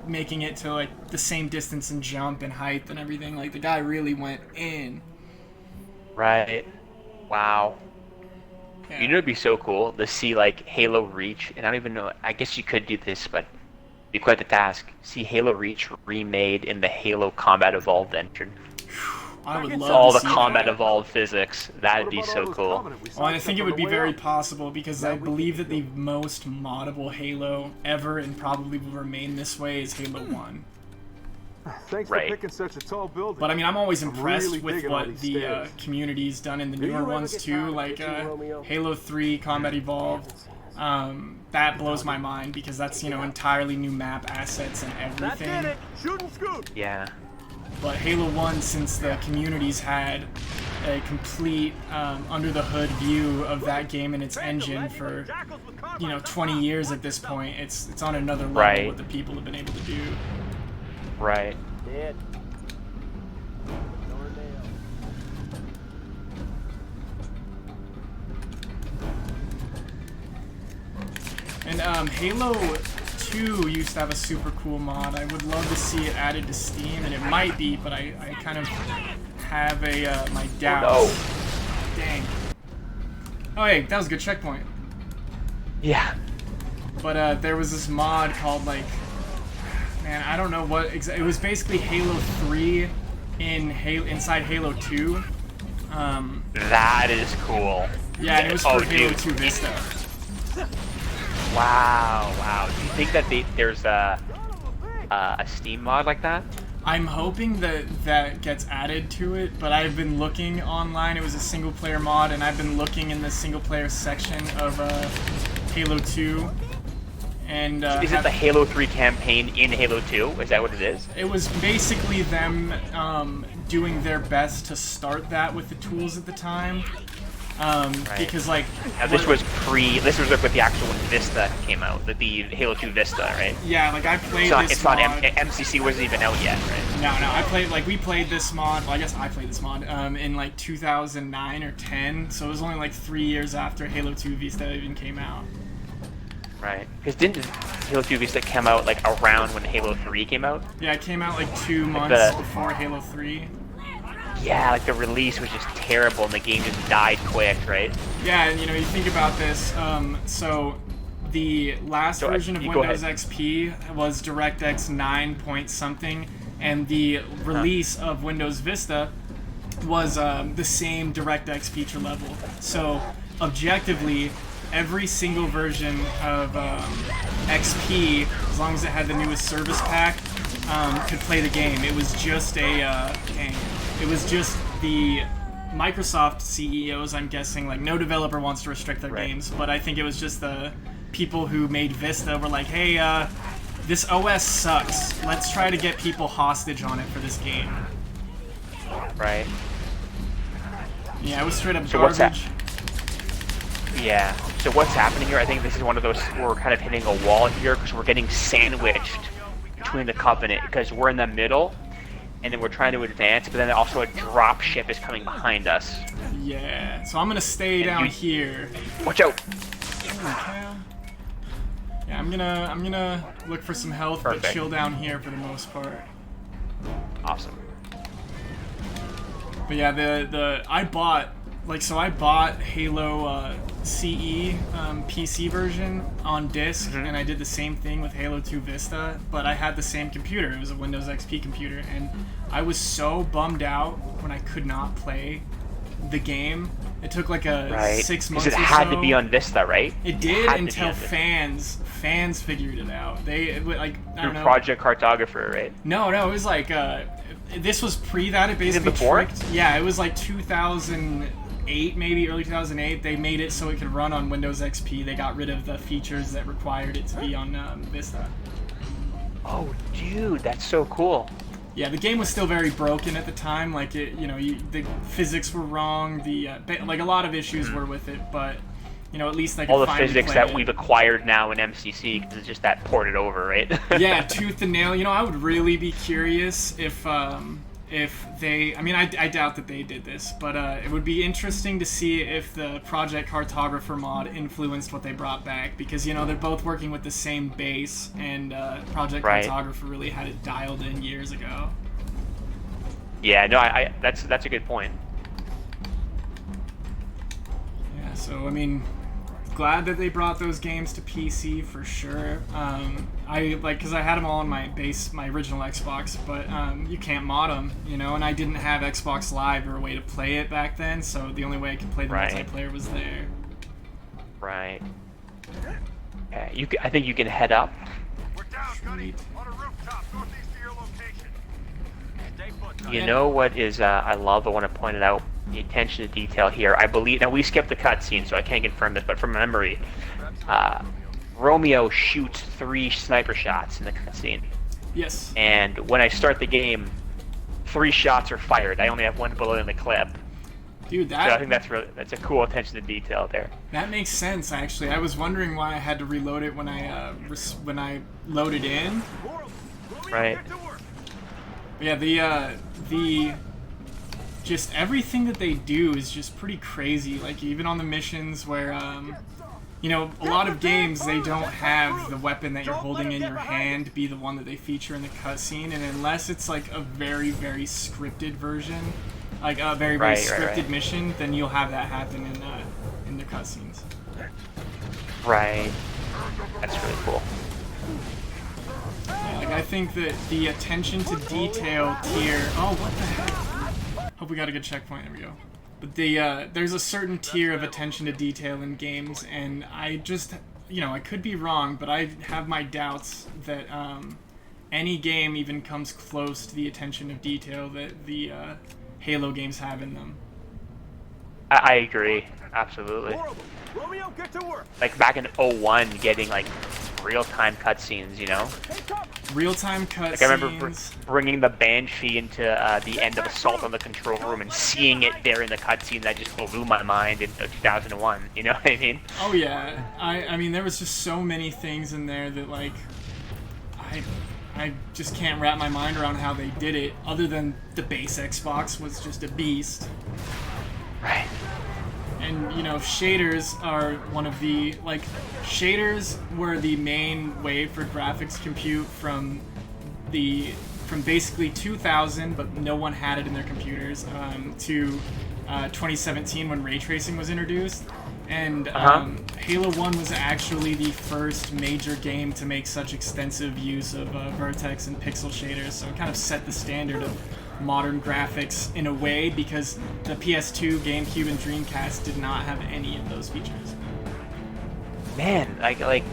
making it to like the same distance and jump and height and everything. Like the guy really went in. Right. Wow. Yeah. You know, it'd be so cool to see like Halo Reach, and I don't even know, I guess you could do this, but it'd be quite the task. See Halo Reach remade in the Halo Combat Evolved engine. I would love all to the see Combat that. Evolved physics. That'd be so cool. Well, I think it would be very possible, because I believe that the most moddable Halo ever, and probably will remain this way, is Halo 1. Thanks for picking such a tall building. But I mean, I'm always impressed really with what the community's done in the newer ones too, like Halo 3 Combat Evolved. That blows my mind, because that's, you know, entirely new map assets and everything. That did it. Shoot and scoot. Yeah. But Halo 1, since the community's had a complete under-the-hood view of that game and its engine for, you know, 20 years at this point, it's on another level what the people have been able to do. Right. Dead. And Halo 2 used to have a super cool mod. I would love to see it added to Steam, and it might be, but I kind of have my doubts. Oh, no. Dang. Oh, hey, that was a good checkpoint. Yeah. But there was this mod called, like, man, I don't know what it was basically Halo 3 inside Halo 2. That is cool. Yeah, and it was for Halo 2 Vista. Wow. Do you think that there's a Steam mod like that? I'm hoping that gets added to it, but I've been looking online. It was a single-player mod, and I've been looking in the single-player section of Halo 2. And is it the Halo 3 campaign in Halo 2? Is that what it is? It was basically them doing their best to start that with the tools at the time. Because like now, this was like with the actual when Vista came out, the Halo 2 Vista, right? yeah, like I played It's mod. not MCC wasn't even out yet, right? No, we played this mod. Well, I guess I played this mod in like 2009 or 10. So it was only like 3 years after Halo 2 Vista even came out. Right. Because didn't Halo 2 Vista come out like around when Halo 3 came out? Yeah, it came out like 2 months before Halo 3. Yeah, like the release was just terrible and the game just died quick, right? Yeah, and you think about this, so the last version of Windows XP was DirectX 9 point something, and the release of Windows Vista was the same DirectX feature level. So objectively, every single version of XP, as long as it had the newest service pack, could play the game. It was just it was just the Microsoft CEOs, I'm guessing, like no developer wants to restrict their games, but I think it was just the people who made Vista were like, hey, this OS sucks. Let's try to get people hostage on it for this game. Right. Yeah, it was straight up So what's garbage. Yeah. So what's happening here? I think this is one of those we're kind of hitting a wall here because we're getting sandwiched between the Covenant because we're in the middle, and then we're trying to advance, but then also a drop ship is coming behind us. Yeah. So I'm gonna stay down here. Watch out! Okay. Yeah, I'm gonna look for some health, but chill down here for the most part. Awesome. But yeah, I bought Halo CE PC version on disc, and I did the same thing with Halo 2 Vista, but I had the same computer. It was a Windows XP computer, and I was so bummed out when I could not play the game. It took like 6 months or so. It had to be on Vista, right? It did until fans figured it out. They like I don't know. Project Cartographer, right? No, it was like this was pre that. It basically tricked. Yeah, it was like 2008, maybe early 2008. They made it so it could run on Windows XP. They got rid of the features that required it to be on Vista. Oh, dude, that's so cool. Yeah, the game was still very broken at the time. Like the physics were wrong. Like a lot of issues were with it, but at least I could all the finally physics play that we've acquired now in MCC because it's just that ported over, right? Yeah, tooth and nail. I would really be curious if they. I mean, I doubt that they did this, but it would be interesting to see if the Project Cartographer mod influenced what they brought back, because they're both working with the same base, and Project Cartographer really had it dialed in years ago. Yeah, no, that's a good point. Yeah, so I mean, glad that they brought those games to PC for sure. Because I had them all on my original Xbox, but you can't mod them, and I didn't have Xbox Live or a way to play it back then, so the only way I could play the multiplayer was there. Right. Okay, I think you can head up. We're down, Gunny. On a rooftop, northeast of your location. Stay put. You know what is I want to point it out, the attention to detail here. I believe now we skipped the cutscene, so I can't confirm this, but from memory, Romeo shoots 3 sniper shots in the cutscene. Yes. And when I start the game, 3 shots are fired. I only have 1 bullet in the clip. Dude, so I think that's a cool attention to detail there. That makes sense, actually. I was wondering why I had to reload it when I loaded in. Right. But yeah, the just everything that they do is just pretty crazy. Like even on the missions where a lot of games, they don't have the weapon that you're holding in your hand be the one that they feature in the cutscene, and unless it's like a very, very scripted version, like a very, very scripted mission, then you'll have that happen in the cutscenes. Right. That's really cool. Yeah, like I think that the attention to detail tier. Oh, what the heck? Hope we got a good checkpoint. There we go. But there's a certain tier of attention to detail in games, and I just, I could be wrong, but I have my doubts that any game even comes close to the attention of detail that the Halo games have in them. I agree, absolutely. Romeo, get to work. Like back in 01, getting like real-time cutscenes, you know? Real-time cutscenes. Like, I remember bringing the Banshee into the end of Assault on the Control Room and seeing it there in the cutscene that just blew my mind in 2001, you know what I mean? Oh yeah, I mean there was just so many things in there that like I just can't wrap my mind around how they did it, other than the base Xbox was just a beast. Right. And, you know, shaders are one of the, like, shaders were the main way for graphics compute from basically 2000, but no one had it in their computers, to 2017 when ray tracing was introduced. And Halo 1 was actually the first major game to make such extensive use of vertex and pixel shaders, so it kind of set the standard of modern graphics in a way, because the PS2, GameCube, and Dreamcast did not have any of those features. Man, like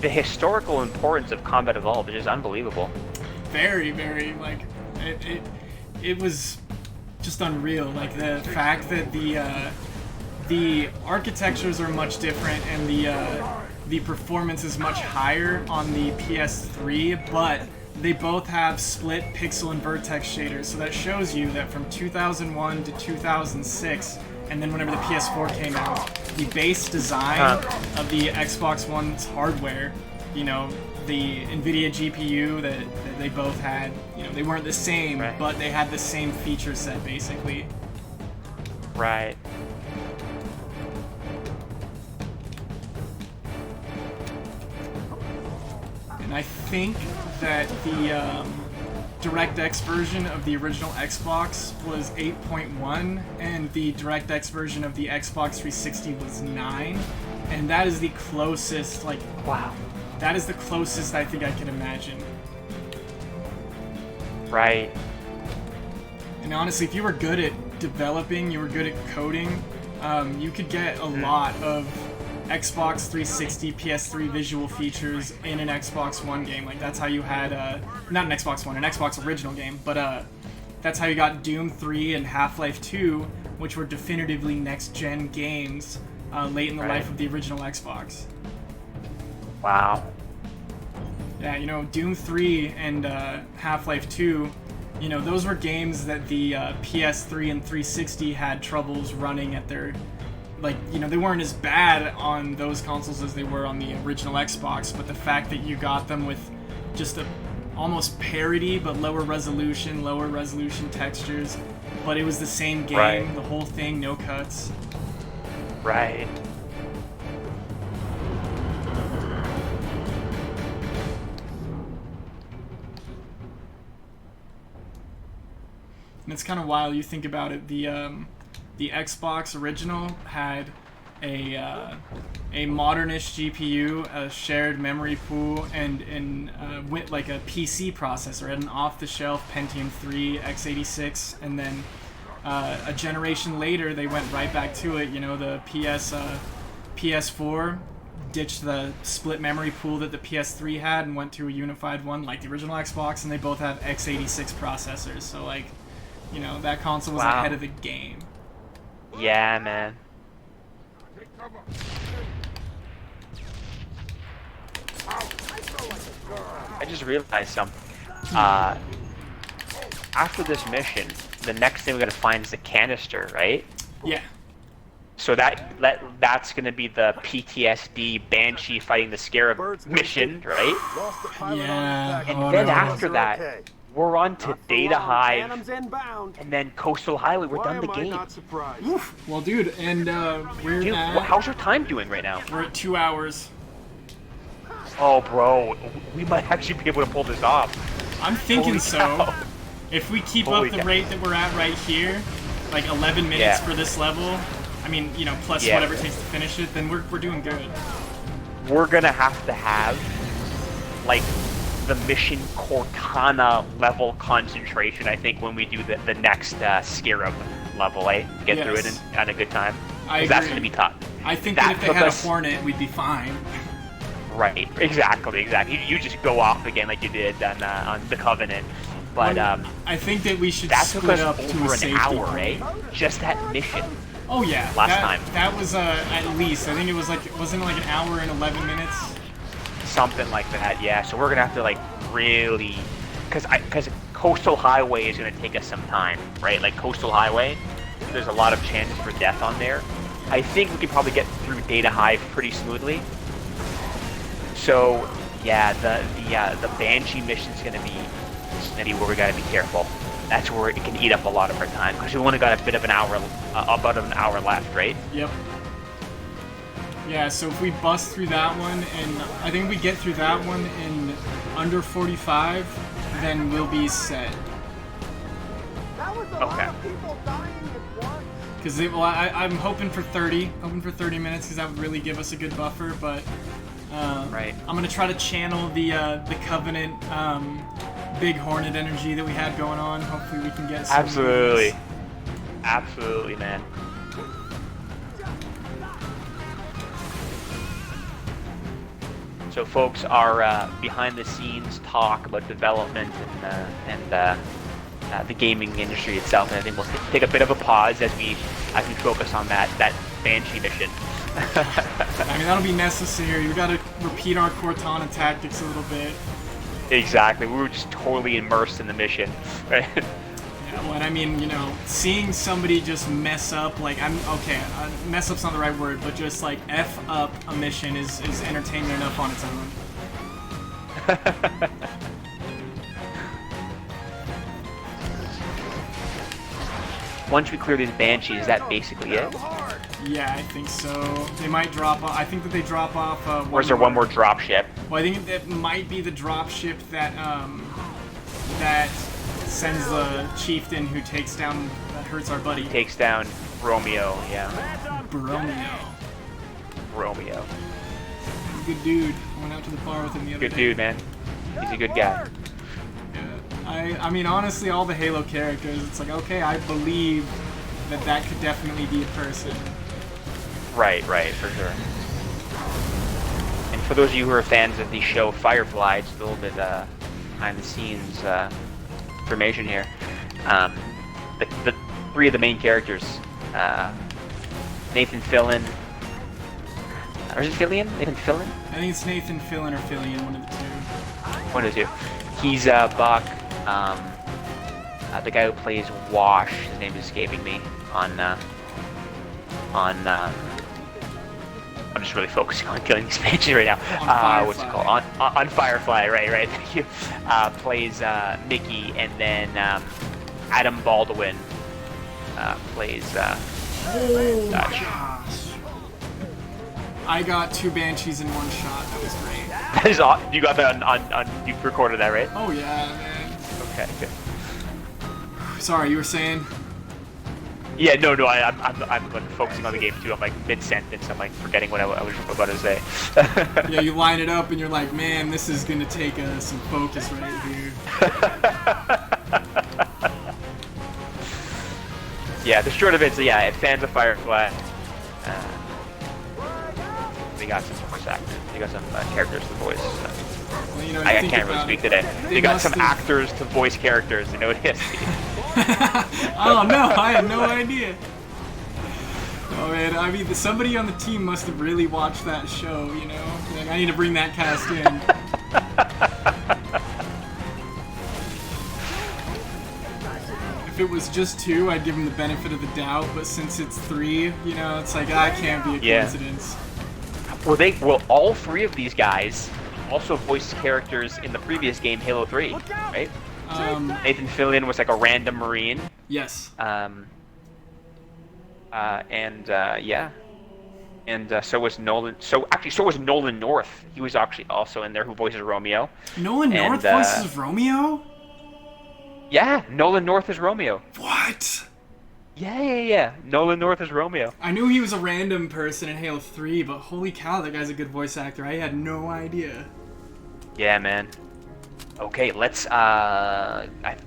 the historical importance of Combat Evolved is just unbelievable. Very, very, like, it was just unreal. Like, the fact that the architectures are much different and the performance is much higher on the PS3, but they both have split pixel and vertex shaders, so that shows you that from 2001 to 2006, and then whenever the PS4 came out, the base design of the Xbox One's hardware, you know, the NVIDIA GPU that they both had, you know, they weren't the same, right, but they had the same feature set, basically. Right. And I think that the DirectX version of the original Xbox was 8.1, and the DirectX version of the Xbox 360 was 9, and that is the closest, like, wow, that is the closest I think I can imagine. Right. And honestly, if you were good at developing, you were good at coding, you could get a lot of Xbox 360, PS3 visual features in an Xbox One game. Like, that's how you had, not an Xbox One, an Xbox original game, but that's how you got Doom 3 and Half-Life 2, which were definitively next-gen games late in the life of the original Xbox. Wow. Yeah, you know, Doom 3 and Half-Life 2, you know, those were games that the PS3 and 360 had troubles running at their... Like, you know, they weren't as bad on those consoles as they were on the original Xbox, but the fact that you got them with just a almost parity, but lower resolution textures, but it was the same game, the whole thing, no cuts. Right. And it's kind of wild, you think about it, the Xbox original had a modernish GPU, a shared memory pool, and like a PC processor. It had an off-the-shelf Pentium 3 x86, and then a generation later they went right back to it. You know, the PS4 ditched the split memory pool that the PS3 had and went to a unified one like the original Xbox, and they both have x86 processors. So, like, you know, that console was ahead of the game. Yeah, man. I just realized something. After this mission, the next thing we gotta find is the canister, right? Yeah. So that's gonna be the PTSD Banshee fighting the Scarab mission, right? Yeah. And then after that, we're on to Data Hive, and then Coastal Highway. We're done the game. Oof. Well, dude, and we're Dude, at... how's your time doing right now? We're at 2 hours. Oh, bro, we might actually be able to pull this off. I'm thinking Holy so. cow. If we keep Holy up the cow. rate that we're at right here, like 11 minutes for this level, I mean, you know, plus whatever it takes to finish it, then we're doing good. We're gonna have, like, the mission Cortana level concentration, I think, when we do the next Scarab level, eh? Get through it and a good time. I That's agree. gonna be tough. I think that if they had a Hornet, we'd be fine. Right, exactly. You just go off again like you did on the Covenant. But I think that we should that took split us up to a over an safety hour, point. eh? Just that mission. Oh yeah, Last time. That was at least. I think it was like, wasn't it like an hour and 11 minutes? Something like that, yeah. So we're gonna have to like really, because Coastal Highway is gonna take us some time, right? Like Coastal Highway, there's a lot of chances for death on there. I think we could probably get through Data Hive pretty smoothly. So yeah, the Banshee mission's gonna be where we gotta be careful. That's where it can eat up a lot of our time because we've only got a bit of an hour, about an hour left, right? Yep. Yeah, so if we bust through that one, and I think we get through that one in under 45, then we'll be set. Okay. Because I'm hoping for 30 minutes because that would really give us a good buffer. But right. I'm gonna try to channel the Covenant big Hornet energy that we had going on. Hopefully we can get some absolutely, absolutely, man. So folks, our behind-the-scenes talk about development and the gaming industry itself, and I think we'll take a bit of a pause as we focus on that Banshee mission. I mean, that'll be necessary. We got to repeat our Cortana tactics a little bit. Exactly. We were just totally immersed in the mission, right? Yeah, well, and I mean, you know, seeing somebody just mess up, like, mess up's not the right word, but just, like, F up a mission is entertainment enough on its own. Once we clear these Banshees, is that basically it? Yeah, I think so. They might drop off. I think that they drop off. Or is there one more drop ship? Well, I think it might be the drop ship that that sends the chieftain who takes down, that hurts our buddy. Takes down Romeo, yeah. Romeo. He's a good dude. I went out to the bar with him the other day. Good dude, man. He's a good guy. Yeah. I mean, honestly, all the Halo characters, it's like, okay, I believe that could definitely be a person. Right, for sure. And for those of you who are fans of the show Firefly, just a little bit behind the scenes information here. The three of the main characters, Nathan Fillion, or is it Fillion? Nathan Fillion? I think it's Nathan Fillion or Fillion, one of the two. One of the two. He's Buck, the guy who plays Wash, his name is escaping me, on I'm just really focusing on killing these Banshees right now. What's it called? On Firefly, right, thank you. Plays Mickey, and then Adam Baldwin plays Dutch. Gosh. I got 2 Banshees in one shot. That was great. That is awesome. You got that on you recorded that, right? Oh yeah, man. Okay, good. Sorry, you were saying? Yeah, no, I'm like focusing on the game too. I'm like mid-sentence. I'm like forgetting what I was about to say. Yeah, you line it up and you're like, man, this is gonna take some focus right here. Yeah, the short of it is, yeah, fans of Firefly. They got some voice actors. They got some characters to voice. Well, you know, I can't really speak today. They got some actors to voice characters in ODST. Oh no, I had no idea. Oh man, I mean, somebody on the team must have really watched that show, you know? Like, I need to bring that cast in. If it was just 2, I'd give them the benefit of the doubt, but since it's 3, you know, it's like, that can't be a coincidence. Well, all 3 of these guys also voiced characters in the previous game, Halo 3, right? Nathan Fillion was like a random Marine. Yes. So was Nolan. So was Nolan North. He was actually also in there, who voices Romeo. Nolan North voices Romeo? Yeah, Nolan North is Romeo. What? Yeah. Nolan North is Romeo. I knew he was a random person in Halo 3, but holy cow, that guy's a good voice actor. I had no idea. Yeah, man. Okay, let's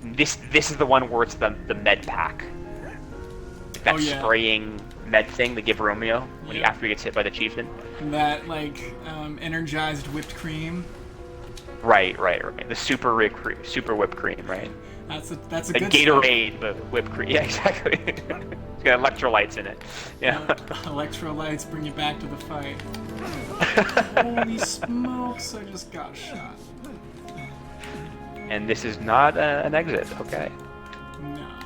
this is the one where it's the med pack. That spraying med thing they give Romeo when after he gets hit by the chieftain. That energized whipped cream. Right. The super whipped cream, right? That's a good Gatorade, but whipped cream. Yeah, exactly. It's got electrolytes in it. Yeah. Electrolytes bring you back to the fight. Holy smokes, I just got shot. And this is not an exit, okay. Nah.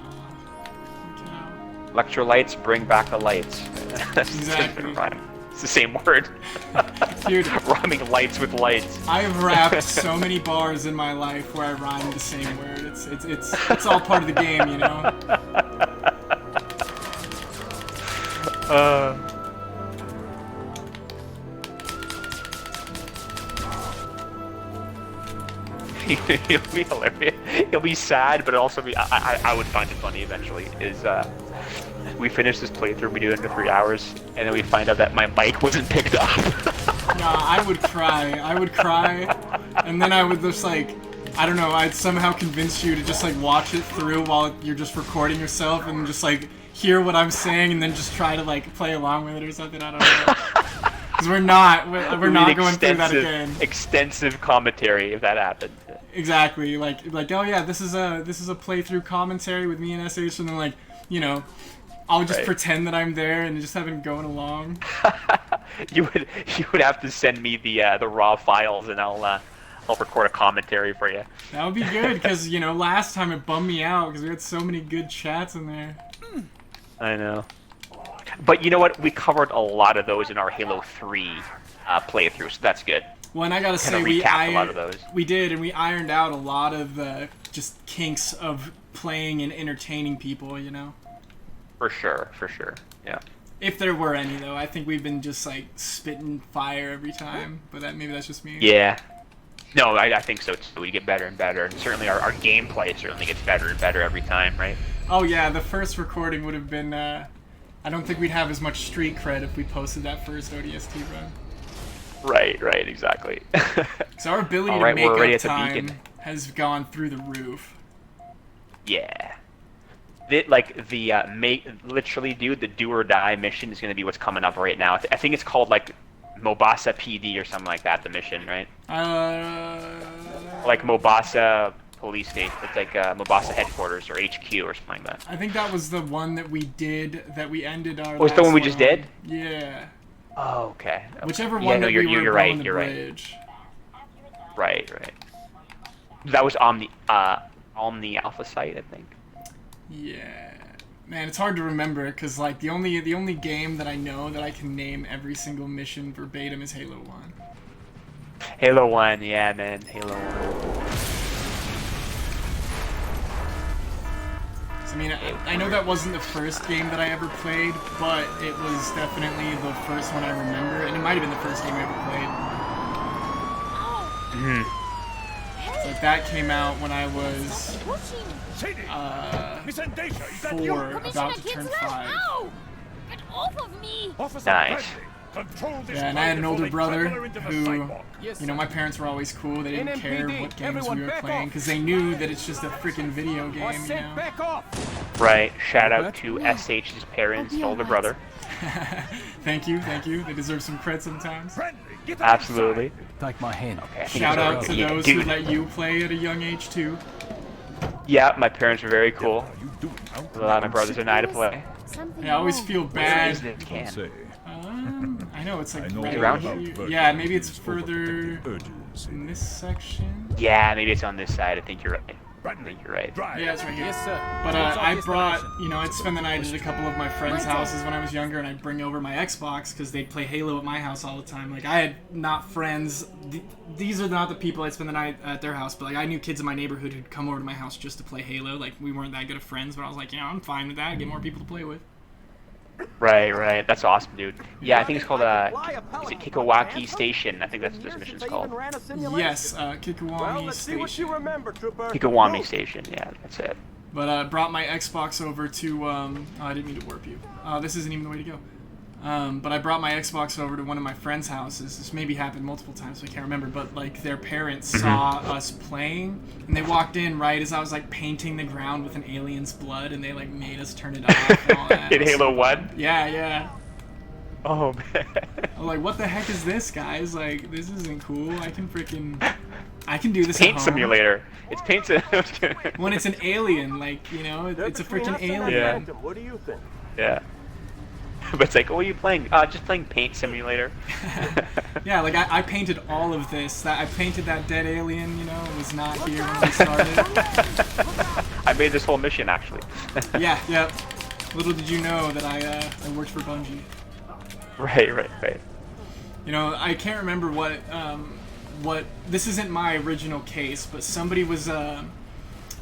Electrolytes bring back the lights. Exactly. It's the same word. Dude. Rhyming lights with lights. I've rapped so many bars in my life where I rhyme the same word. It's all part of the game, you know? He'll be hilarious. He'll be sad, but also be. I would find it funny eventually. Is we finish this playthrough, we do it in 3 hours, and then we find out that my mic wasn't picked up. Nah, I would cry. I would cry, and then I would just like, I don't know. I'd somehow convince you to just like watch it through while you're just recording yourself, and just like hear what I'm saying, and then just try to like play along with it or something. I don't know. Because we're not going through that again. Extensive commentary if that happened. Exactly, like oh yeah, this is a playthrough commentary with me and SH, and then like, you know, I'll just pretend that I'm there and just have it going along. you would have to send me the raw files, and I'll record a commentary for you. That would be good, because you know last time it bummed me out because we had so many good chats in there. I know. But you know what? We covered a lot of those in our Halo 3 playthrough, so that's good. Well, and I gotta say, a lot of those. We did, and we ironed out a lot of the just kinks of playing and entertaining people, you know? For sure, yeah. If there were any, though. I think we've been just, like, spitting fire every time, but maybe that's just me. Yeah. No, I think so, too. We get better and better, and certainly our gameplay certainly gets better and better every time, right? Oh, yeah, the first recording would have been, I don't think we'd have as much street cred if we posted that first ODST run. Right, exactly. So our ability to make up time has gone through the roof. Yeah. Literally, dude, the do or die mission is going to be what's coming up right now. I think it's called, like, Mombasa PD or something like that, the mission, right? Like Mombasa police station. It's like Mombasa headquarters or HQ or something like that. I think that was the one that we did, that we ended our Was the one we just did? Yeah. Oh, okay. Whichever one that you're right. bridge. Right. That was on the Alpha site, I think. Yeah. Man, it's hard to remember because like the only game that I know that I can name every single mission verbatim is Halo 1. Halo 1, yeah, man. Halo 1. I mean, I know that wasn't the first game that I ever played, but it was definitely the first one I remember, and it might have been the first game I ever played. Like that came out when I was 4, about to turn 5. Get off of me! Nice. Yeah, and I had an older brother who, you know, my parents were always cool. They didn't care what games we were playing because they knew that it's just a freaking video game, you know? Right. Shout out to SH's parents, older brother. Thank you. They deserve some cred sometimes. Absolutely. Take my hand. Okay, shout out to those who let you play at a young age too. Yeah, my parents were very cool. Allowed my brothers and I to play. I always feel bad. I know it's like right around here. Yeah, maybe it's further in this section. Yeah, maybe it's on this side. I think you're right. Yeah, it's right here. Yes, sir. But I brought, you know, I'd spend the night at a couple of my friends' houses when I was younger, and I'd bring over my Xbox because they'd play Halo at my house all the time. Like, I had not friends. These are not the people I'd spend the night at their house, but like I knew kids in my neighborhood who'd come over to my house just to play Halo. Like, we weren't that good of friends, but I was like, yeah, I'm fine with that. Get more people to play with. Right. That's awesome, dude. Yeah, I think it's called, is it Kikawaki Station? I think that's what this mission's called. Yes, Kikawami Station. Kikawami Station, yeah, that's it. But I brought my Xbox over to, I didn't mean to warp you. This isn't even the way to go. But I brought my Xbox over to one of my friends' houses. This maybe happened multiple times, so I can't remember. But like their parents saw us playing, and they walked in right as I was like painting the ground with an alien's blood, and they like made us turn it off and all that. In Halo 1? Yeah. Oh man. I'm like, what the heck is this, guys? Like, this isn't cool. I can do this Paint at home. simulator. It's paint simulator. When it's an alien, like, you know, it's a freaking alien. Yeah. What do you think? Yeah. But it's like, oh, what are you playing? Just playing Paint Simulator. Yeah, like I painted all of this. I painted that dead alien, you know, was not here when we started. I made this whole mission actually. Yeah. Little did you know that I worked for Bungie. Right. You know, I can't remember what this isn't my original case, but somebody was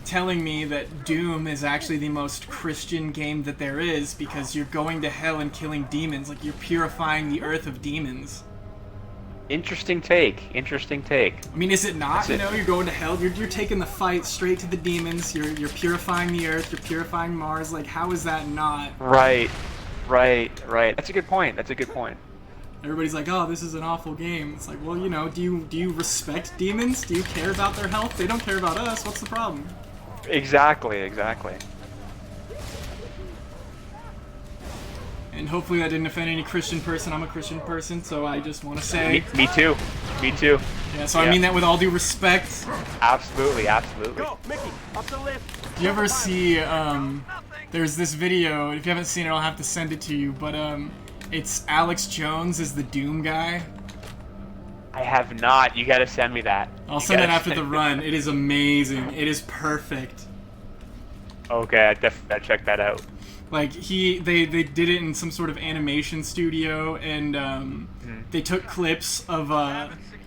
telling me that Doom is actually the most Christian game that there is because you're going to hell and killing demons, like you're purifying the earth of demons. Interesting take. I mean, is it not? You know, you're going to hell. You're taking the fight straight to the demons. You're purifying the earth. You're purifying Mars. Like, how is that not? Right. That's a good point. Everybody's like, oh, this is an awful game. It's like, well, you know, do you respect demons? Do you care about their health? They don't care about us. What's the problem? Exactly. And hopefully that didn't offend any Christian person. I'm a Christian person, so I just want to say... Me too. Yeah, so I mean that with all due respect. Absolutely. Go, Mickey, up the lift. Do you ever see, there's this video, if you haven't seen it, I'll have to send it to you, but, it's Alex Jones as the Doom guy. I have not. You gotta send me that. I'll send it after the run. It is amazing. It is perfect. Okay, I definitely gotta check that out. Like they did it in some sort of animation studio, and they took clips of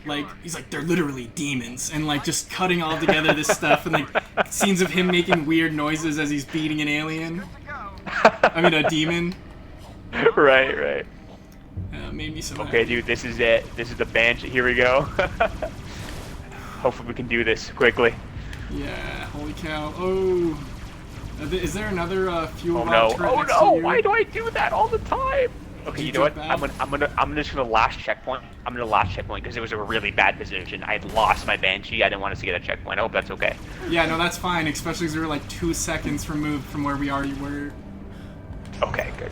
like he's like they're literally demons, and like just cutting all together this stuff, and like scenes of him making weird noises as he's beating an alien. I mean a demon. Right. Made me so Okay, happy. dude, this is it. This is the bench. Here we go. Hopefully we can do this quickly. Yeah. Holy cow. Oh. Is there another fuel Oh rod no! turret Oh next to no! you? Why do I do that all the time? Okay, you know what? I'm just gonna last checkpoint. I'm gonna last checkpoint because it was a really bad position. I had lost my Banshee. I didn't want us to get a checkpoint. I hope that's okay. Yeah, no, that's fine. Especially as we were like 2 seconds removed from where we already were. Okay, good.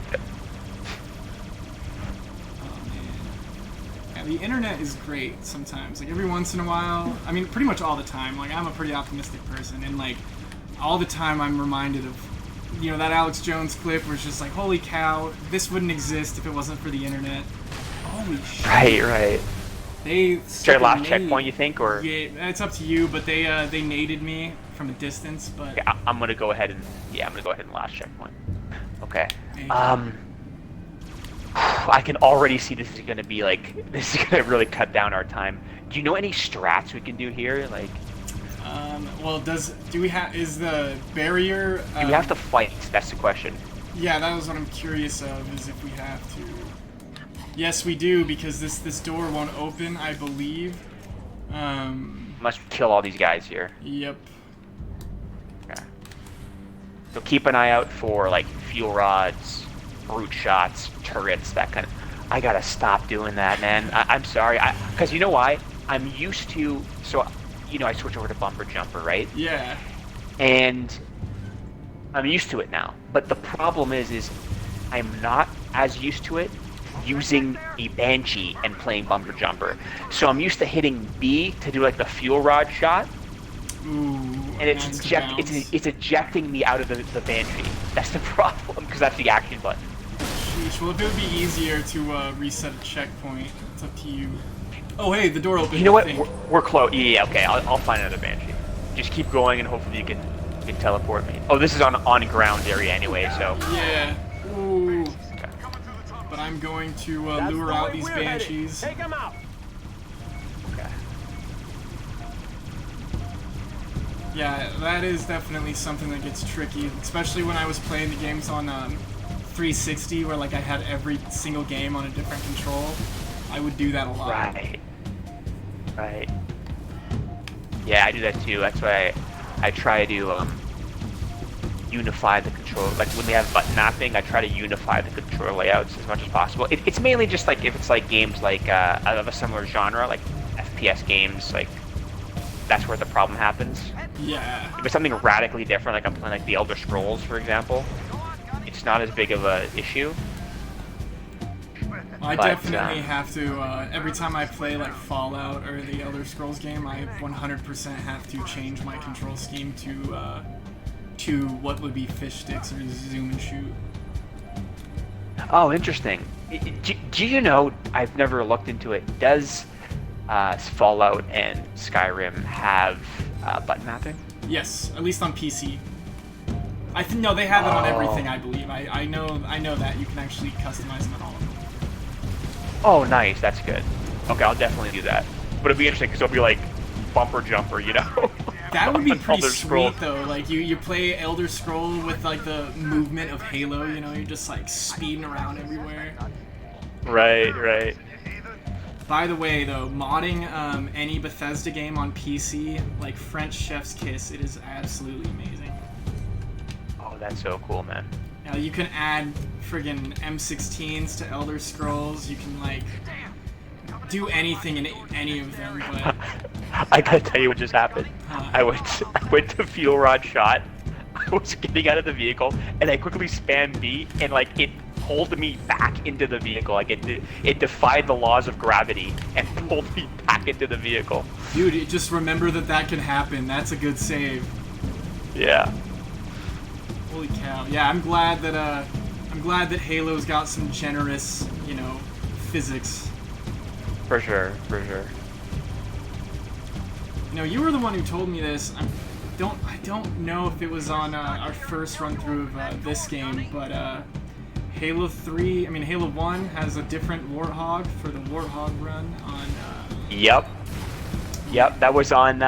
Yeah, the internet is great sometimes. Like every once in a while, I mean, pretty much all the time. Like I'm a pretty optimistic person, and like all the time I'm reminded of, you know, that Alex Jones clip where it's just like, holy cow, this wouldn't exist if it wasn't for the internet. Holy shit. Right. They Should I last checkpoint, you think, or? Yeah, it's up to you, but they naded me from a distance, but... Okay, I'm gonna go ahead and... Yeah, I'm gonna go ahead and last checkpoint. Okay. I can already see this is gonna be like... This is gonna really cut down our time. Do you know any strats we can do here? Like... Well, is the barrier... do we have to fight? That's the question. Yeah, that was what I'm curious of, is if we have to. Yes, we do, because this door won't open, I believe. Must kill all these guys here. Yep. Okay. So keep an eye out for, like, fuel rods, brute shots, turrets, that kind of... I gotta stop doing that, man. I'm sorry. Because you know why? I'm used to... So, you know, I switch over to bumper jumper, right? Yeah. And I'm used to it now. But the problem is I'm not as used to it using a Banshee and playing bumper jumper. So I'm used to hitting B to do like the fuel rod shot. Ooh. And it's ejecting me out of the Banshee. That's the problem, because that's the action button. Sheesh. Well, if it would be easier to reset a checkpoint, it's up to you. Oh, hey, the door opened. You know what? We're close. Yeah, okay. I'll find another Banshee. Just keep going, and hopefully you can teleport me. Oh, this is on ground area anyway, so. Yeah. Ooh. Okay. But I'm going to lure out these Banshees. Take them out. Okay. Yeah, that is definitely something that gets tricky, especially when I was playing the games on 360, where like I had every single game on a different control. I would do that a lot. Right. Yeah, I do that too. That's why I try to unify the control. Like when we have button mapping, I try to unify the control layouts as much as possible. It's mainly just like if it's like games like of a similar genre, like FPS games, like that's where the problem happens. Yeah. If it's something radically different, like I'm playing like the Elder Scrolls, for example, it's not as big of a issue. I definitely have to, every time I play like Fallout or the Elder Scrolls game, I 100% have to change my control scheme to what would be fish sticks or zoom and shoot. Oh, interesting. Do you know? I've never looked into it. Does Fallout and Skyrim have button mapping? Yes, at least on PC. I think no, they have it on everything. I believe. I know that you can actually customize them on all of them. Oh, nice. That's good. Okay, I'll definitely do that. But it'd be interesting because it'll be like bumper jumper, you know? That would be pretty Elder Scroll. sweet though. Like you play Elder Scroll with like the movement of Halo. You know, you're just like speeding around everywhere. Right. By the way, though, modding any Bethesda game on PC, like French Chef's Kiss, it is absolutely amazing. Oh, that's so cool, man. You can add friggin' M16s to Elder Scrolls. You can like do anything in any of them. But I gotta tell you what just happened. I went to fuel rod shot. I was getting out of the vehicle, and I quickly spammed B, and like it pulled me back into the vehicle. Like it defied the laws of gravity and pulled me back into the vehicle. Dude, just remember that can happen. That's a good save. Yeah. Holy cow! Yeah, I'm glad that Halo's got some generous, you know, physics. For sure. You know, you were the one who told me this. I don't know if it was on our first run through of this game, but Halo 1 has a different Warthog for the Warthog run on. Yep. That was on.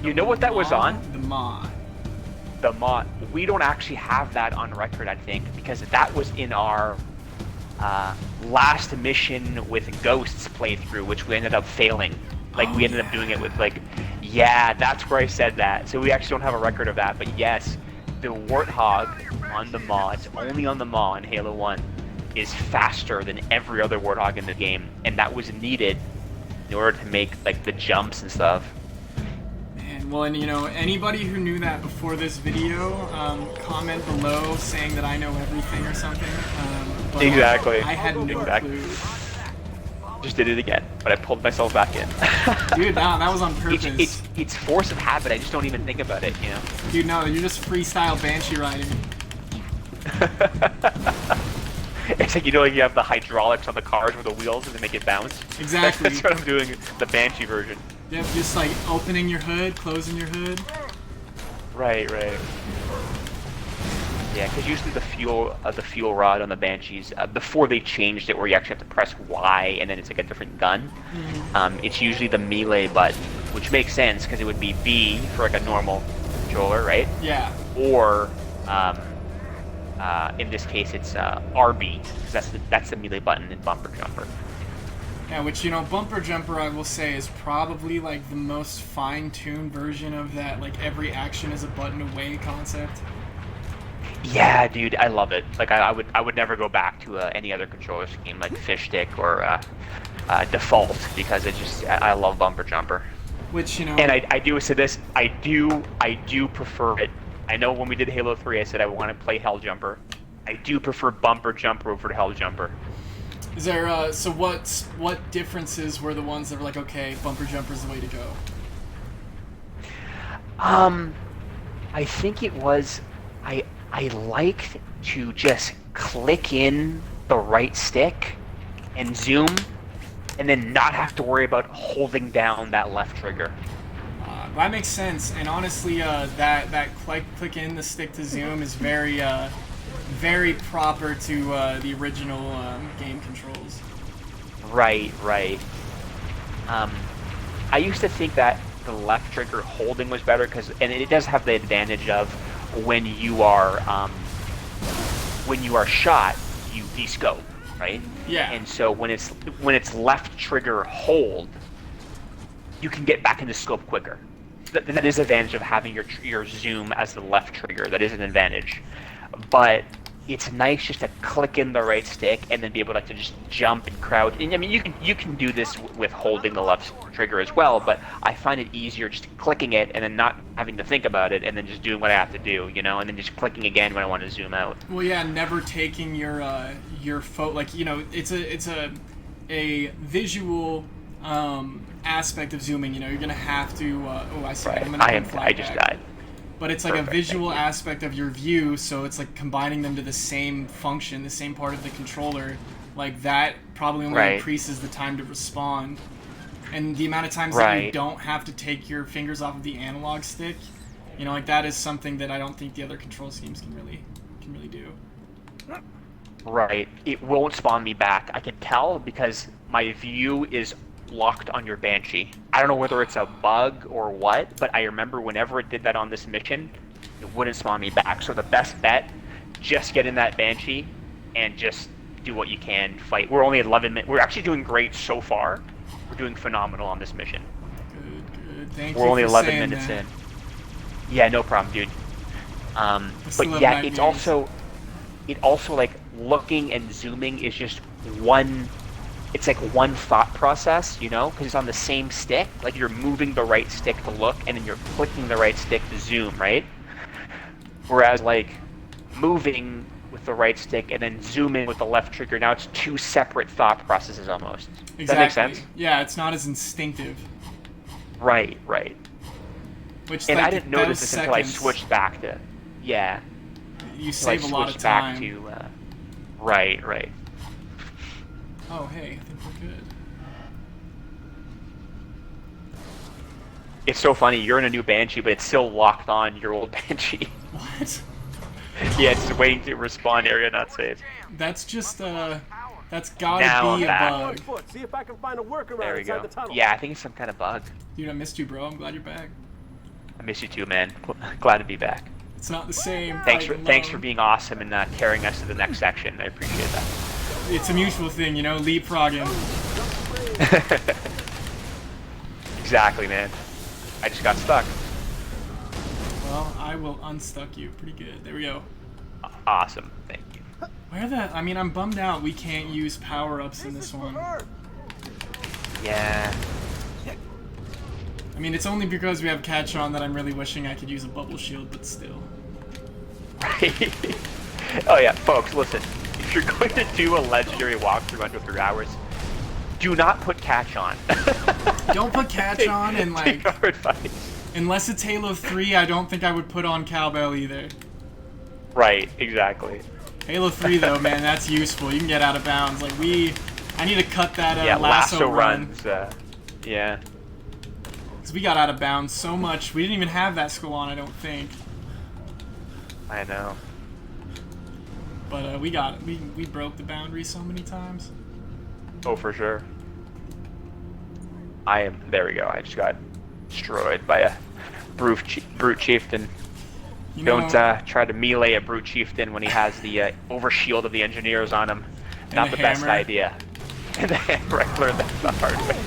You know what that was on? The mod. The mod. We don't actually have that on record, I think, because that was in our last mission with Ghosts playthrough, which we ended up failing. Like, we ended up doing it with, like, yeah, that's where I said that. So we actually don't have a record of that, but yes, the Warthog on the mods, only on the mod in Halo 1, is faster than every other Warthog in the game, and that was needed in order to make, like, the jumps and stuff. Man, well, and, you know, anybody who knew that before this video, comment below saying that I know everything or something. But Exactly. I had no clue. Just did it again, but I pulled myself back in. Dude, no, that was on purpose. It's force of habit. I just don't even think about it, you know? Dude, no, you're just freestyle Banshee riding. It's like, you know, like you have the hydraulics on the cars with the wheels and they make it bounce. Exactly. That's what I'm doing, the Banshee version. Yep, just like opening your hood, closing your hood. Right. Yeah, because usually the fuel rod on the Banshees, before they changed it where you actually have to press Y and then it's like a different gun, it's usually the melee button, which makes sense because it would be B for like a normal controller, right? Yeah. Or, in this case, it's RB, because that's the melee button in Bumper Jumper. Yeah, which, you know, Bumper Jumper, I will say, is probably like the most fine-tuned version of that, like every action is a button away concept. Yeah, dude, I love it. Like, I would never go back to any other controller scheme like Fish Stick or Default, because I love Bumper Jumper. Which, you know, and I do say this, I do prefer it. I know when we did Halo 3, I said I want to play Hell Jumper. I do prefer Bumper Jumper over Hell Jumper. Is there so what differences were the ones that were like, okay, Bumper Jumper's the way to go? I think it was I liked to just click in the right stick and zoom, and then not have to worry about holding down that left trigger. That makes sense, and honestly, that click in the stick to zoom is very proper to the original game controls. Right. I used to think that the left trigger holding was better and it does have the advantage of when you are shot, you descope, right? Yeah. And so when it's left trigger hold, you can get back into scope quicker. That is an advantage of having your zoom as the left trigger. That is an advantage, but it's nice just to click in the right stick and then be able to just jump and crowd. And I mean, you can do this with holding the left trigger as well, but I find it easier just clicking it and then not having to think about it and then just doing what I have to do, you know, and then just clicking again when I want to zoom out. Well, yeah, never taking your like, you know, it's a visual aspect of zooming. You know, you're gonna have to. Oh, I see. Right. I'm gonna I just died. but it's like Perfect, a visual thank you. aspect of your view, so it's like combining them to the same function, the same part of the controller. Like that probably only Right. increases the time to respond. And the amount of times that you Right. don't have to take your fingers off of the analog stick, you know, like that is something that I don't think the other control schemes can really do. Right. It won't spawn me back. I can tell because my view is locked on your Banshee. I don't know whether it's a bug or what, but I remember whenever it did that on this mission, it wouldn't spawn me back. So the best bet, just get in that Banshee and just do what you can, fight. We're only at 11 minutes. We're actually doing great so far. We're doing phenomenal on this mission. Good. Thank We're you only for 11 saying minutes that. in. Yeah, no problem, dude. still But have yeah, nightmares. it also like looking and zooming is just one. It's like one thought process, you know, because it's on the same stick. Like you're moving the right stick to look, and then you're clicking the right stick to zoom, right? Whereas like moving with the right stick and then zooming with the left trigger, now it's two separate thought processes almost. Does that make sense? Yeah, it's not as instinctive. Right. Which, And like, I didn't those notice this until I seconds, switched back to, yeah. You Until I save a lot of switched back time. to, right. Oh, hey, I think we're good. It's so funny. You're in a new Banshee, but it's still locked on your old Banshee. What? Yeah, it's just waiting to respawn area not safe. That's just, that's gotta Now be I'm a back. bug. Foot. See if I can find a workaround There we inside go. the tunnel. Yeah, I think it's some kind of bug. Dude, I missed you, bro. I'm glad you're back. I miss you too, man. Glad to be back. It's not the same. Thanks fighting for alone. being awesome and carrying us to the next section. I appreciate that. It's a mutual thing, you know, leapfrogging. Exactly, man. I just got stuck. Well, I will unstuck you. Pretty good. There we go. Awesome. Thank you. Where the... I mean, I'm bummed out we can't use power-ups in this one. Yeah. I mean, it's only because we have catch on that I'm really wishing I could use a bubble shield, but still. Right. Oh yeah, folks, listen. If you're going to do a legendary walkthrough under 3 hours, do not put catch on. Don't put catch on, and like... Take our advice. Unless it's Halo 3, I don't think I would put on cowbell either. Right, exactly. Halo 3, though, man, that's useful. You can get out of bounds. Like, I need to cut that Yeah, lasso run. runs. Yeah. Because we got out of bounds so much. We didn't even have that skill on, I don't think. I know. But we got it. We broke the boundary so many times. Oh, for sure. There we go. I just got destroyed by a brute chieftain. You know, Don't try to melee a brute chieftain when he has the overshield of the engineers on him. Not the best hammer. idea. And the hammer, I learned that the hard way.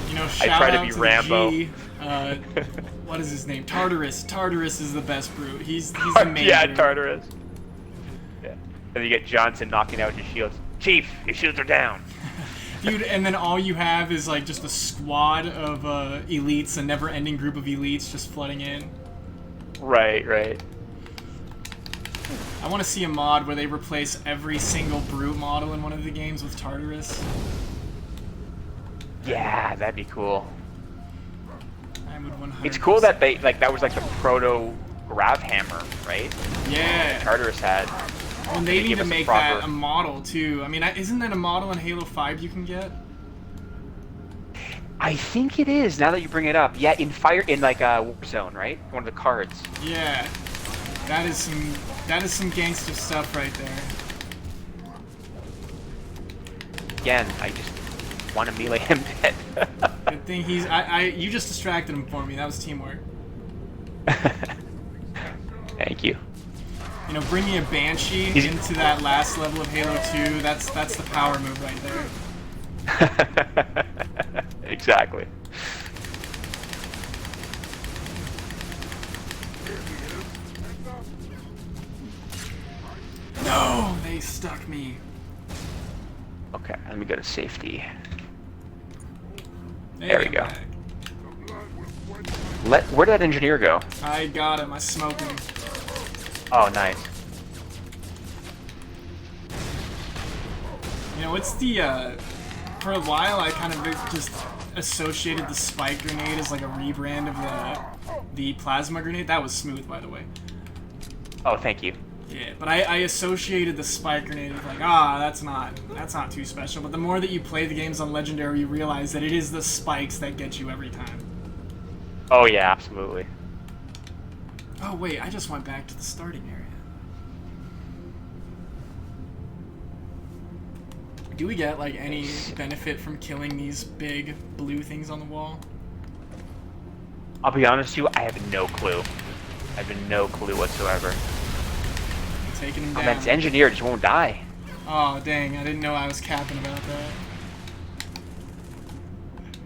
You know, I shout try to out be to Rambo. the G. What is his name? Tartarus. Tartarus is the best brute. He's the main Yeah, brute. Tartarus. Yeah. And you get Johnson knocking out his shields. Chief, your shields are down. Dude, and then all you have is like just a squad of elites, a never-ending group of elites just flooding in. Right. I want to see a mod where they replace every single brute model in one of the games with Tartarus. Yeah, that'd be cool. I would 100%. It's cool that that was like the proto grav hammer, right? Yeah. Tartarus had. And they need give to us a make proper- that a model too. I mean, isn't that a model in Halo 5 you can get? I think it is. Now that you bring it up, yeah, in like Warzone, right? One of the cards. Yeah. That is some gangster stuff right there. Again, I just want to melee him dead. Good thing you just distracted him for me. That was teamwork. Thank you. You know, bringing a Banshee into that last level of Halo 2, that's the power move right there. Exactly. No, they stuck me. Okay, let me go to safety. Hey, There we go. back. Where'd that engineer go? I got him. I smoked him. Oh, nice. You know, it's the, for a while I kind of just associated the spike grenade as like a rebrand of the plasma grenade. That was smooth, by the way. Oh, thank you. Yeah, but I associated the spike grenade with like, that's not too special. But the more that you play the games on Legendary, you realize that it is the spikes that get you every time. Oh yeah, absolutely. Oh wait, I just went back to the starting area. Do we get like any benefit from killing these big blue things on the wall? I'll be honest with you, I have no clue. I have no clue whatsoever. Taking him Oh down. man, this engineer just won't die. Oh dang, I didn't know I was capping about that.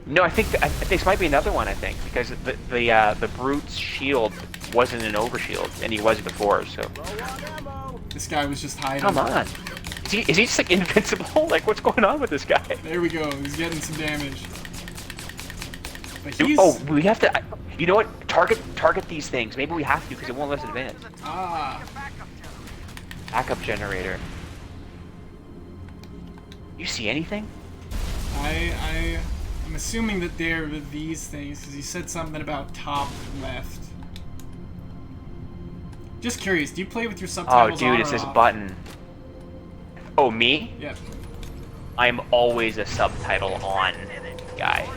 No, I think this might be another one. I think because the brute's shield wasn't an overshield, and he was before. So This guy was just hiding. come on, is he just like invincible? Like what's going on with this guy? There we go. He's getting some damage. But Dude, he's... oh, we have to. You know what? Target these things. Maybe we have to because it won't let us advance. Backup generator. You see anything? I'm assuming that they're these things because he said something about top left. Just curious, do you play with your Oh, subtitles on dude, or it's this off? button. Oh, me? Yep. I'm always a subtitle on guy.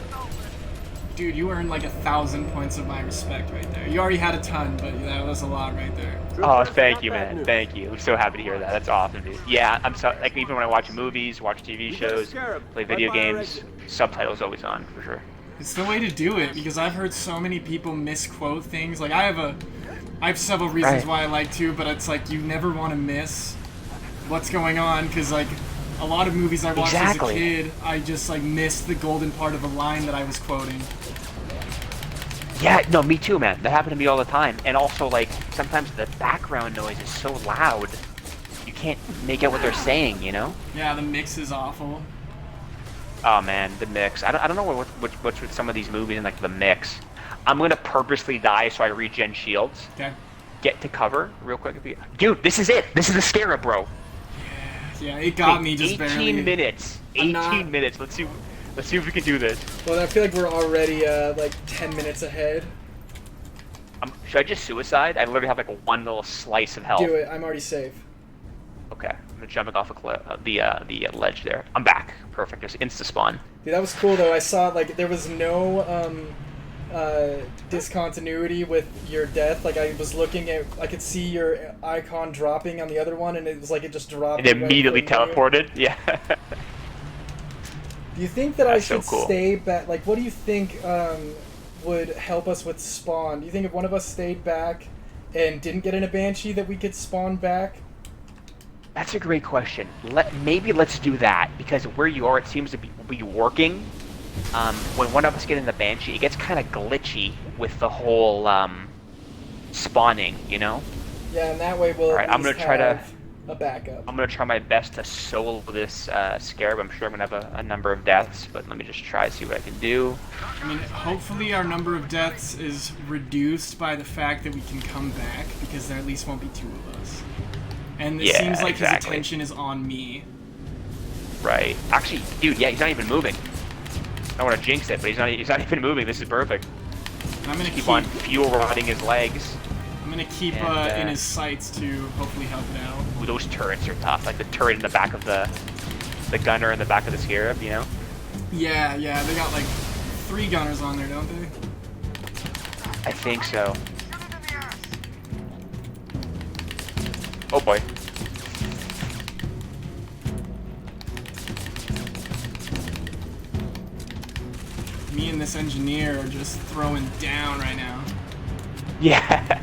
Dude, you earned like 1,000 points of my respect right there. You already had a ton, but that was a lot right there. Oh, thank you, man. Thank you. I'm so happy to hear that. That's awesome, dude. Yeah, I'm so like even when I watch movies, watch TV shows, play video games, subtitles always on for sure. It's the way to do it because I've heard so many people misquote things. Like I have several reasons why I like to, but it's like you never want to miss what's going on because like a lot of movies I watched as a kid, I just like missed the golden part of a line that I was quoting. Yeah, no, me too, man. That happened to me all the time. And also, like, sometimes the background noise is so loud, you can't make out what they're saying, you know? Yeah, the mix is awful. Oh, man, the mix. I don't know what's with some of these movies and, like, the mix. I'm going to purposely die so I regen shields. Okay. Get to cover real quick. Dude, this is it. This is the scarab, bro. Yeah, it got me just 18 barely. minutes. 18 minutes. Let's see if we can do this. Well, I feel like we're already like 10 minutes ahead. Should I just suicide? I literally have like one little slice of health. Do it. I'm already safe. Okay, I'm gonna jumping off a cliff, the ledge there. I'm back. Perfect. Just insta spawn. Dude, that was cool though. I saw like there was no discontinuity with your death. Like I was looking at, I could see your icon dropping on the other one, and it was like it just dropped. It immediately teleported. Yeah. Do you think that I That's so should cool. stay back? Like, what do you think would help us with spawn? Do you think if one of us stayed back and didn't get in a Banshee that we could spawn back? That's a great question. Maybe let's do that because where you are, it seems to be working. When one of us get in the Banshee, it gets kind of glitchy with the whole spawning, you know? Yeah, and that way we'll Alright, I'm gonna try to have a backup. I'm gonna try my best to solo this scarab. I'm sure I'm gonna have a number of deaths, but let me just try to see what I can do. I mean, hopefully our number of deaths is reduced by the fact that we can come back because there at least won't be two of us. And it seems like his attention is on me. Right. Actually, dude, yeah, he's not even moving. I don't want to jinx it, but he's not even moving. This is perfect. And I'm gonna Keep on fuel rodding his legs. I'm gonna keep in his sights to hopefully help it out. Ooh, those turrets are tough. Like the turret in the back of the gunner in the back of the scarab, you know? Yeah, they got like 3 gunners on there, don't they? I think so. Oh boy. Me and this engineer are just throwing down right now. Yeah.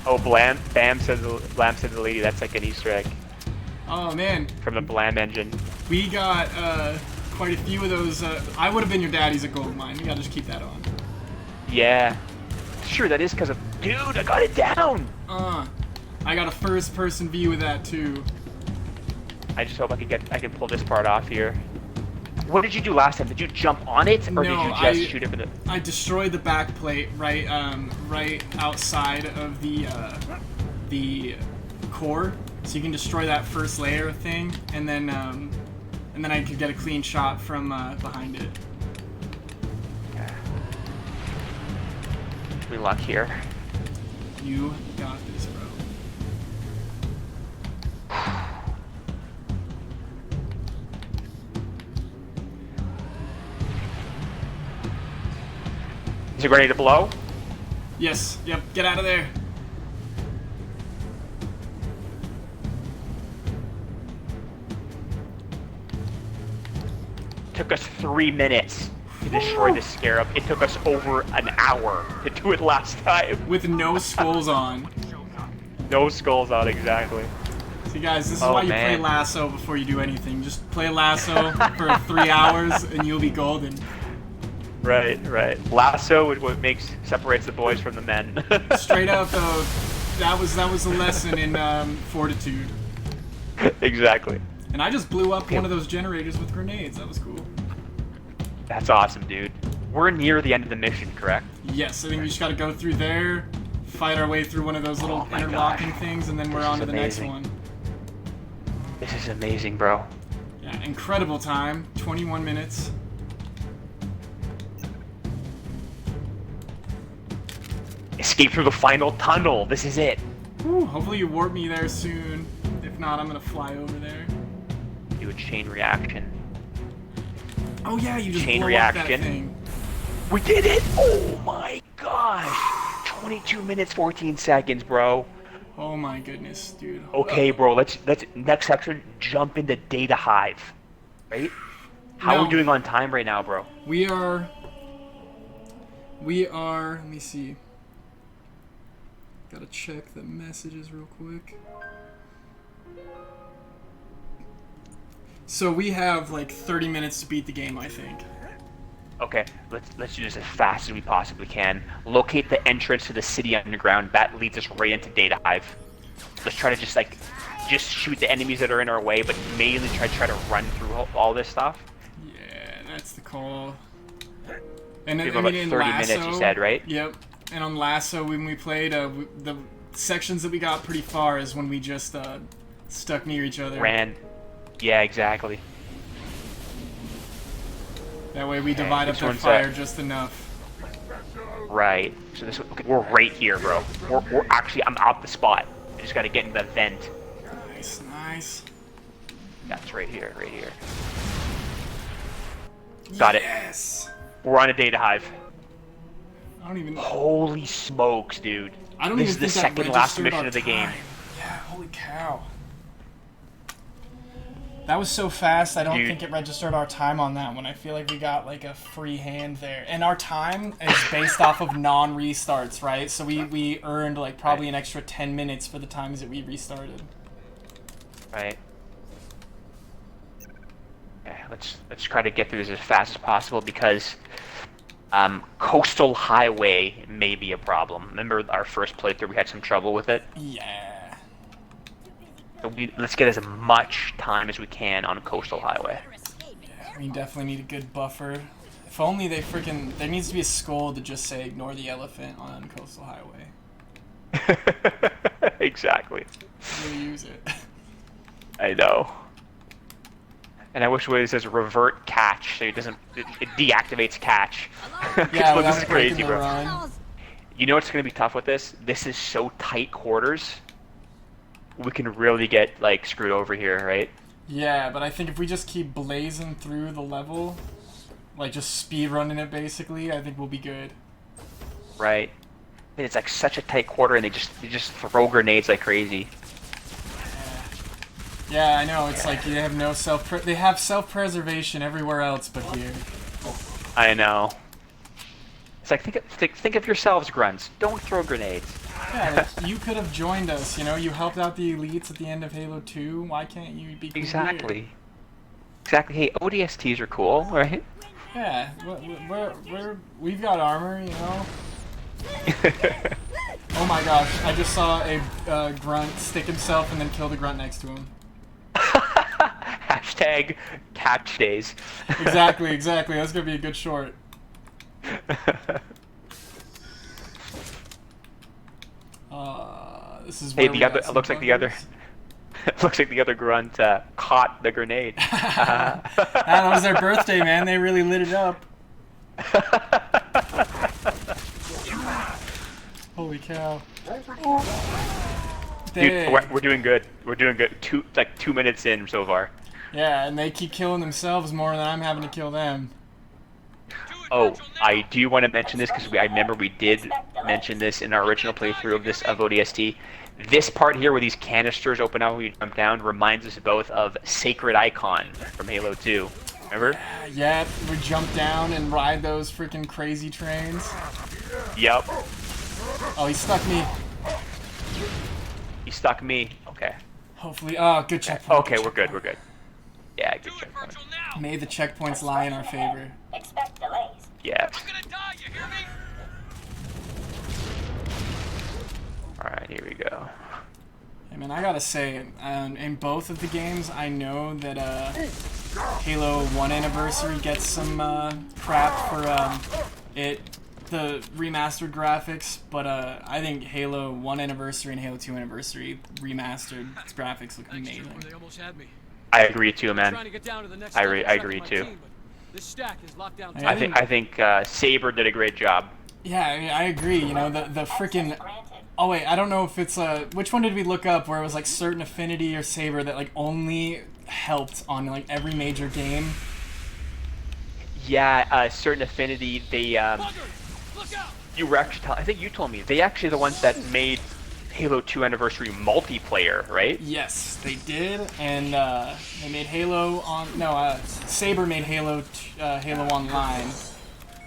Oh, Blam said the lady. That's like an Easter egg Oh man, from the Blam engine. we got quite a few of those. I would have been your daddy's a gold mine. You gotta just keep that on. Yeah. Sure, that is because of. Dude, I got it down. I got a first-person view of that too. I just hope I can pull this part off here. What did you do last time? Did you jump on it, or did you just shoot it with it? I destroyed the back plate right outside of the core, So you can destroy that first layer thing, and then I could get a clean shot from behind it. We luck here. You got this, bro. Is it ready to blow? Yes. Yep. Get out of there. Took us 3 minutes to destroy the scarab. It took us over an hour to do it last time. With no skulls on. No skulls on, exactly. See, guys, this is why you play Lasso before you do anything. Just play Lasso for 3 hours, and you'll be golden. Right, right. Lasso is what separates the boys from the men. Straight up, though, that was a lesson in fortitude. Exactly. And I just blew up one of those generators with grenades. That was cool. That's awesome, dude. We're near the end of the mission, correct? Yes, I think we just gotta go through there, fight our way through one of those little interlocking things, and then we're on to the next one. This is amazing, bro. Yeah, incredible time. 21 minutes. Escape through the final tunnel. This is it. Whew, hopefully you warp me there soon. If not, I'm gonna fly over there. Do a chain reaction. Oh yeah, you just Chain blow reaction. up that thing. We did it! Oh my gosh! 22 minutes, 14 seconds, bro. Oh my goodness, dude. Okay, bro. Let's next section. Jump into Data Hive. Right? How are we doing on time right now, bro? We are. Let me see. Gotta check the messages real quick. So we have like 30 minutes to beat the game, I think. Okay, let's do this as fast as we possibly can. Locate the entrance to the city underground. That leads us right into Data Hive. Let's try to just shoot the enemies that are in our way, but mainly try to run through all this stuff. Yeah, that's the call. And we have about 30 minutes, you said, right? Yep. And on Lasso, when we played, the sections that we got pretty far is when we just stuck near each other. Ran. Yeah, exactly. That way we divide up their fire just enough. Right. So we're right here, bro. We're actually, I'm out the spot. I just gotta get in the vent. Nice, nice. That's right here, right here. Got it. Yes. We're on a Data Hive. I don't even. Holy smokes, dude. I don't this even is the think that second last registered mission our of the game. time. Yeah, holy cow. That was so fast, I don't think it registered our time on that one. I feel like we got like a free hand there. And our time is based off of non-restarts, right? So we earned like probably an extra 10 minutes for the times that we restarted. Right. Okay, let's try to get through this as fast as possible because coastal highway may be a problem. Remember our first playthrough, we had some trouble with it? Yeah. So let's get as much time as we can on coastal highway. Yeah, we definitely need a good buffer. If only they freaking... There needs to be a skull to just say, ignore the elephant on coastal highway. Exactly. Really use it. I know. And I wish it says revert catch, so it deactivates catch. Yeah, Look, this is crazy, bro. Run. You know what's gonna be tough with this? This is so tight quarters. We can really get like screwed over here, right? Yeah, but I think if we just keep blazing through the level, like just speed running it basically, I think we'll be good. Right. And it's like such a tight quarter, and they just throw grenades like crazy. Yeah, I know. It's like they have no they have self-preservation everywhere else but here. I know. It's like think of yourselves, grunts. Don't throw grenades. Yeah, like, you could have joined us. You know, you helped out the elites at the end of Halo 2. Why can't you be cool Exactly. here? Exactly. Hey, ODSTs are cool, right? Yeah, we've got armor, you know. Oh my gosh! I just saw a grunt stick himself and then kill the grunt next to him. Hashtag catch days. Exactly. That's gonna be a good short. This is where Hey, it looks like the other. Looks like the other grunt caught the grenade. That was their birthday, man. They really lit it up. Holy cow. Dude, we're doing good. We're doing good. 2 minutes in so far. Yeah, and they keep killing themselves more than I'm having to kill them. Oh, I do want to mention this because I remember we did mention this in our original playthrough of ODST. This part here where these canisters open up when you jump down reminds us both of Sacred Icon from Halo 2. Remember? Yeah, we jump down and ride those freaking crazy trains. Yep. Oh, he stuck me. He stuck me. Okay. Hopefully, oh, good checkpoint. Okay, we're good. We're good. Yeah, good checkpoint. May the checkpoints lie in our favor. Expect delays. Yeah. I'm gonna die, you hear me? Alright, here we go. I mean, I gotta say, in both of the games, I know that Halo 1 Anniversary gets some crap for the remastered graphics, but I think Halo 1 Anniversary and Halo 2 Anniversary remastered graphics look amazing. They almost had me. I agree too, man. Trying to get down to the next I level agree to too. team, but this stack is locked down Yeah, tight. I think Saber did a great job. Yeah, I agree. You know, the freaking. Oh wait, I don't know if it's which one did we look up where it was like certain affinity or Saber that like only helped on like every major game. Yeah, certain affinity. They Buggers, look out! you were actually I think you told me they actually the ones that made Halo 2 Anniversary multiplayer, right? Yes, they did, and they made Halo on. No, Saber made Halo Online.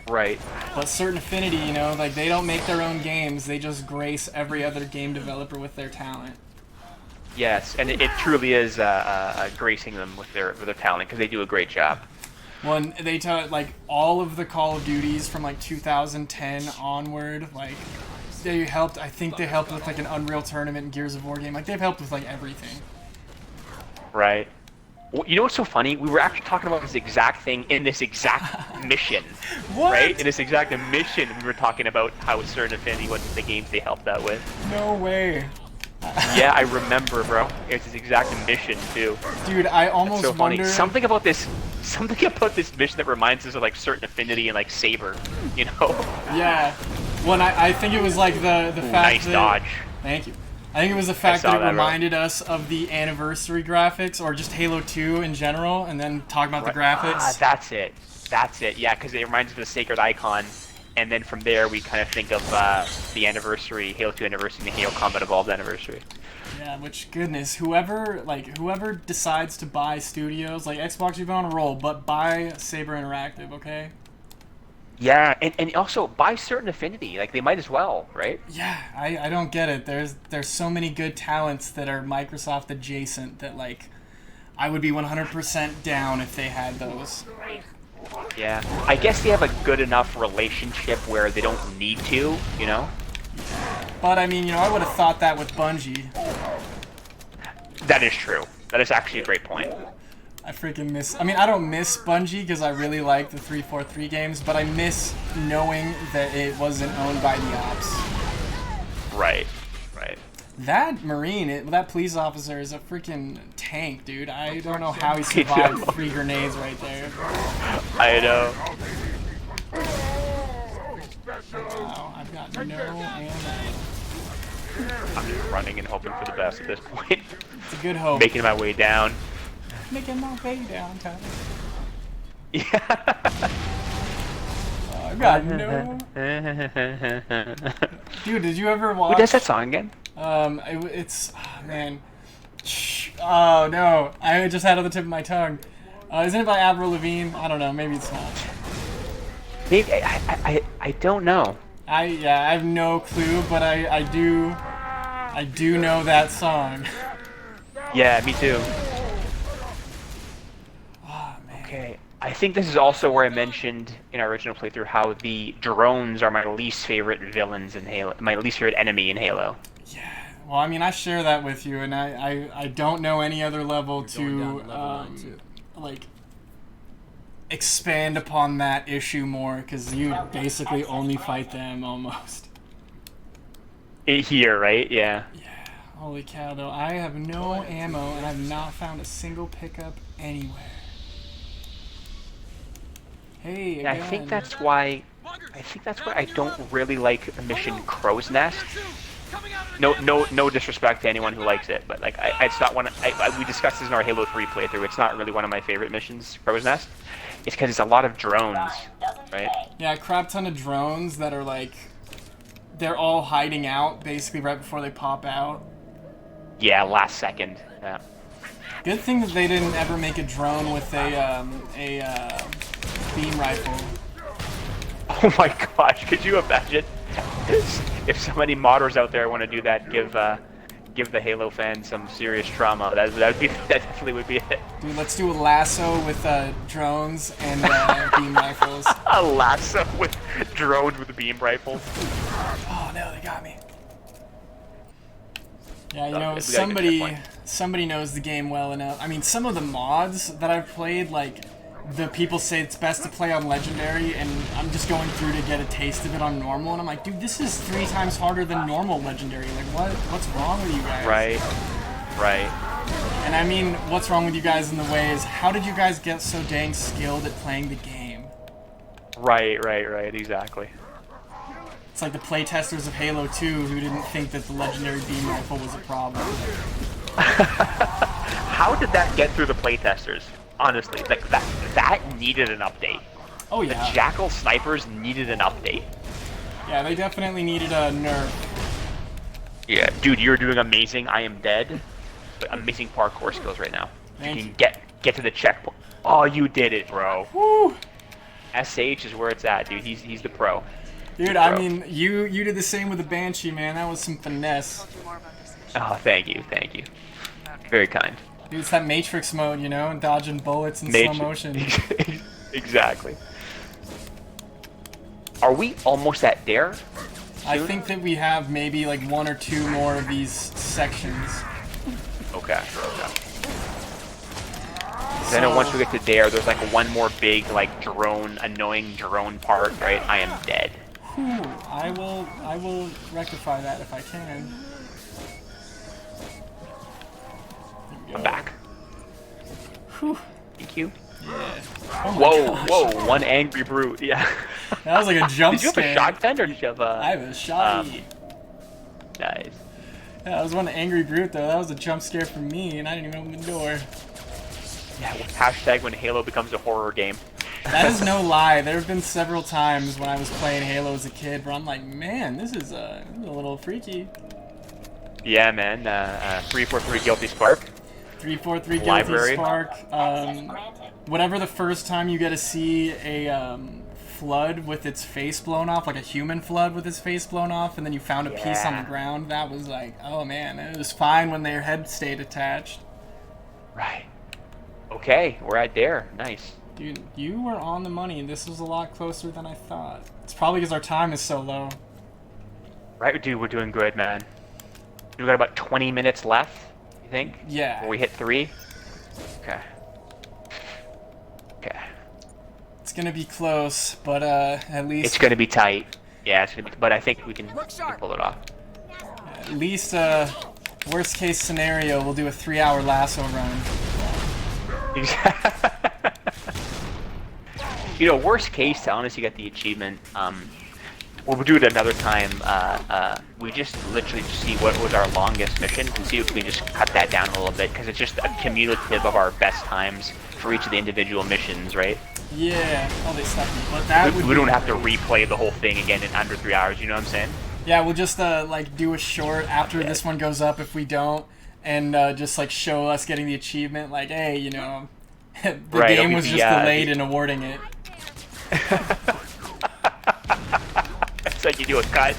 Right. But certain affinity, you know, like they don't make their own games; they just grace every other game developer with their talent. Yes, and it truly is gracing them with their talent because they do a great job. When they tell like all of the Call of Duties from like 2010 onward, like they helped. I think they helped with like an Unreal Tournament and Gears of War game. Like they've helped with like everything. Right. Well, you know what's so funny? We were actually talking about this exact thing in this exact mission. What? Right? In this exact mission, we were talking about how certain affinity was the games they helped out with. No way. Yeah, I remember, bro. It's this exact mission too. Dude, I It's almost so funny. wonder. Something about this mission that reminds us of like certain affinity and like Saber, you know? Yeah. When I think it was like the fact Nice that. dodge. Thank you. I think it was the fact saw that it that, bro. reminded us of the anniversary graphics, or just Halo 2 in general, and then talk about the graphics. Ah, that's it. That's it. Yeah, because it reminds us of the Sacred Icon, and then from there we kind of think of the anniversary, Halo 2 anniversary, and the Halo Combat Evolved anniversary. Yeah, which goodness, whoever decides to buy studios, like Xbox, you've been on a roll, but buy Saber Interactive, okay? Yeah, and also buy certain affinity. Like they might as well, right? Yeah, I don't get it. There's so many good talents that are Microsoft adjacent that like I would be 100% down if they had those. Yeah, I guess they have a good enough relationship where they don't need to, you know? But I mean, you know, I would have thought that with Bungie. That is true. That is actually a great point. I freaking miss. I mean, I don't miss Bungie because I really like the 343 games, but I miss knowing that it wasn't owned by the ops. Right. Right. That Marine, that police officer is a freaking tank, dude. I don't know how he survived 3 grenades right there. I know. Wow, I've got no ammo. I'm just running and hoping for the best at this point. It's a good hope. Making my way down. Making my way downtown. Yeah. I've got no. Dude, did you ever watch? Who does that song again? It's oh, man. Shh. Oh no, I just had it on the tip of my tongue. Isn't it by Avril Lavigne? I don't know. Maybe it's not. Maybe I don't know. I have no clue, but I do know that song. Yeah, me too. Oh man. Okay, I think this is also where I mentioned in our original playthrough how the drones are my least favorite villains in Halo, my least favorite enemy in Halo. Yeah. Well, I mean, I share that with you, and I don't know any other level to like expand upon that issue more, because you basically only fight them almost. Here, right? Yeah. Yeah. Holy cow, though. I have no ammo, and I've not found a single pickup anywhere. Hey, Yeah, again. I think that's why I don't really like the mission Crow's Nest. No disrespect to anyone who likes it, but like it's not one. We discussed this in our Halo 3 playthrough. It's not really one of my favorite missions, Crow's Nest. It's because it's a lot of drones, right? Yeah, a crap ton of drones that are like, they're all hiding out basically right before they pop out. Yeah, last second. Yeah. Good thing that they didn't ever make a drone with a beam rifle. Oh my gosh, could you imagine? If so many modders out there want to do that, give the Halo fans some serious trauma. That definitely would be it. Dude, let's do a lasso with drones and beam rifles. A lasso with drones with beam rifles. Oh no, they got me. Yeah, you Okay, know, we gotta get to that point. somebody knows the game well enough. I mean, some of the mods that I've played, like, the people say it's best to play on Legendary, and I'm just going through to get a taste of it on normal, and I'm like, dude, this is 3 times harder than normal Legendary. Like, what's wrong with you guys? Right. And I mean, what's wrong with you guys in the way is, how did you guys get so dang skilled at playing the game? Right, exactly. It's like the playtesters of Halo 2 who didn't think that the Legendary beam rifle was a problem. How did that get through the playtesters? Honestly, like that needed an update. Oh yeah. The Jackal snipers needed an update. Yeah, they definitely needed a nerf. Yeah, dude, you're doing amazing. I am dead. But amazing parkour skills right now. Thank you can get to the checkpoint. Oh, you did it, bro. Woo! SH is where it's at, dude. He's the pro. Dude, I mean, you did the same with the Banshee, man. That was some finesse. Oh, thank you. Very kind. Dude, it's that Matrix mode, you know, dodging bullets in slow motion. Exactly. Are we almost at Dare? I think that we have maybe like 1 or 2 more of these sections. Okay. Then once we get to Dare, there's like one more big, like, annoying drone part, right? I am dead. Whew, I will rectify that if I can. I'm back. Whew. Thank you. Yeah. Oh Whoa, one angry brute. Yeah. That was like a jump Did you have scare. a shotgun or did you have a... I have a shotty. Nice. Yeah, that was one angry brute though. That was a jump scare for me, and I didn't even open the door. Yeah, hashtag when Halo becomes a horror game. That is no lie. There have been several times when I was playing Halo as a kid where I'm like, man, this is a little freaky. Yeah, man. 343 Guilty Spark. 343 Guilty Library. Spark. Whatever the first time you get to see a flood with its face blown off, like a human flood with its face blown off, and then you found a piece on the ground, that was like, oh man, it was fine when their head stayed attached. Right. Okay, we're at Dare. Nice. Dude, you were on the money. This was a lot closer than I thought. It's probably because our time is so low. Right, dude, we're doing good, man. We got about 20 minutes left, you think? Yeah. Before we hit 3? Okay. It's gonna be close, but at least... It's gonna be tight. Yeah, it's gonna be, but I think we can pull it off. At least, worst case scenario, we'll do a 3-hour lasso run. You know, worst case, to honestly get the achievement, we'll do it another time. We just literally see what was our longest mission and see if we can just cut that down a little bit, because it's just a cumulative of our best times for each of the individual missions, right? Yeah. Oh, they stuck me. But that We don't have to replay the whole thing again in under 3 hours. You know what I'm saying? Yeah, we'll just like do a short after this one goes up if we don't, and just like show us getting the achievement. Like, hey, you know, the game was just delayed in awarding it. It's like you do a cut.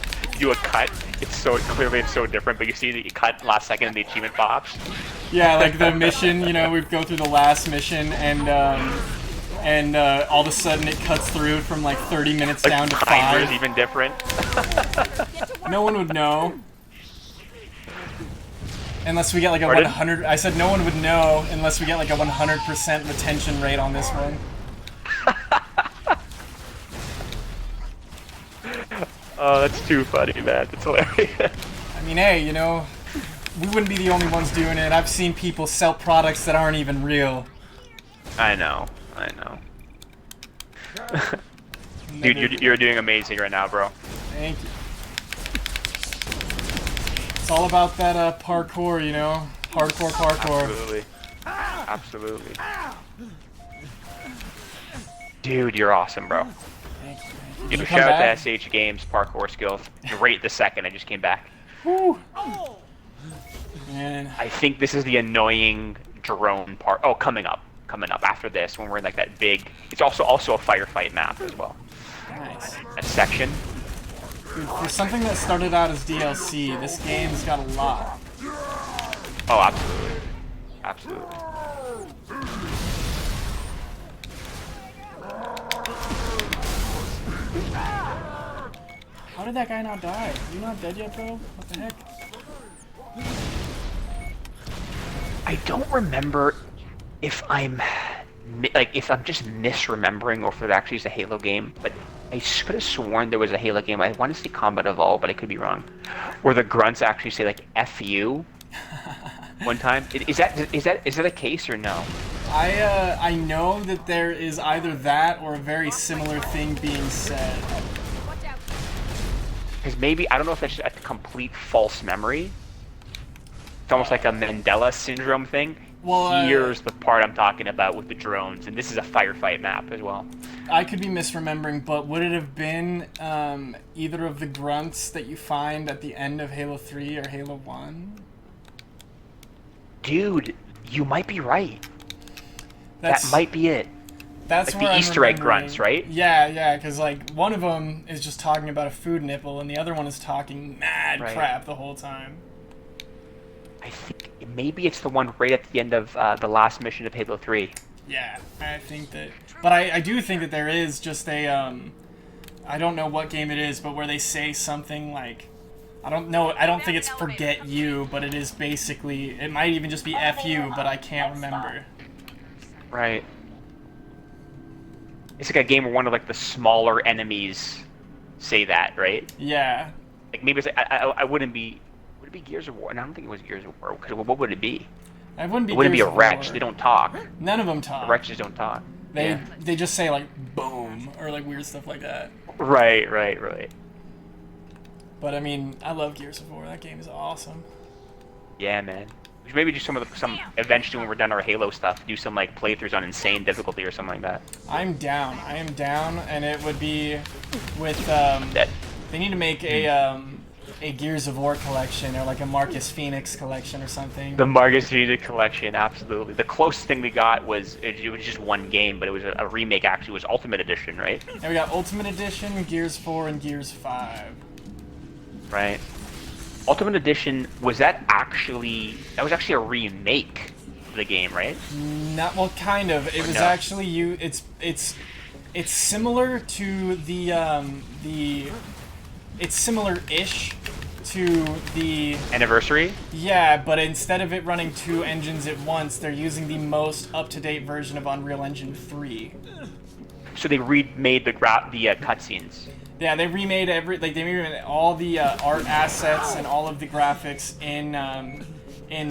It's so different, but you see that you cut last second and the achievement pops. Yeah, like the mission. You know, we go through the last mission, and all of a sudden it cuts through from like 30 minutes down to 5. Is even different. No one would know. Unless we get like a 100... I said no one would know unless we get like a 100% retention rate on this one. Oh, that's too funny, man. That's hilarious. I mean, hey, you know, we wouldn't be the only ones doing it. I've seen people sell products that aren't even real. I know. Dude, you're doing amazing right now, bro. Thank you. It's all about that parkour, you know? Hardcore parkour. Absolutely. Dude, you're awesome, bro. Thank you. Dude, shout out to SH Games parkour skills. Right the second I just came back. Woo. Man. I think this is the annoying drone part. Oh, coming up after this when we're in like that big. It's also a firefight map as well. Nice. A section. Dude, for something that started out as DLC, this game's got a lot. Oh, absolutely. Absolutely. How did that guy not die? Are you not dead yet, bro? What the heck? I don't remember if I'm just misremembering or if it actually is a Halo game, but I could have sworn there was a Halo game. I want to say Combat Evolved, but I could be wrong. Where the grunts actually say like "F you" one time. Is that a case or no? I know that there is either that or a very similar thing being said. Because maybe I don't know if that's just a complete false memory. It's almost like a Mandela syndrome thing. Well, here's the part I'm talking about with the drones, and this is a firefight map as well. I could be misremembering, but would it have been either of the grunts that you find at the end of Halo 3 or Halo 1? Dude, you might be right. That might be it. That's like where the I'm Easter egg remembering. grunts, right? Yeah, because like one of them is just talking about a food nipple, and the other one is talking mad crap the whole time. I think maybe it's the one right at the end of the last mission of Halo 3. Yeah, I think that, but I do think that there is just a I don't know what game it is, but where they say something like, I don't think it's forget you, but it is basically, it might even just be F you, but I can't remember. Right. It's like a game where one of like the smaller enemies say that, right? Yeah. Like maybe it's like, I wouldn't be. Would it be Gears of War? And I don't think it was Gears of War. Because what would it be? It wouldn't be. It wouldn't Gears be a of wretch. War. They don't talk. None of them talk. The wretches don't talk. They just say like boom or like weird stuff like that. Right. But I mean, I love Gears of War. That game is awesome. Yeah, man. We should maybe do some eventually when we're done our Halo stuff, do some like playthroughs on insane difficulty or something like that. I'm down. I am down, and it would be with they need to make a Gears of War collection or like a Marcus Phoenix collection or something. The Marcus Phoenix collection, absolutely. The closest thing we got was it was just one game, but it was a remake. Actually, it was Ultimate Edition, right? And we got Ultimate Edition, Gears 4, and Gears 5. Right. Ultimate Edition was actually a remake of the game, right? Not well, kind of. It was actually It's similar to the it's similar-ish to the Anniversary. Yeah, but instead of it running two engines at once, they're using the most up-to-date version of Unreal Engine 3. So they remade the cutscenes. Yeah, they remade all the art assets and all of the graphics in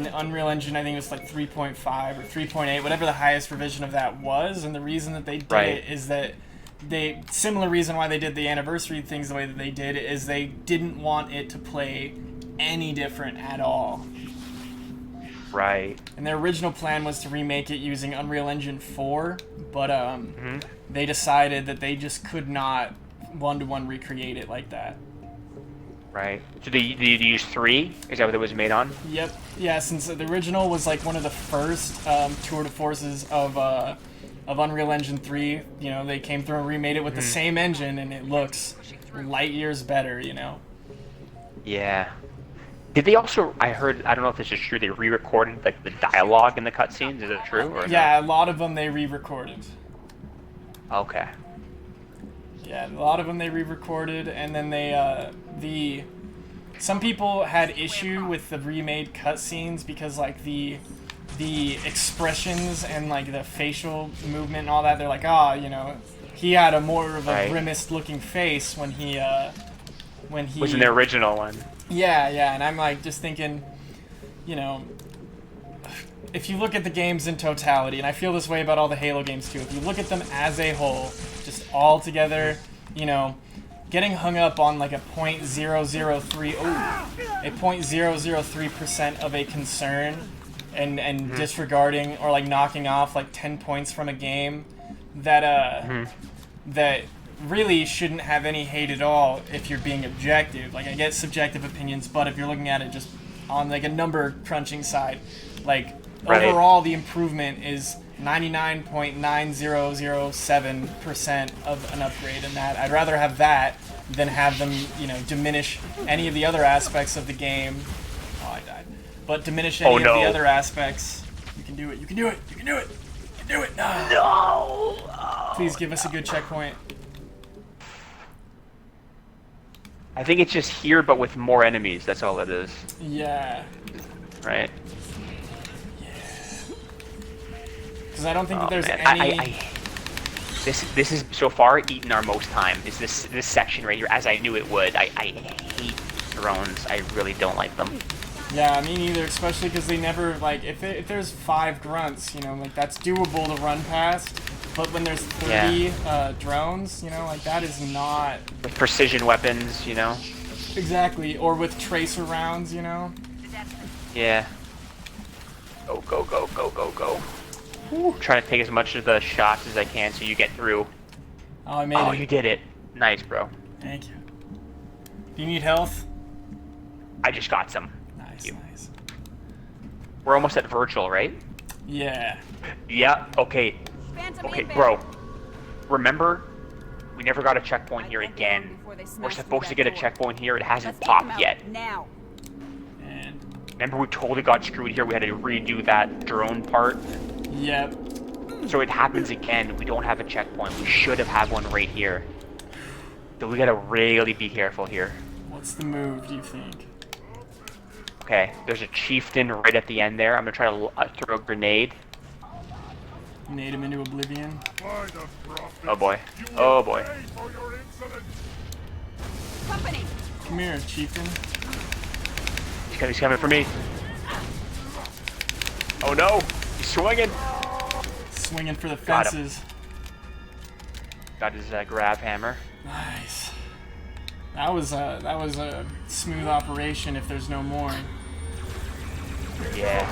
Unreal Engine. I think it was like 3.5 or 3.8, whatever the highest revision of that was. And the reason that they did it is that similar reason why they did the anniversary things the way that they did is they didn't want it to play any different at all. Right. And their original plan was to remake it using Unreal Engine 4, but they decided that they just could not one-to-one recreate it like that. Right. So did you use 3? Is that what it was made on? Yep. Yeah, since the original was like one of the first tour de forces of Unreal Engine 3, you know, they came through and remade it with the same engine, and it looks light years better, you know. Yeah. Did they also? I heard. I don't know if this is true. They re-recorded like the dialogue in the cutscenes. Is it true? Or yeah, a lot of them they re-recorded. Okay. Yeah, a lot of them they re-recorded, and then they some people had issue with the remade cutscenes because like the expressions and like the facial movement and all that, they're like, you know, he had a more of a grimaced looking face when he was in the original one. Yeah, and I'm like just thinking, you know, if you look at the games in totality, and I feel this way about all the Halo games too, if you look at them as a whole, just all together, you know, getting hung up on like a 0.003% of a concern and disregarding or like knocking off like 10 points from a game that that really shouldn't have any hate at all if you're being objective. Like, I get subjective opinions, but if you're looking at it just on like a number crunching side, like overall the improvement is 99.9007% of an upgrade, and that I'd rather have that than have them, you know, diminish any of the other aspects of the game. Oh, I died. But diminish any of the other aspects. You can do it. You can do it. You can do it. You can do it. No. Please give us a good checkpoint. I think it's just here, but with more enemies. That's all it is. Yeah. Right. Because I don't think that there's any. This is so far eaten our most time. Is this section right here? As I knew it would. I hate drones. I really don't like them. Yeah, me neither. Especially because they never like if there's 5 grunts, you know, like that's doable to run past. But when there's 30 drones, you know, like that is not. With precision weapons, you know. Exactly, or with tracer rounds, you know. Yeah. Go go go go go go. Woo. Trying to take as much of the shots as I can so you get through. Oh, I made it. Oh, you did it. Nice, bro. Thank you. Do you need health? I just got some. Nice, nice. We're almost at virtual, right? Yeah. Yeah, okay. Okay, bro. Remember, we never got a checkpoint here again. We're supposed to get a checkpoint here. It hasn't popped yet. And remember, we totally got screwed here. We had to redo that drone part. Yep. So it happens again. We don't have a checkpoint. We should have had one right here. So we gotta really be careful here. What's the move, do you think? Okay, there's a chieftain right at the end there. I'm gonna try to throw a grenade. Nade him into oblivion. Oh boy. Oh boy. Company. Come here, chieftain. He's coming for me. Oh no! He's swinging! Swinging for the Got him. fences. Got his grab hammer. Nice. That was a smooth operation. If there's no more. Yeah.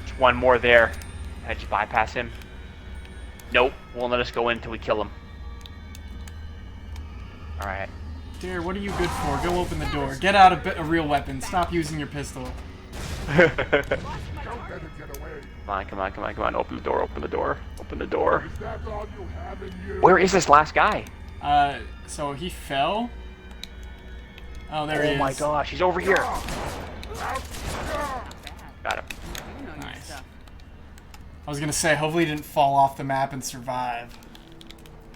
There's one more there. Can I just bypass him? Nope. Won't let us go in until we kill him. Alright. Dear, what are you good for? Go open the door. Get out a real weapon. Stop using your pistol. Come on, come on, come on, come on. Open the door, open the door, open the door. Where is this last guy? So he fell? Oh, there he is. Oh my gosh, he's over here. Got him. Nice. I was gonna say, hopefully he didn't fall off the map and survive.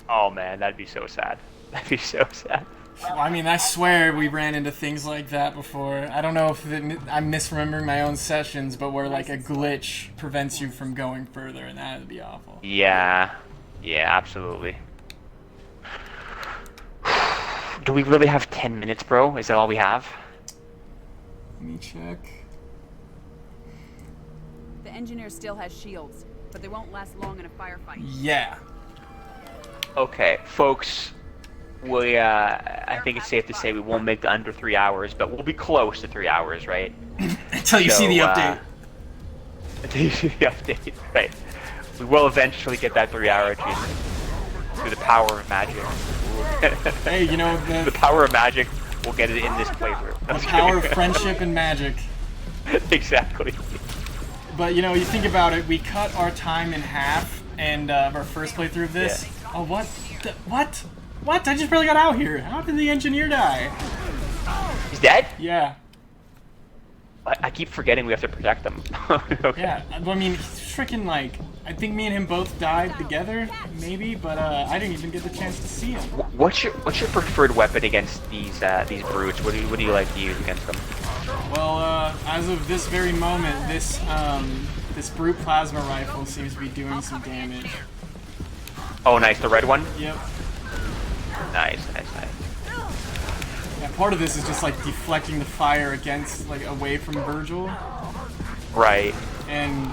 Oh man, that'd be so sad. That'd be so sad. Well, I mean, I swear we ran into things like that before. I don't know if I'm misremembering my own sessions, but where like a glitch prevents you from going further, and that would be awful. Yeah. Yeah, absolutely. Do we really have 10 minutes, bro? Is that all we have? Let me check. The engineer still has shields, but they won't last long in a firefight. Yeah. Okay, folks. We, I think it's safe to say we won't make the under 3 hours, but we'll be close to 3 hours, right? Until you see the update. Until you see the update, right. We will eventually get that 3 hour achievement. Through the power of magic. Hey, you know, the power of magic, we'll get it in this playthrough. The power of friendship and magic. Exactly. But, you know, you think about it, we cut our time in half, and our first playthrough of this. Yeah. Oh, what? What? What? I just barely got out here. How did the engineer die? He's dead? Yeah. I keep forgetting we have to protect him. Okay. Yeah, I mean, he's freaking like, I think me and him both died together, maybe, but I didn't even get the chance to see him. What's your preferred weapon against these brutes? What do you like to use against them? Well, as of this very moment, this brute plasma rifle seems to be doing some damage. Oh, nice, the red one? Yep. Nice, nice, nice. Yeah, part of this is just like deflecting the fire against, like, away from Virgil, Right. and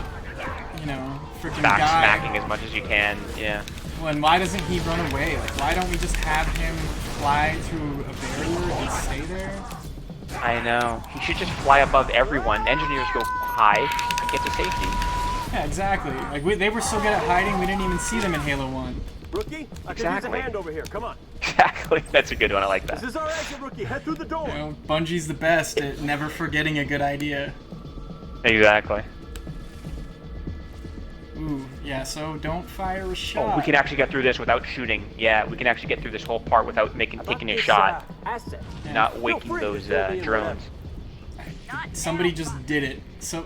you know, freaking Back guy. smacking as much as you can. Yeah. Well, and why doesn't he run away? Like, why don't we just have him fly to a barrier and stay there? I know. He should just fly above everyone. Engineers go high and get to safety. Yeah, exactly. Like, they were so good at hiding, we didn't even see them in Halo 1. Rookie, I could use Exactly. a hand over here. Come on. Exactly. That's a good one. I like This that. is our exit, Rookie. Head through the door. You know, Bungie's the best at never forgetting a good idea. Exactly. Ooh, yeah, so don't fire a shot. Oh, we can actually get through this without shooting. Yeah, we can actually get through this whole part without taking a shot, Asset. not waking those drones. Somebody just did it. So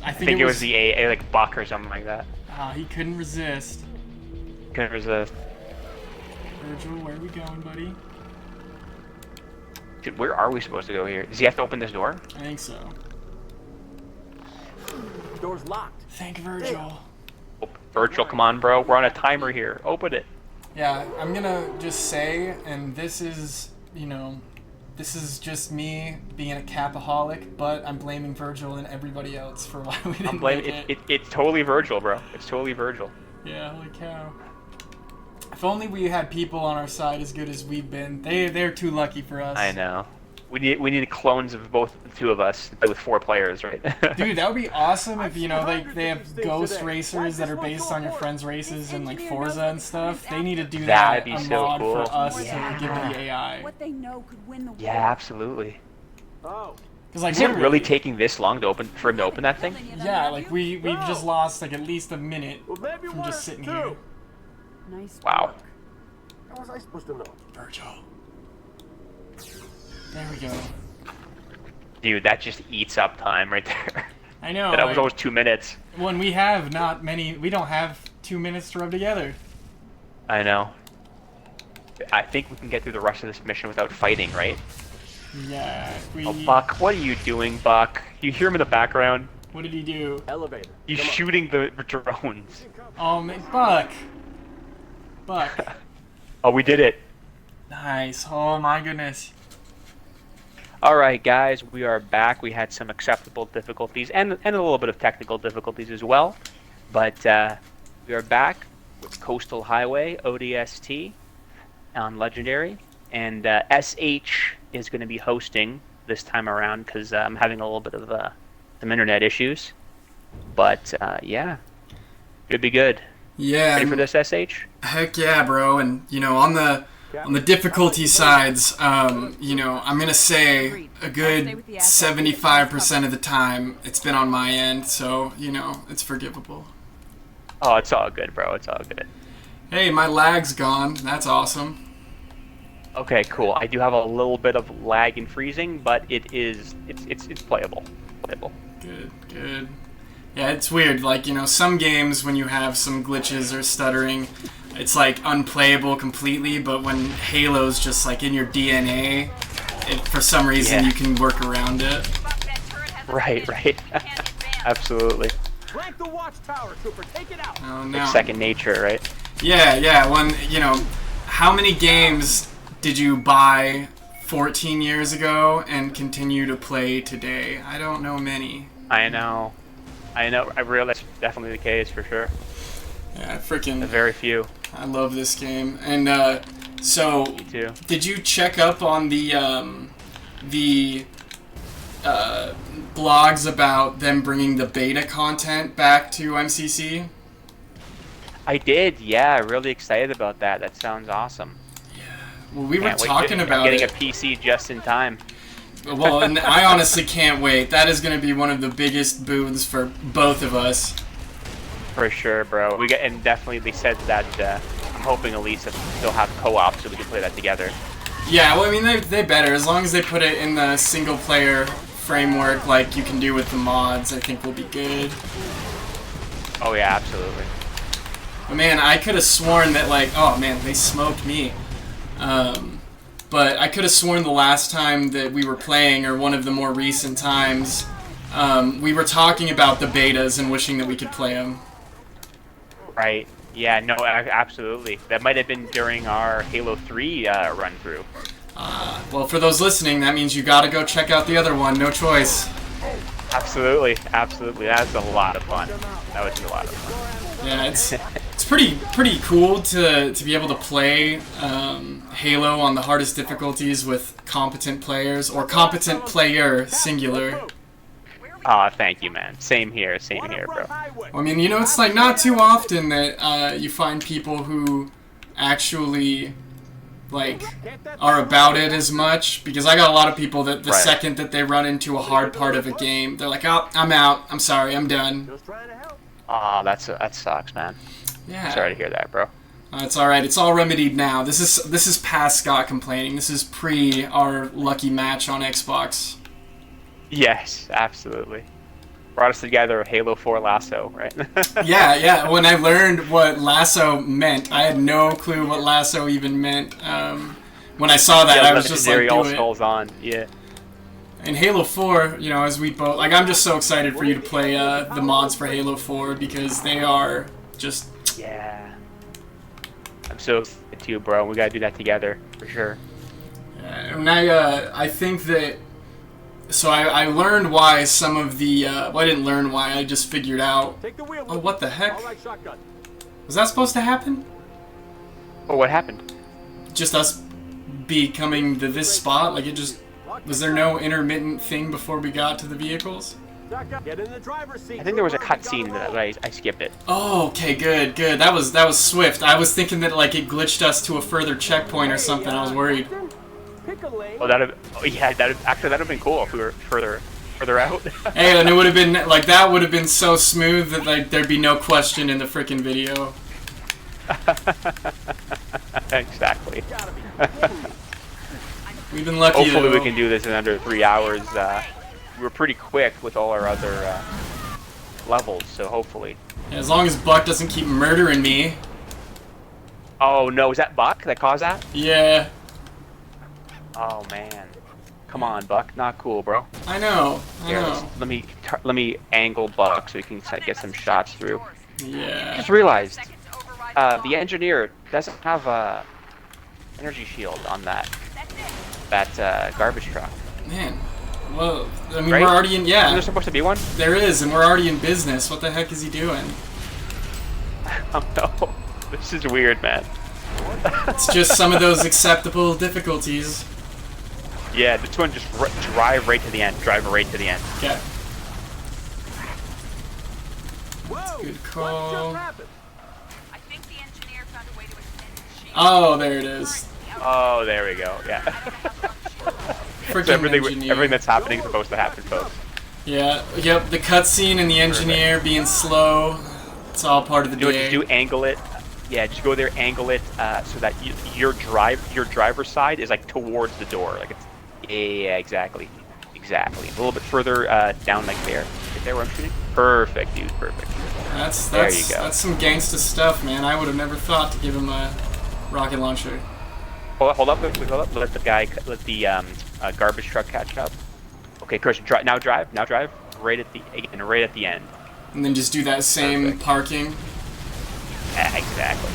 I I think it was the AA, like Buck or something like that. He couldn't resist. Couldn't resist. Virgil, where are we going, buddy? Dude, where are we supposed to go here? Does he have to open this door? I think so. Door's locked. Thank Virgil. Oh, Virgil, come on, bro. We're on a timer here. Open it. Yeah, I'm gonna just say, and this is, you know, this is just me being a capaholic, but I'm blaming Virgil and everybody else for why we didn't I'm blaming make it. It's totally Virgil, bro. It's totally Virgil. Yeah, holy cow. If only we had people on our side as good as we've been. They're too lucky for us. I know. We need clones of both the two of us with 4 players, right? Dude, that would be awesome if, you know, they have ghost racers that are based on your friends' races and, like, Forza and stuff. They need to do that, That'd be a so mod cool. for us Yeah. to give to the AI. What they know could win the war. Yeah, absolutely. Oh. Because, like, Is it really literally- taking this long to for him to open that thing? Yeah, like, we've just lost, like, at least a minute Well, maybe from one just or sitting two. here. Nice Wow. work. How was I supposed to know? Virgil. There we go. Dude, that just eats up time right there. I know. That was like, almost 2 minutes. when we have not many, we don't have 2 minutes to rub together. I know. I think we can get through the rest of this mission without fighting, right? Yeah, we... Oh, Buck, what are you doing, Buck? You hear him in the background? What did he do? Elevator. He's Come on. shooting the drones. Oh, man, Buck! Buck. Oh, we did it. Nice. Oh, my goodness. Alright, guys, we are back. We had some acceptable difficulties and a little bit of technical difficulties as well. But we are back with Coastal Highway, ODST, on Legendary. And SH is going to be hosting this time around because I'm having a little bit of some internet issues. But yeah, should be good. Yeah. Ready for this, SH? Heck yeah, bro. And you know, on the difficulty sides, you know, I'm gonna say a good 75% of the time it's been on my end, so you know, it's forgivable. Oh, it's all good, bro. It's all good. Hey, my lag's gone. That's awesome. Okay, cool. I do have a little bit of lag and freezing, but it's playable. Playable. Good, good. Yeah, it's weird. Like, you know, some games when you have some glitches or stuttering, it's like unplayable completely, but when Halo's just like in your DNA, for some reason you can work around it. Right, right. Absolutely. Flank the watchtower, Trooper. Take it out. Oh no. Like second nature, right? Yeah, yeah. When, you know, how many games did you buy 14 years ago and continue to play today? I don't know many. I know. I realize that's definitely the case for sure. Yeah, freaking. Very few. I love this game. And so, Me too. did you check up on the blogs about them bringing the beta content back to MCC? I did, yeah. Really excited about that. That sounds awesome. Well, we were Can't wait talking to- about getting it. a PC just in time. Well, and I honestly can't wait. That is going to be one of the biggest booths for both of us. For sure, bro. And definitely they said that I'm hoping at least that they'll have co-op so we can play that together. Yeah, well, I mean, they better. As long as they put it in the single-player framework like you can do with the mods, I think we'll be good. Oh yeah, absolutely. But man, I could have sworn that, like, oh man, they smoked me. But I could have sworn the last time that we were playing, or one of the more recent times, we were talking about the betas and wishing that we could play them. Right. Yeah, no, absolutely. That might have been during our Halo 3 run-through. Well, for those listening, that means you gotta go check out the other one. No choice. Absolutely, absolutely. That's a lot of fun. That was a lot of fun. Yeah, it's pretty cool to be able to play Halo on the hardest difficulties with competent players, or competent player singular. Aw, thank you, man. Same here, bro. I mean, you know, it's like not too often that you find people who actually like are about it as much, because I got a lot of people that the second that they run into a hard part of a game, they're like, oh, I'm out, I'm sorry, I'm done. Aw, that sucks, man. Yeah. Sorry to hear that, bro. It's alright, it's all remedied now. This is past Scott complaining. This is pre our lucky match on Xbox. Yes, absolutely. Brought us together, Halo 4 Lasso, right? Yeah. When I learned what lasso meant, I had no clue what lasso even meant. When I saw that, I was just like, all do it. skulls on, yeah. And Halo 4, you know, as we both, like, I'm just so excited for you to play the mods for Halo 4, because they are just... Yeah. I'm so excited too, bro. We gotta do that together, for sure. And I think that... So I learned why some of the... well, I didn't learn why, I just figured out... Oh, what the heck? Was that supposed to happen? Oh, what happened? Just us becoming this spot? Like, it just... Was there no intermittent thing before we got to the vehicles? I think there was a cutscene that I skipped it. Oh, okay, good. That was swift. I was thinking that, like, it glitched us to a further checkpoint or something. I was worried. Oh, that'd have been cool if we were further out. Hey, and it would have been, like, that would have been so smooth that, like, there'd be no question in the frickin' video. Exactly. We've been lucky. Hopefully though. we can do this in under 3 hours. We were pretty quick with all our other levels, so hopefully. Yeah, as long as Buck doesn't keep murdering me. Oh no, is that Buck that caused that? Yeah. Oh man. Come on, Buck. Not cool, bro. I know. Here, let me angle Buck so we can get some shots through. Yeah. I just realized the engineer doesn't have a energy shield on that garbage truck. Man. Well, I mean, Right? we're already in... Yeah. Isn't there supposed to be one? There is, and we're already in business. What the heck is he doing? Oh no. This is weird, man. It's just some of those acceptable difficulties. Yeah, this one just drive right to the end. Drive right to the end. Okay. That's a good call. I think the engineer found a way to extend his shield. Oh, there it is. Oh, there we go. Yeah. Freaking So everything engineer. that's happening is supposed to happen, folks. Yeah, yep, the cutscene and the engineer being slow. It's all part of the day. Just angle it. Yeah, just go there, angle it so that your driver's side is like towards the door. Like it's yeah, exactly. A little bit further down, like there. Right there where I'm shooting. Perfect, dude. Perfect. There you go. That's some gangsta stuff, man. I would have never thought to give him a rocket launcher. Hold up. Let the garbage truck catch up. Okay, Christian, now drive. Right at the end. And then just do that same parking. Yeah, exactly.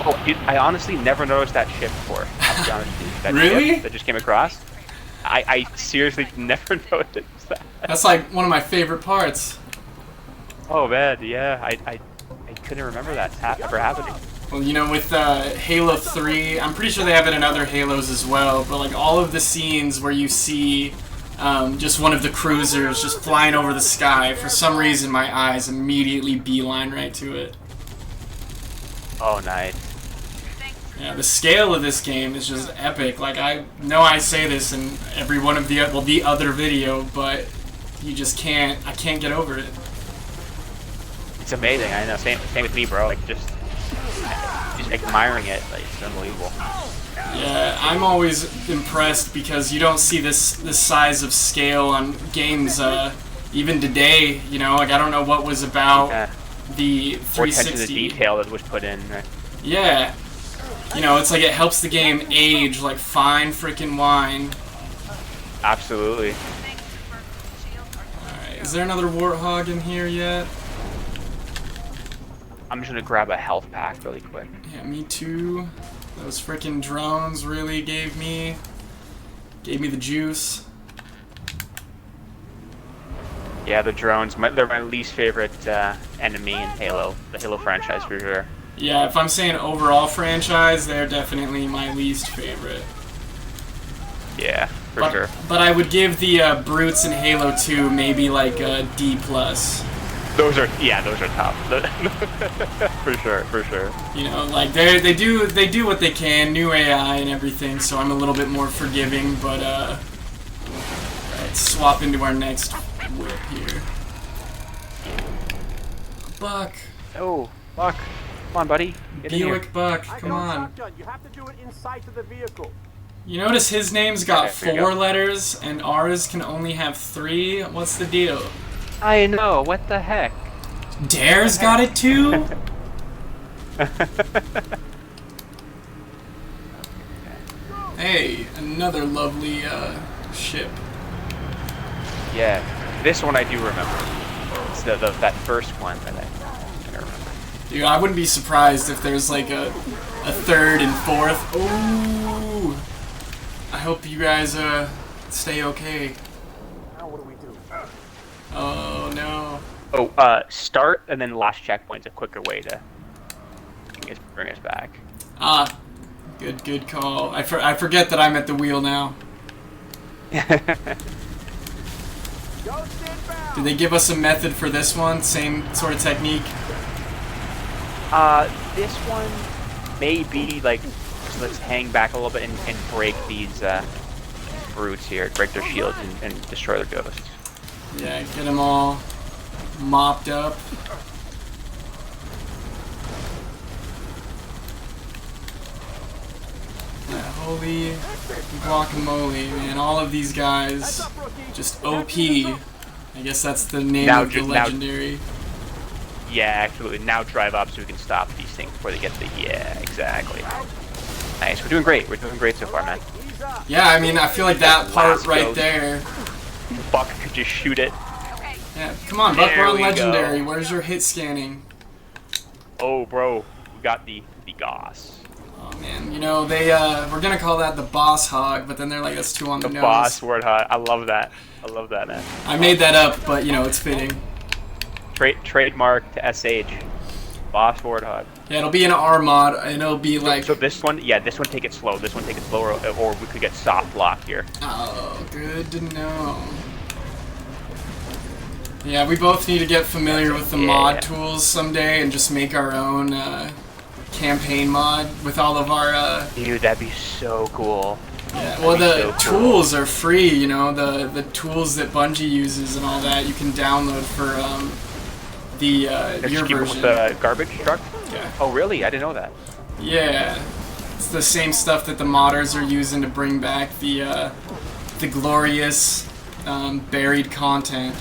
Oh, dude, I honestly never noticed that ship before. I'll be honest with you. That Really? ship that just came across. I seriously never noticed that. That's like one of my favorite parts. Oh man, yeah, I couldn't remember that ever happening. Well, you know, with Halo 3, I'm pretty sure they have it in other Halos as well, but like all of the scenes where you see just one of the cruisers just flying over the sky, for some reason my eyes immediately beeline right to it. Oh, nice. Yeah, the scale of this game is just epic. Like, I know I say this in every one of the other video, but you just can't, I can't get over it. It's amazing. I know. Same with me, bro. Like just admiring it. Like it's unbelievable. Yeah, I'm always impressed because you don't see this size of scale on games even today. You know, like I don't know what was about the 360. More attention to detail that was put in. Yeah, you know, it's like it helps the game age like fine freaking wine. Absolutely. Alright, is there another Warthog in here yet? I'm just gonna grab a health pack really quick. Yeah, me too. Those freaking drones really gave me the juice. Yeah, the drones. They're my least favorite enemy in Halo, the Halo franchise for sure. Yeah, if I'm saying overall franchise, they're definitely my least favorite. Yeah, for sure. But I would give the brutes in Halo 2 maybe like a D+. Those are tough. For sure. You know, like they do what they can, new AI and everything, so I'm a little bit more forgiving, but let's swap into our next whip here. Buck. Oh, Buck. Come on, buddy. Get in here. Buick Buck, come on. You have to do it inside to the vehicle. You notice his name's got Okay, here you 4 go. letters and ours can only have 3? What's the deal? I know. What the heck? Dare's got it too? Hey, another lovely ship. Yeah, this one I do remember. It's that first one that I remember. Dude, I wouldn't be surprised if there's like a 3rd and 4th. Ooh! I hope you guys stay okay. Now what do we do? Oh no. Oh, start and then last checkpoint's a quicker way to bring us back. Ah, good call. I forget that I'm at the wheel now. Did they give us a method for this one? Same sort of technique? This one may be like, just let's hang back a little bit and break these brutes here, break their shields and destroy their ghosts. Yeah, get them all mopped up. Yeah, holy guacamole, man. All of these guys just OP. I guess that's the name of the legendary. Yeah, absolutely. Now drive up so we can stop these things before they get the... Yeah, exactly. Nice. We're doing great. We're doing great so far, man. Yeah, I mean, I feel like that part right there. Buck could just shoot it. Yeah, come on, Buck, There we're on we legendary. go. Where's your hit scanning? Oh, bro. We got the Goss. Oh, man. You know, they, we're gonna call that the boss hog, but then they're like, that's too on the nose. Boss word hot. I love that. I love that, man. I made that up, but, you know, it's fitting. Trademark to SH. Boss Warthog. Yeah, it'll be an R mod, and it'll be like... So this one, yeah, this one take it slow. This one take it slower, or we could get soft lock here. Oh, good to know. Yeah, we both need to get familiar with the mod tools someday and just make our own campaign mod with all of our... Dude, that'd be so cool. Yeah, well, the tools are free, you know, the tools that Bungie uses and all that you can download for your version. With the garbage truck? Yeah. Oh, really? I didn't know that. Yeah. It's the same stuff that the modders are using to bring back the glorious buried content.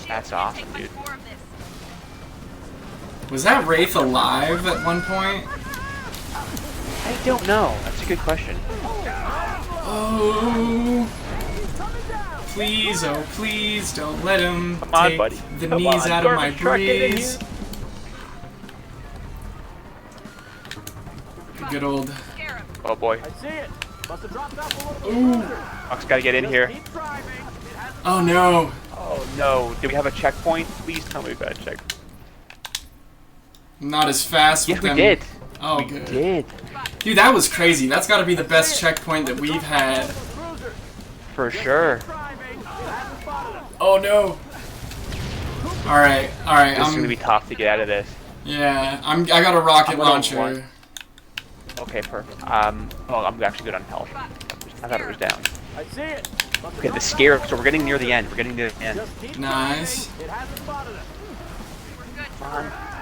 That's awesome, dude. Was that Wraith alive at one point? I don't know. That's a good question. Oh. Please, oh please, don't let him take buddy. the Come knees on, out of my garbage truck, get in breeze. Good old... Oh boy. I see it. Must have dropped off a little bit. Buck's gotta get in here. Keep driving. It has Oh no! Oh no. Do we have a checkpoint? Please tell me we've got a checkpoint. Not as fast Yes, with we them. did. Oh, We good. did. Dude, that was crazy. That's got to be the best checkpoint that we've had. For sure. driving. It hasn't spotted us. Oh no! All right. This is gonna be tough to get out of this. Yeah, I got a rocket I'm gonna launcher. run. Okay, perfect. Oh, I'm actually good on health. I thought it was down. I see it. Must Okay, have the scare. So we're getting near the end. We're getting near the end. Just keep Nice. driving. It hasn't spotted us.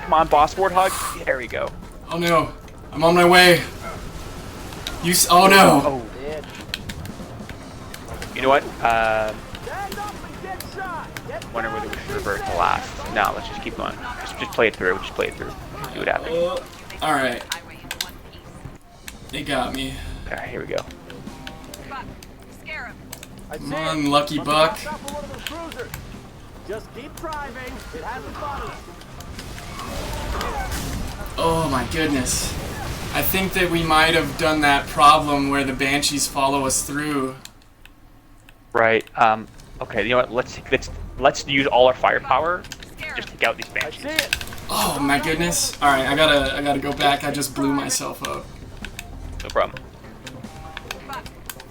Come on, boss warthog. There we go. Oh no! I'm on my way. Oh no! Oh. You know what? Stand up and get shot. Get Wonder whether we should revert to last. No, let's just keep going. Just play it through. Just play it through. See what happens. All right. They got me. Okay, here we go. I see Come it. on, lucky Must buck. have dropped off a one of the cruisers. Just keep driving. It hasn't spotted us. Oh my goodness. I think that we might have done that problem where the Banshees follow us through. Right. Okay. You know what? Let's use all our firepower. Just take out these Banshees. Oh my goodness! All right, I gotta go back. I just blew myself up. No problem. Buck,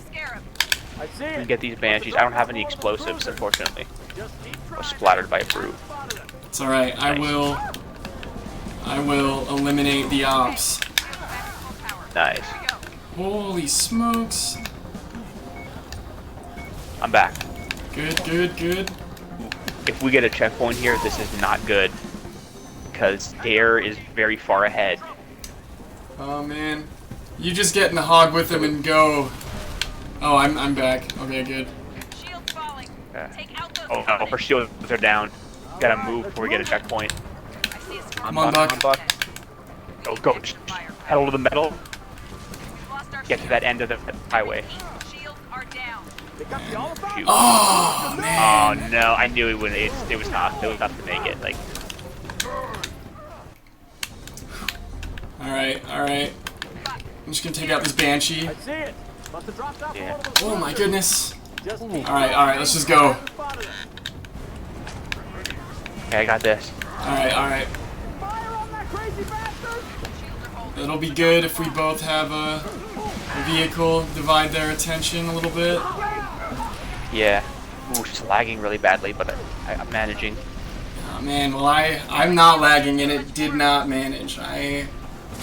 scare him. I see We can it. get these Banshees. I don't have any explosives, unfortunately. I was splattered by a brute. It's all right. I will eliminate the ops. Nice. Holy smokes! I'm back. Good, good, good. If we get a checkpoint here, this is not good. Because Dare is very far ahead. Oh man, you just get in the hog with him and go. Oh, I'm back. Okay, good. Shields falling. Take out those. Oh no, her shields are down. Gotta move before we get a checkpoint. I see a Come on, Come Buck. on, Buck. Go. Pedal to the metal. We've lost our Get to that end of the highway. shields are down. They got the all about. Shoot. Oh Oh man. no, I knew it wouldn't. It was tough. It was tough to make it. Like, All right, all right. I'm just gonna take out this Banshee. I see it. Must have dropped off Yeah. a little bit. Oh my goodness. Just All right. Let's just go. spotted it. okay, I got this. All right. Fire on that crazy bastard. It'll be good if we both have a vehicle divide their attention a little bit. Yeah. Ooh, she's lagging really badly, but I'm managing. Oh man, well I'm not lagging and it did not manage. I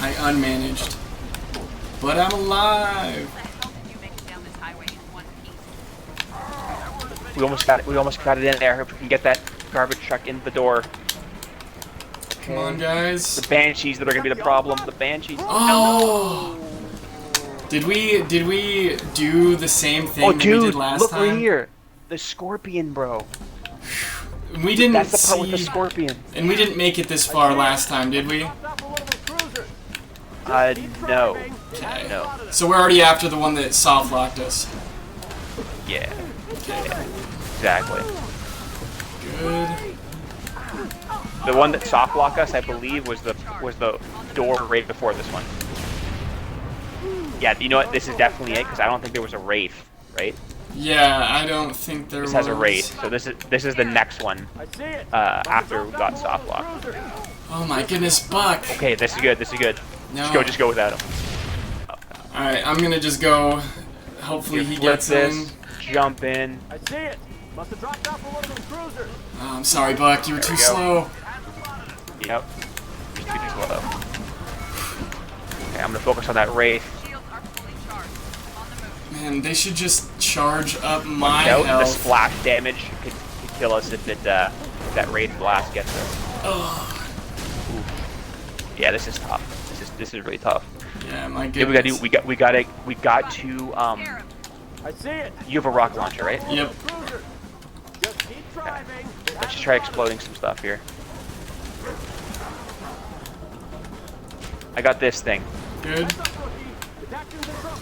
unmanaged. But I'm alive. How the hell did you make it down this highway in one piece? We almost got it in there. If we can get that garbage truck in the door. Come on, guys. The Banshees that are gonna be the problem. The Banshees. Oh! Did we do the same thing Oh, that we dude, did last look time? right here. The Scorpion, bro. We didn't That's the part with the see, Scorpion. and we didn't make it this far last time, did we? Dropped off a little bit cruiser. No. Okay. No. So we're already after the one that soft locked us. Yeah. Exactly. Good. The one that soft locked us, I believe, was the door right before this one. Yeah, you know what? This is definitely it because I don't think there was a wraith, right? Yeah, I don't think there This was. has a wraith, so this is the next one I see it. after we got soft lock. Oh my goodness, Buck. Okay, this is good. This is good. No. Just go without him. All right, I'm gonna just go. Hopefully he Flip gets in. this. Jump in. I see it. Must have dropped off a little bit cruiser. Oh, I'm sorry, Buck. You were There too we go. slow. Yep. Just keep it slow. Okay, I'm gonna focus on that wraith. Shields are fully charged. On the move. Man, they should just charge up my No, the health. splash damage could kill us if that wraith blast gets us. Ugh. Yeah, this is tough. This is really tough. Yeah, my Yeah, goodness. we got to I see it. you have a rocket launcher, right? Yep. Cruiser. Just keep driving. Let's just try exploding some stuff here. I got this thing. Good. Detecting control.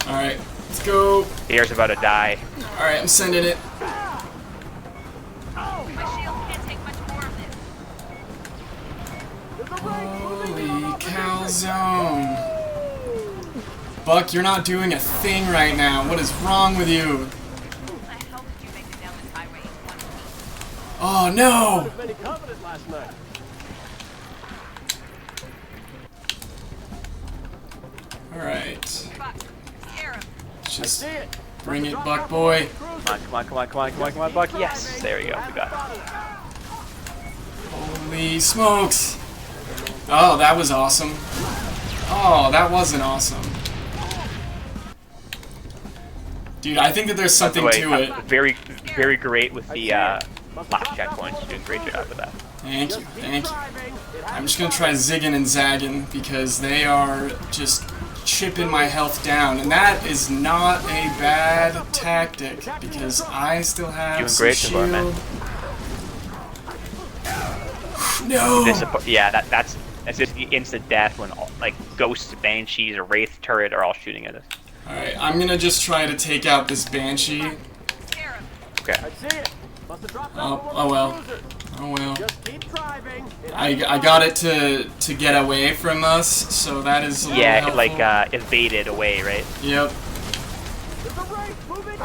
All right, let's go. Air's about to die. All right, I'm sending it. My shield can't take much more of this. Holy calzone. Buck, you're not doing a thing right now. What is wrong with you? How the hell did you make it down this highway in one piece? Oh no! Many covenant last night. All right, Buck, scare him. just See it. bring it, Buck boy. Come on, Buck. Yes, there we go. We got it. Holy smokes! Oh, that was awesome. Oh, that wasn't awesome. Dude, I think that there's By the something way, to it. very, very great with the last checkpoints. You're doing a great job with that. Thank you, thank you. I'm just gonna try zigging and zagging because they are just chipping my health down, and that is not a bad tactic because I still have Doing some great so far, man. shield. No. That's just the instant death when like ghosts, banshees, or wraith turret are all shooting at us. All right, I'm gonna just try to take out this banshee. Scare him. Okay. I see it. Oh well. Oh well. Just keep driving. I got it to get away from us, so that is a little Yeah, it helpful. like evaded away, right? Yep. There's a race moving.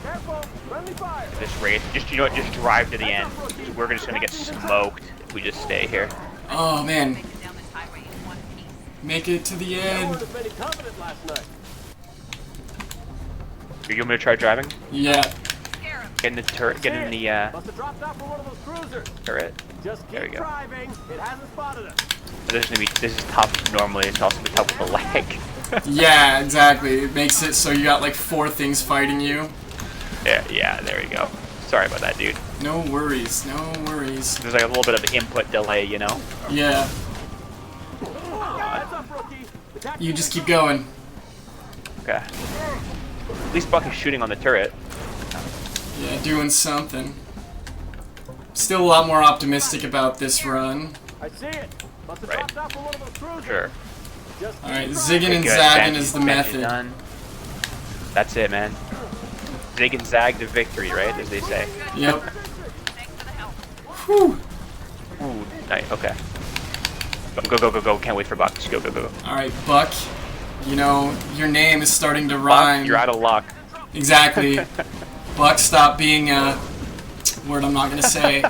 Careful. Friendly fire. This race, just you know what, just drive to the end. We're just gonna get smoked if we just stay here. Oh man, Make it down this highway in one piece. make it to the end. Weren't as many confident last night. You want me to try driving? Yeah. Scare 'em. Get in the turret. Get in the Must have dropped off from one of those cruisers. turret. Just There we keep go. driving. It hasn't spotted us. This is tough normally. It's also tough with the lag. Yeah, exactly. It makes it so you got like 4 things fighting you. Yeah, there we go. Sorry about that, dude. No worries, no worries. There's like a little bit of input delay, you know. Yeah, Heads up, rookie. The taxi you just keep going. Okay. At least Buck is shooting on the turret. Yeah, doing something. Still a lot more optimistic about this run. I see it. Must have Right. dropped off from one of those cruisers. Sure. Just keep Alright, driving. zigging and Good. zagging is the Benji method. done. That's it, man. Zig and zag to victory, right? As they say. Yep. Thanks for the help. Whew. Ooh, nice. Okay. Go. Can't wait for Buck. Just go. Alright, Buck. You know, your name is starting to Buck, rhyme. you're out of luck. Exactly. Buck, stop being a word I'm not gonna say.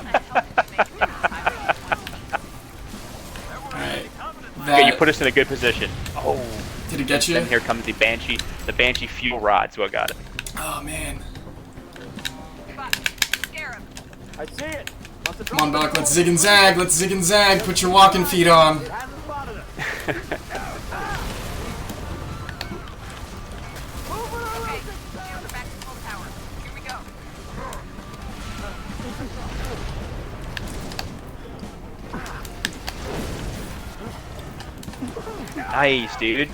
Alright. Okay, you put us in a good position. Oh. Did it get you? Then here comes the Banshee. The Banshee fuel rod's what got it. Oh man. Buck, scare 'em. I see it. Must have Come on, dropped Buck, off let's zig and zag. Let's zig and zag. Put your walking feet on. It hasn't spotted us. Okay, shields are back to full power. Here we go. Nice, dude.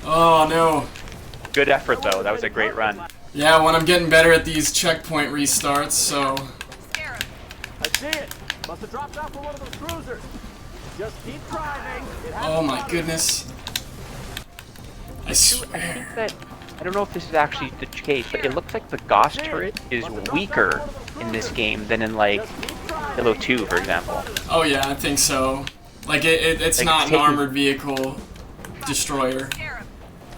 Oh no. Good effort, though. That was a great run. Yeah, when I'm getting better at these checkpoint restarts, so. Scare 'em. I see it. Must have dropped off from one of those cruisers. Just keep driving. It hasn't Oh my spotted us. goodness. I I swear. think that I don't know if this is actually the case, but it looks like the Gauss turret is weaker in this game than in like Just keep driving. Halo 2, for example. Oh yeah, I think so. Like it's Like, not it's an taking- armored vehicle destroyer. Scare 'em.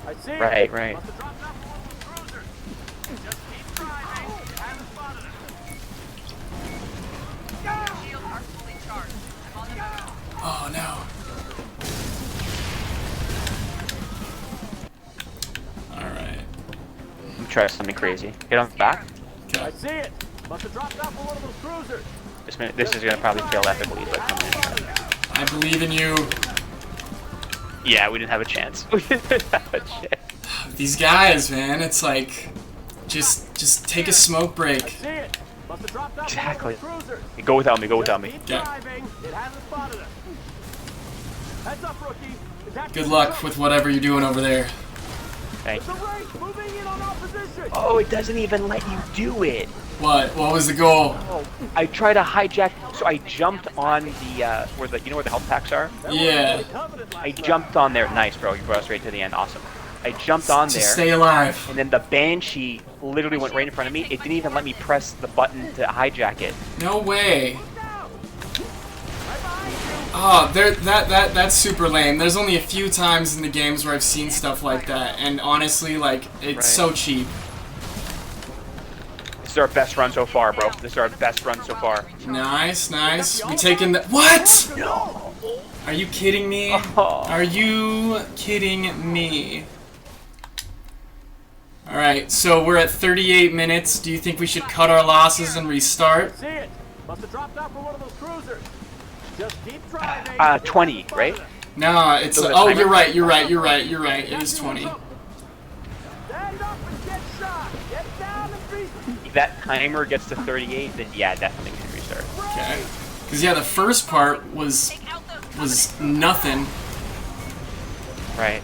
I see it. Right. Must have dropped off from one of those cruisers. Just keep driving. It hasn't spotted us. Shields are fully charged. I'm on the move. Oh no. Alright. Let me try something crazy. Get on the back. I Okay. see it. Must have dropped off from one of those cruisers. This is gonna probably fail epically, but come in. I believe in you. Yeah, we didn't have a chance. We didn't have a chance. These guys, man, it's like just take a smoke break. See it. Must have dropped off Exactly. from one of those cruisers. Go without me. Go without me. Keep Yeah. driving. It hasn't spotted us. Heads up, rookie. The taxi Good is luck up. with whatever you're doing over there. Thank The you. race moving in on opposition. Oh, it doesn't even let you do it. What? What was the goal? Oh, I tried to hijack. So I jumped on the where the where the health packs are. Yeah. Confident last I night. jumped on there. Nice, bro. You brought us right to the end. Awesome. I jumped on To there, stay alive. and then the Banshee literally went right in front of me. It didn't even let me press the button to hijack it. No way. Down. Right behind you. Oh, that's super lame. There's only a few times in the games where I've seen stuff like that, and honestly, like, it's Right. so cheap. This is our best run so far, bro. This is our best run so far. Nice, nice. We taking the what? No. Are you kidding me? Oh. Are you kidding me? All right, so we're at 38 minutes. Do you think we should cut our losses and restart? See it. Must have dropped off from one of those cruisers. Just keep driving. 20, right? No, it's So the oh, timer- you're right. It is 20. Stand up and get shot. Get down and breathe. If that timer gets to 38, then yeah, definitely we can restart. Okay. Because yeah, the first part was Take out those nothing. Right.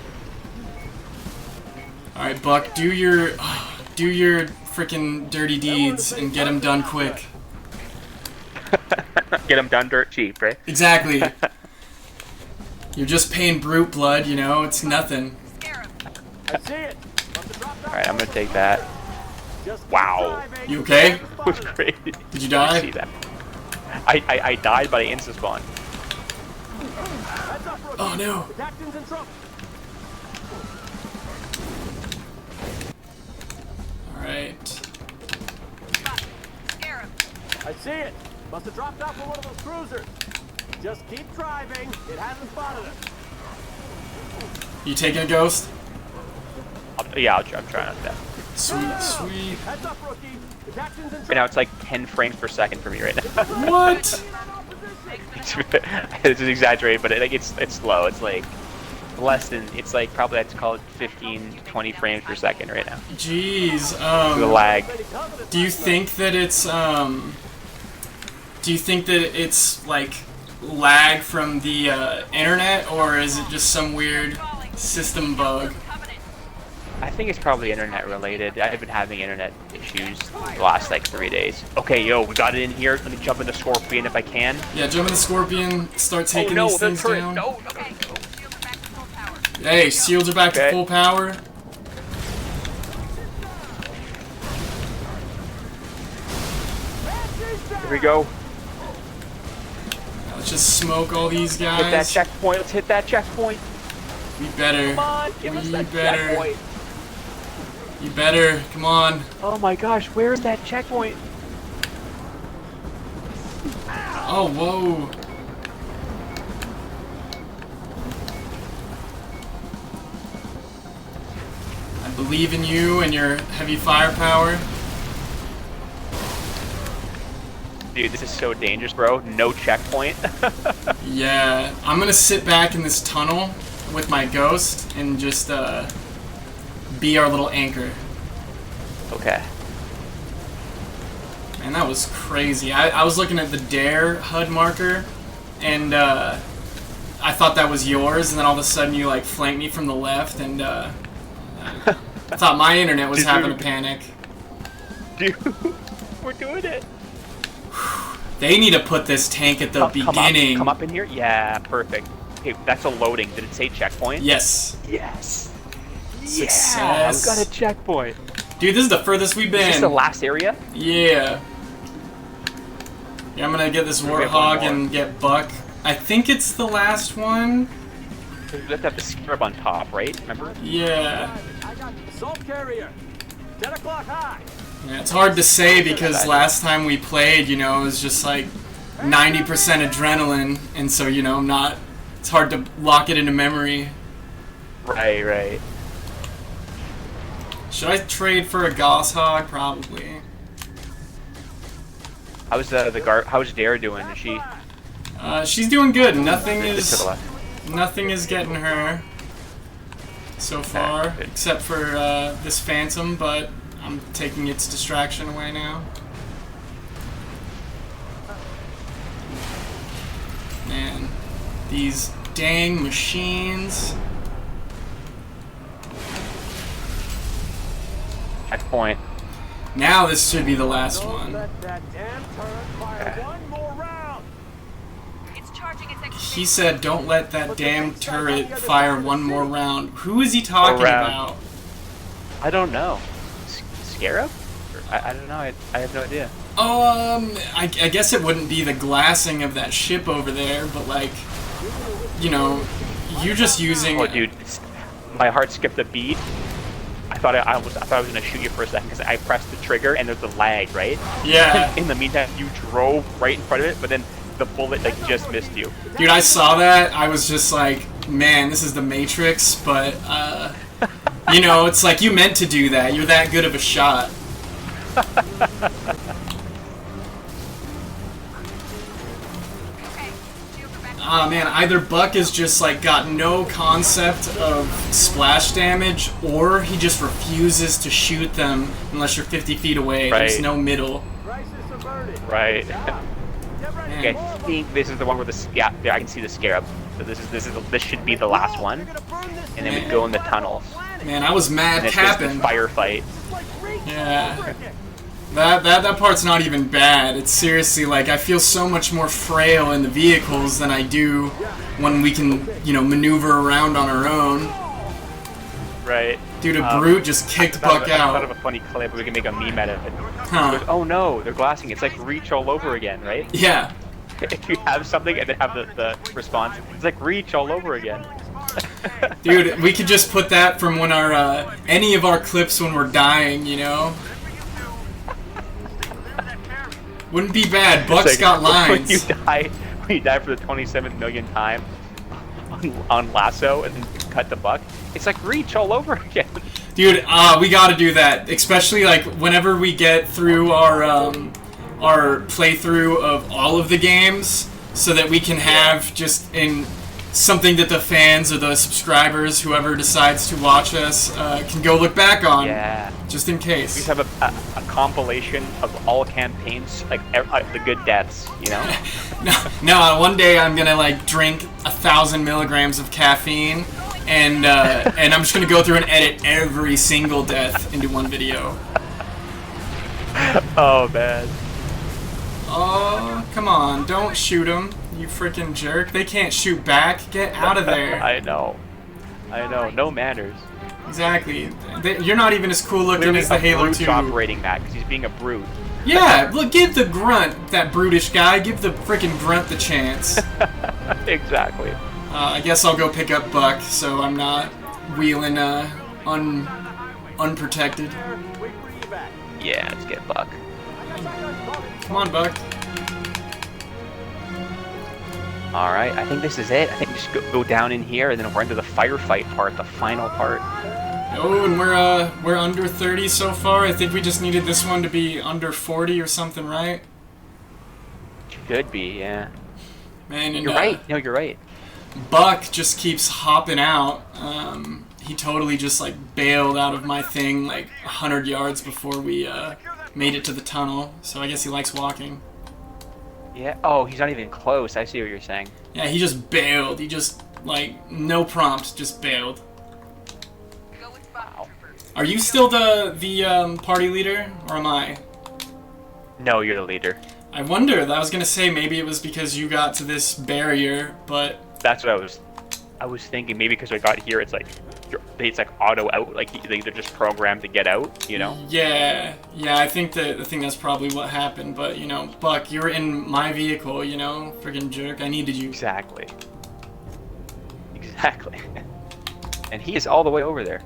All right, Buck, do your freaking dirty deeds and get them done quick. Get them done dirt cheap, right? Exactly. You're just paying brute blood, you know. It's nothing. scare 'em. I see it. Must have dropped off. All right, I'm gonna take that. Wow. You okay? That was great. Did you die? See that? I died, but I insta spawned. Oh no. The captain's in trouble. Alright. Scarab. I see it. Must have dropped off from one of those cruisers. Just keep driving. It hasn't spotted us. You taking a ghost? Yeah, I'm trying not to. Sweet, sweet. Heads up, rookie. The captain's in Right trouble. now it's like 10 frames per second for me right now. What? It's exaggerated, but it's slow. It's like less than, it's like probably I'd call it 15, 20 frames per second right now. Jeez. The lag. Do you think that it's like lag from the internet, or is it just some weird system bug? I think it's probably internet related. I've been having internet issues the last like 3 days. Okay, yo, we got it in here. Let me jump in the Scorpion if I can. Yeah, jump in the Scorpion, start Oh taking no, these the things turret. down. No. Okay, shields are back to full power. Hey, shields are back to Okay. full power. Here we go. Let's just smoke all these Hit that guys. checkpoint. Let's hit that checkpoint. We better. Come on, give us We that better. checkpoint. You better. Come on. Oh my gosh, where is that checkpoint? Oh, whoa. I believe in you and your heavy firepower. Dude, this is so dangerous, bro. No checkpoint. Yeah, I'm gonna sit back in this tunnel with my ghost and just be our little anchor. Okay. Man, that was crazy. I was looking at the Dare HUD marker, and I thought that was yours, and then all of a sudden you like flanked me from the left, and I thought my internet was having a panic. Dude, we're doing it. They need to put this tank at the beginning. Come up in here. Yeah, perfect. Okay, that's a loading. Did it say checkpoint? Yes. Yes. Success. Yeah, we got a checkpoint. Dude, this is the furthest we've Is this been. the last area? Yeah. Yeah, I'm gonna get this We have one warthog more. and get Buck. I think it's the last one. We have to have the scarab on top, right? Remember? Yeah. I got assault carrier. 10 o'clock high. Yeah, it's hard to say because last time we played, you know, it was just like 90% adrenaline, and so, you know, it's hard to lock it into memory. Right. Should I trade for a Gosshog? Probably. How's how's Dare doing? Is she She's doing good. Nothing to the is left? getting her so far, good. except for this Phantom, but I'm taking its distraction away now. Man, these dang machines. Checkpoint. Now this should be the last one. Let that damn turret fire one more round. It's charging its extra. He said, "Don't let that damn turret fire one more round." Who is he talking round. about? I don't know. Scarab? I don't know. I have no idea. I guess it wouldn't be the glassing of that ship over there, but like, you know, you're just using. Oh, dude, my heart skipped a beat. I thought I was gonna shoot you for a second because I pressed the trigger and there's the lag, right? Yeah. In the meantime, you drove right in front of it, but then the bullet like just missed you. Dude, I saw that. I was just like, man, this is the Matrix, but you know, it's like you meant to do that. You're that good of a shot. Okay, shields are back. Ah man, either Buck has just like got no concept of splash damage, or he just refuses to shoot them unless you're 50 feet away. There's Right. no middle. Crisis averted. Right. Get ready. Okay, I think this is the one where yeah, I can see the scarab. So this should be the last one, We're gonna burn this and then we go in the tunnels. Man, I was mad And it's just the capping. firefight. like reach. Yeah. That part's not even bad. It's seriously like I feel so much more frail in the vehicles than I do when we can, you know, maneuver around on our own. Right. Dude, a brute just kicked Buck I thought of out. a funny clip. We can make a meme out of it. Huh. Goes, oh no, they're glassing. It's like Reach all over again, right? Yeah. If you have something and then have the response, it's like Reach all over again. Dude, we could just put that from when our, any of our clips when we're dying, you know? Wouldn't be bad. Buck's Like, got lines. when you die for the 27 millionth time on Lasso and then cut the Buck, it's like Reach all over again. Dude, we gotta do that. Especially, like, whenever we get through our playthrough of all of the games, so that we can have just in something that the fans or the subscribers, whoever decides to watch us, can go look back on. Yeah. Just in We case. just have a compilation of all campaigns, like the good deaths, you know? No, one day I'm gonna, like, drink 1,000 milligrams of caffeine, and I'm just gonna go through and edit every single death into one video. Oh man. Oh, come on, don't shoot them, you freaking jerk. They can't shoot back. Get out of there. I know. No manners. Exactly. You're not even as cool looking as the Halo Brute's 2. operating that because he's being a brute. Yeah, look, give the grunt, that brutish guy, give the freaking grunt the chance. Exactly. I guess I'll go pick up Buck, so I'm not wheeling unprotected. Wait for you back. Yeah, let's get Buck. Come on, Buck. Alright, I think this is it. I think we just go down in here and then we're into the firefight part, the final part. Oh, and we're under 30 so far. I think we just needed this one to be under 40 or something, right? Could be, yeah. Man, and You're right. No, you're right. Buck just keeps hopping out. He totally just like bailed out of my thing like 100 yards before we made it to the tunnel. So I guess he likes walking. Yeah. Oh, he's not even close. I see what you're saying. Yeah, he just bailed. He just like no prompt, just bailed. Go with Buck, Trooper. Are you still the party leader, or am I? No, you're the leader. I wonder. I was gonna say maybe it was because you got to this barrier, but That's what I was thinking. Maybe because I got here, it's like auto out. Like they're just programmed to get out. You know. yeah, I think that's probably what happened. But you know, Buck, you're in my vehicle. You know, friggin' jerk. I needed you. Exactly. And he is all the way over there.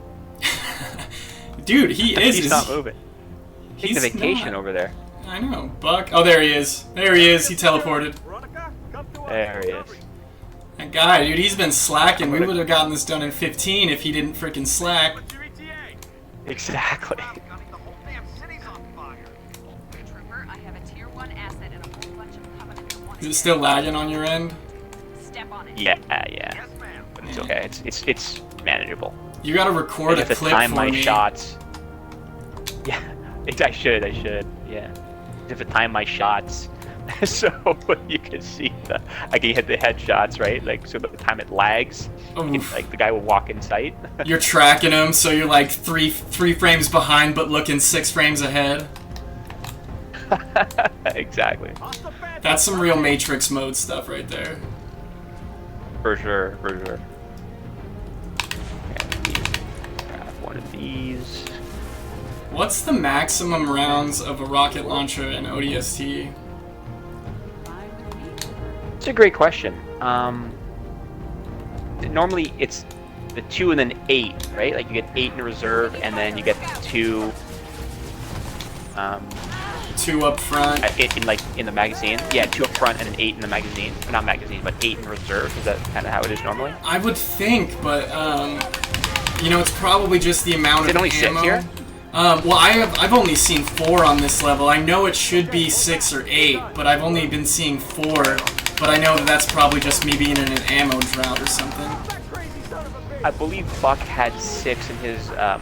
Dude, he is. He's not moving. He's He's a vacation not. over there. I know, Buck. Oh, there he is. There he is. He teleported. Veronica, come to us. There he is. That guy, dude, he's been slacking. We would have gotten this done in 15 if he didn't freaking slack. What's your ETA? Exactly. Trooper, I have a tier 1 asset and a whole bunch of Covenant who want Is it to still lagging on your end? step on it. Yeah. But it's okay. It's manageable. You gotta record I a have to clip time for my me. shots. Yeah, I should. Yeah, I have to time my shots so you can see I can hit the headshots right, like so by the time it lags, Oof. like the guy will walk in sight. You're tracking him, so you're like three frames behind, but looking 6 frames ahead. Exactly. That's some real Matrix mode stuff right there. For sure. Okay, grab one of these. What's the maximum rounds of a rocket launcher in ODST? It's a great question. Normally it's the 2 and then 8, right? Like you get 8 in reserve, and then you get 2. 2 up front. In the magazine. Yeah, 2 up front and an 8 in the magazine. Or not magazine, but 8 in reserve. Is that kind of how it is normally? I would think, but you know, it's probably just the amount Is it of only 6 ammo. here? Well, I've only seen 4 on this level. I know it should be 6 or 8, but I've only been seeing 4. But I know that's probably just me being in an ammo drought or something. I believe Buck had 6 in his rocket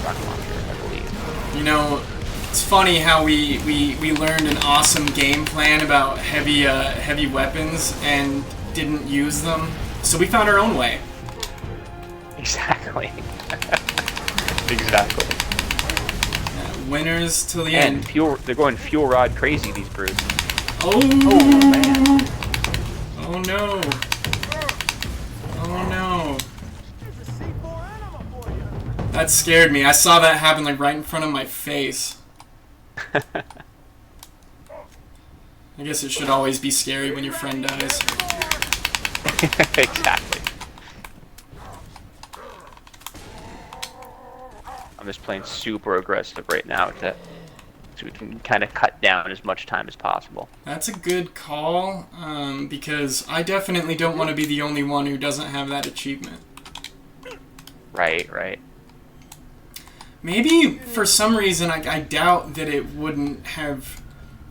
launcher, I believe. You know, it's funny how we learned an awesome game plan about heavy weapons and didn't use them. So we found our own way. Exactly. Exactly. Winners till the And end. they're going fuel rod crazy, these brutes. Oh man. Oh no. Oh no. There's a C4 enema for you. That scared me. I saw that happen like right in front of my face. I guess it should always be scary when your friend dies. Exactly. I'm just playing super aggressive right now so we can kind of cut down as much time as possible. That's a good call, because I definitely don't want to be the only one who doesn't have that achievement. Right, right. Maybe for some reason I doubt that it wouldn't have.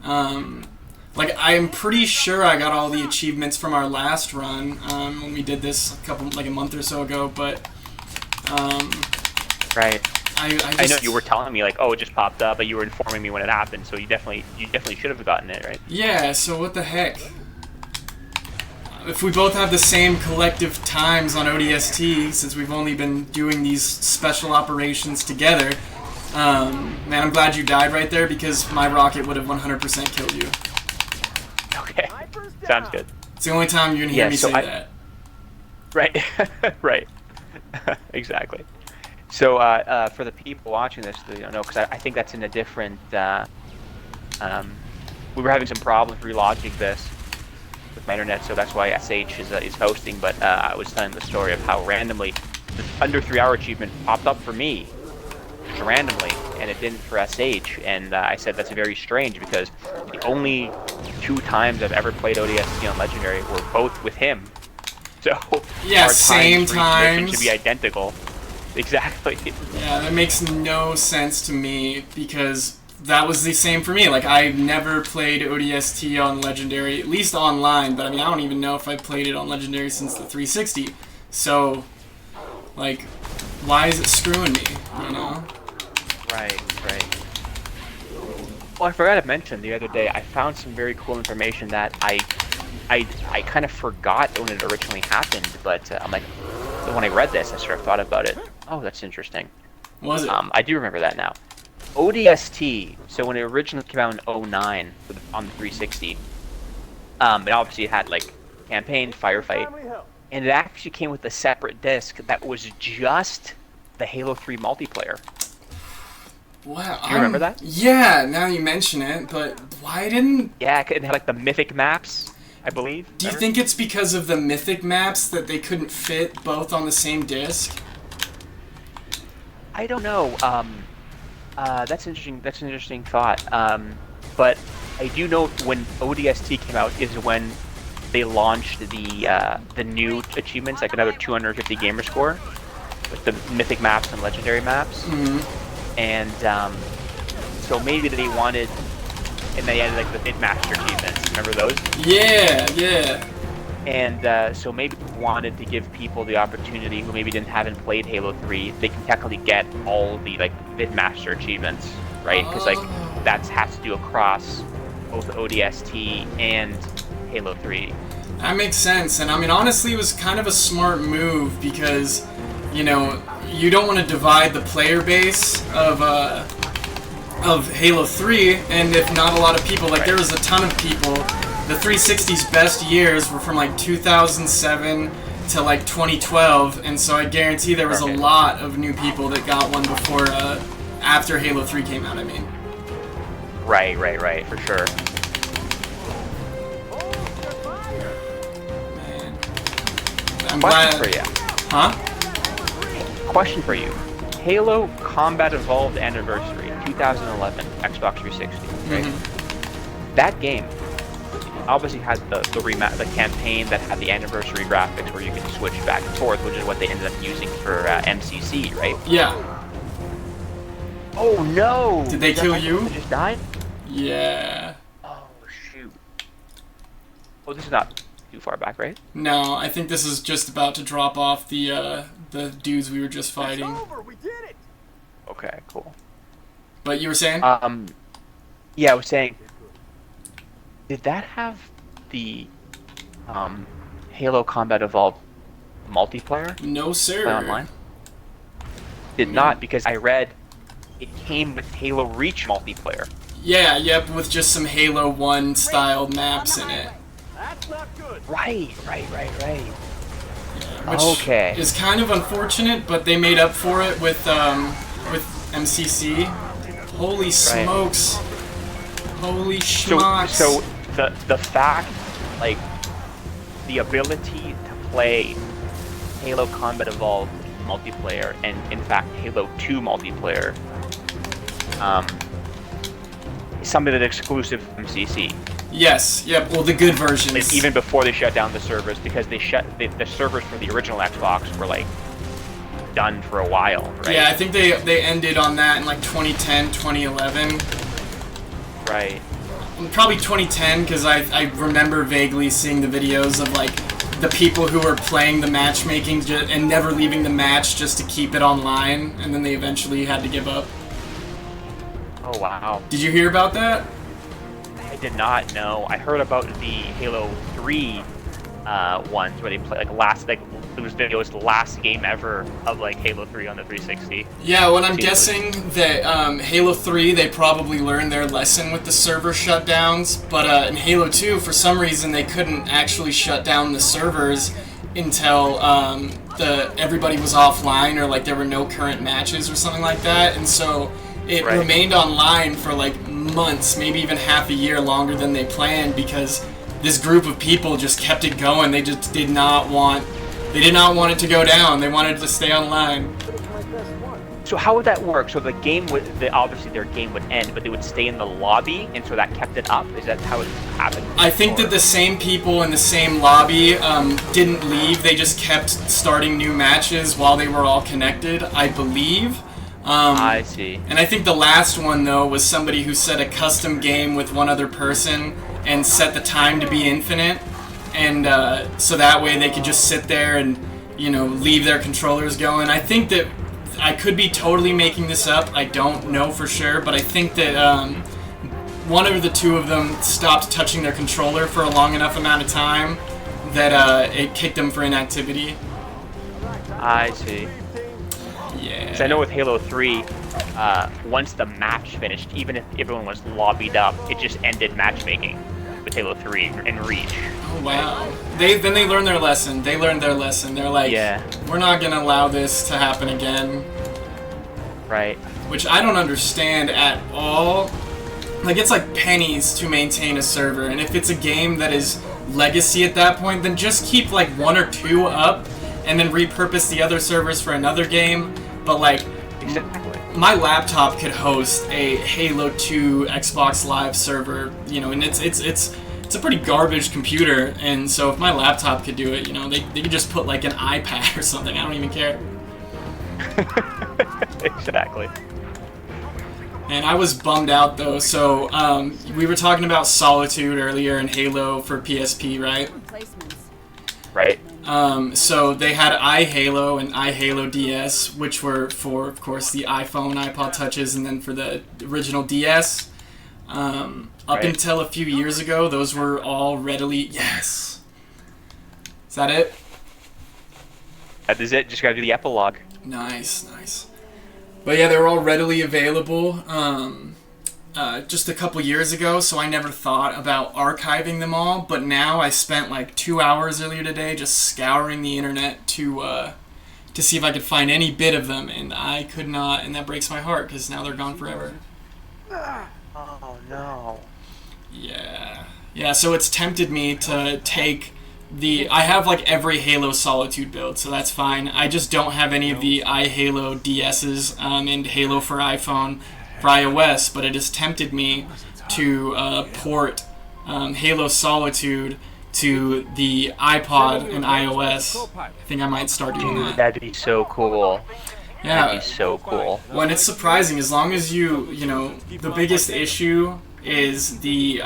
Like I'm pretty sure I got all the achievements from our last run when we did this a month or so ago, but right. I know you were telling me like, oh, it just popped up, but you were informing me when it happened, so you definitely should have gotten it, right? Yeah. So what the heck? If we both have the same collective times on ODST, since we've only been doing these special operations together, man, I'm glad you died right there because my rocket would have 100% killed you. Okay, sounds good. It's the only time you're gonna hear me say that. Right, right, exactly. So for the people watching this, they don't know, because I think that's in a different. We were having some problems relogging this with my internet, so that's why SH is hosting. But I was telling the story of how randomly the under 3 hour achievement popped up for me, just randomly, and it didn't for SH. And I said that's very strange because the only 2 times I've ever played ODST on Legendary were both with him. So yeah, our same times for each mission times should be identical. Exactly. Yeah, that makes no sense to me because that was the same for me. Like, I never played ODST on Legendary, at least online, but I mean, I don't even know if I played it on Legendary since the 360. So, like, why is it screwing me, you know? Right, right. Well, I forgot to mention the other day, I found some very cool information that I kind of forgot when it originally happened, but I'm like, when I read this, I sort of thought about it. Oh, that's interesting. What was it? I do remember that now. ODST, so when it originally came out in 2009 on the 360, it obviously had like campaign, firefight, and it actually came with a separate disc that was just the Halo 3 multiplayer. Wow. Do you remember that? Yeah, now you mention it, but why didn't... Yeah, it had like the mythic maps, I believe. Do you think it's because of the mythic maps that they couldn't fit both on the same disc? I don't know. That's interesting. That's an interesting thought. But I do know when ODST came out is when they launched the new achievements, like another 250 gamer score, with the mythic maps and legendary maps. Mm-hmm. And so maybe they wanted, and they added like the Pitmaster achievements. Remember those? Yeah, yeah. And so maybe wanted to give people the opportunity who maybe haven't played Halo 3, they can technically get all the like Pitmaster achievements, right? Because like that has to do across both ODST and Halo 3. That makes sense, and I mean honestly it was kind of a smart move because, you know, you don't want to divide the player base of Halo 3, and if not a lot of people, like there was a ton of people. The 360's best years were from like 2007 to like 2012, and so I guarantee there was a lot of new people that got one before, after Halo 3 came out, I mean. Right, for sure. Man. I'm Question glad. for you. Huh? Question for you. Halo Combat Evolved Anniversary, 2011, Xbox 360, right? Mm-hmm. That game obviously had the campaign that had the anniversary graphics where you could switch back and forth, which is what they ended up using for MCC, right? Yeah. Oh no! Did they kill you? They just died? Yeah. Oh shoot. Oh, this is not too far back, right? No, I think this is just about to drop off the dudes we were just fighting. It's over. We did it. Okay, cool. But you were saying? Yeah, I was saying, did that have the Halo Combat Evolved multiplayer? No, sir. Play online? Did not, because I read it came with Halo Reach multiplayer. Yeah, yep, with just some Halo 1 styled maps in it. That's not good. Right. which Okay. is kind of unfortunate, but they made up for it with MCC. Holy smokes! Holy schmucks! So the fact, like, the ability to play Halo Combat Evolved multiplayer and in fact Halo 2 multiplayer is something that's exclusive to MCC. Yes, yep. Well, the good versions. Even before they shut down the servers, because they shut the servers for the original Xbox were like done for a while, right? Yeah, I think they ended on that in like 2010, 2011. Right. Probably 2010, because I remember vaguely seeing the videos of like the people who were playing the matchmaking and never leaving the match just to keep it online, and then they eventually had to give up. Oh wow. Did you hear about that? I did not know. I heard about the Halo 3 ones where they play it was the last game ever of like Halo 3 on the 360. Yeah, well, I'm guessing that Halo 3 they probably learned their lesson with the server shutdowns, but in Halo 2 for some reason they couldn't actually shut down the servers until everybody was offline or like there were no current matches or something like that, and so it remained online for like months, maybe even half a year longer than they planned, because this group of people just kept it going. They just did not want it to go down. They wanted it to stay online. So how would that work? So the game obviously their game would end, but they would stay in the lobby, and so that kept it up? Is that how it happened? I think that the same people in the same lobby didn't leave. They just kept starting new matches while they were all connected, I believe. I see. And I think the last one, though, was somebody who set a custom game with one other person and set the time to be infinite. And so that way they could just sit there and, leave their controllers going. I think that I could be totally making this up. I don't know for sure, but I think that one or the two of them stopped touching their controller for a long enough amount of time that it kicked them for inactivity. I see. Yeah. Because I know with Halo 3, once the match finished, even if everyone was lobbied up, it just ended matchmaking with Halo 3 and Reach. Oh wow. Then they learned their lesson. They learned their lesson. They're like, we're not gonna allow this to happen again. Right. Which I don't understand at all. Like, it's like pennies to maintain a server, and if it's a game that is legacy at that point, then just keep like one or two up and then repurpose the other servers for another game. But like, my laptop could host a Halo 2 Xbox Live server, and it's a pretty garbage computer, and so if my laptop could do it, they could just put like an iPad or something. I don't even care. Exactly. And I was bummed out though. So we were talking about Solitude earlier in Halo for PSP, right? Right. So they had iHalo and iHalo DS, which were for, of course, the iPhone, iPod Touches, and then for the original DS. Up until a few years ago, those were all readily... Yes! Is that it? That is it. Just gotta do the epilogue. Nice, nice. But yeah, they were all readily available just a couple years ago, so I never thought about archiving them all, but now I spent like 2 hours earlier today just scouring the internet to see if I could find any bit of them, and I could not, and that breaks my heart, because now they're gone forever. Oh no. Yeah, so it's tempted me to take I have like every Halo Solitude build, so that's fine. I just don't have any of the iHalo DS's and Halo for iPhone for iOS, but it has tempted me to port Halo Solitude to the iPod and iOS. I think I might start doing that. That'd be so cool. Yeah. That'd be so cool. When it's surprising, as long as the biggest issue is the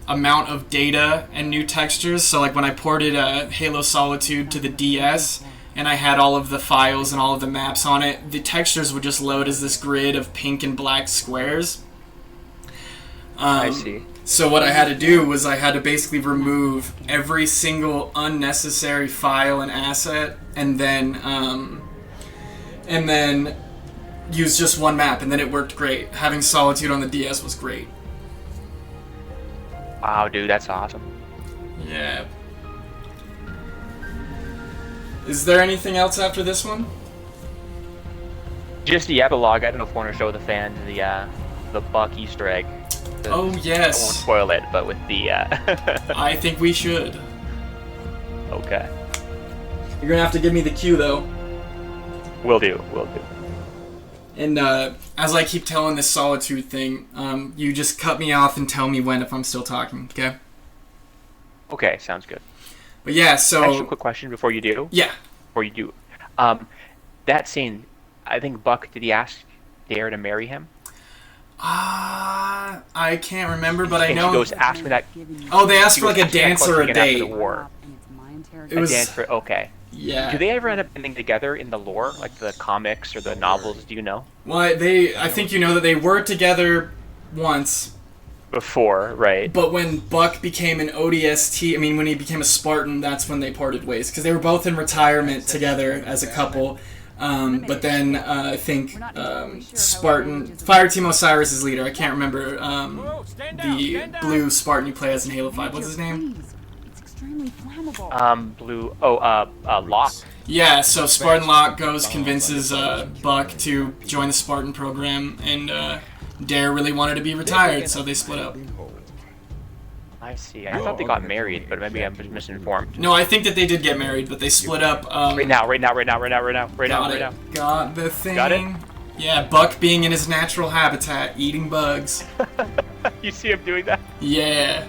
amount of data and new textures. So like when I ported Halo Solitude to the DS and I had all of the files and all of the maps on it, the textures would just load as this grid of pink and black squares. I see. So what I had to do was I had to basically remove every single unnecessary file and asset, and then use just one map, and then it worked great. Having Solitude on the DS was great. Wow, dude, that's awesome. Yeah. Is there anything else after this one? Just the epilogue. I don't know if I want to show the fans the Buck Easter egg. Oh I won't yes. spoil it, but with the. I think we should. Okay. You're gonna have to give me the cue though. Will do. And as I keep telling this solitude thing, you just cut me off and tell me when if I'm still talking, okay? Okay, sounds good. But yeah, so Actually, a quick question before you do. yeah. Before you do, that scene. I think Buck, did he ask Dare to marry him? I can't remember, but I And know. he goes, ask me that. Oh, they asked He for like goes, a "Ask me that dance or a question again after date. the war." It A was dance for okay. yeah. Do they ever end up ending together in the lore, like the comics or the novels? Do you know? Well, I think you know that they were together once, Before, right? but when Buck became an ODST, I mean when he became a Spartan, that's when they parted ways because they were both in retirement together as a couple. But then I think Spartan Fireteam Osiris' leader. I can't remember the blue Spartan you play as in Halo 5. What's his name? It's extremely flammable. Blue. Locke. Yeah, so Spartan Locke goes, convinces Buck to join the Spartan program, and Dare really wanted to be retired, so they split up. I see. I thought they got married, but maybe I'm just misinformed. No, I think that they did get married, but they split up. Right now. Got the thing. Got it? Yeah, Buck being in his natural habitat, eating bugs. You see him doing that? Yeah.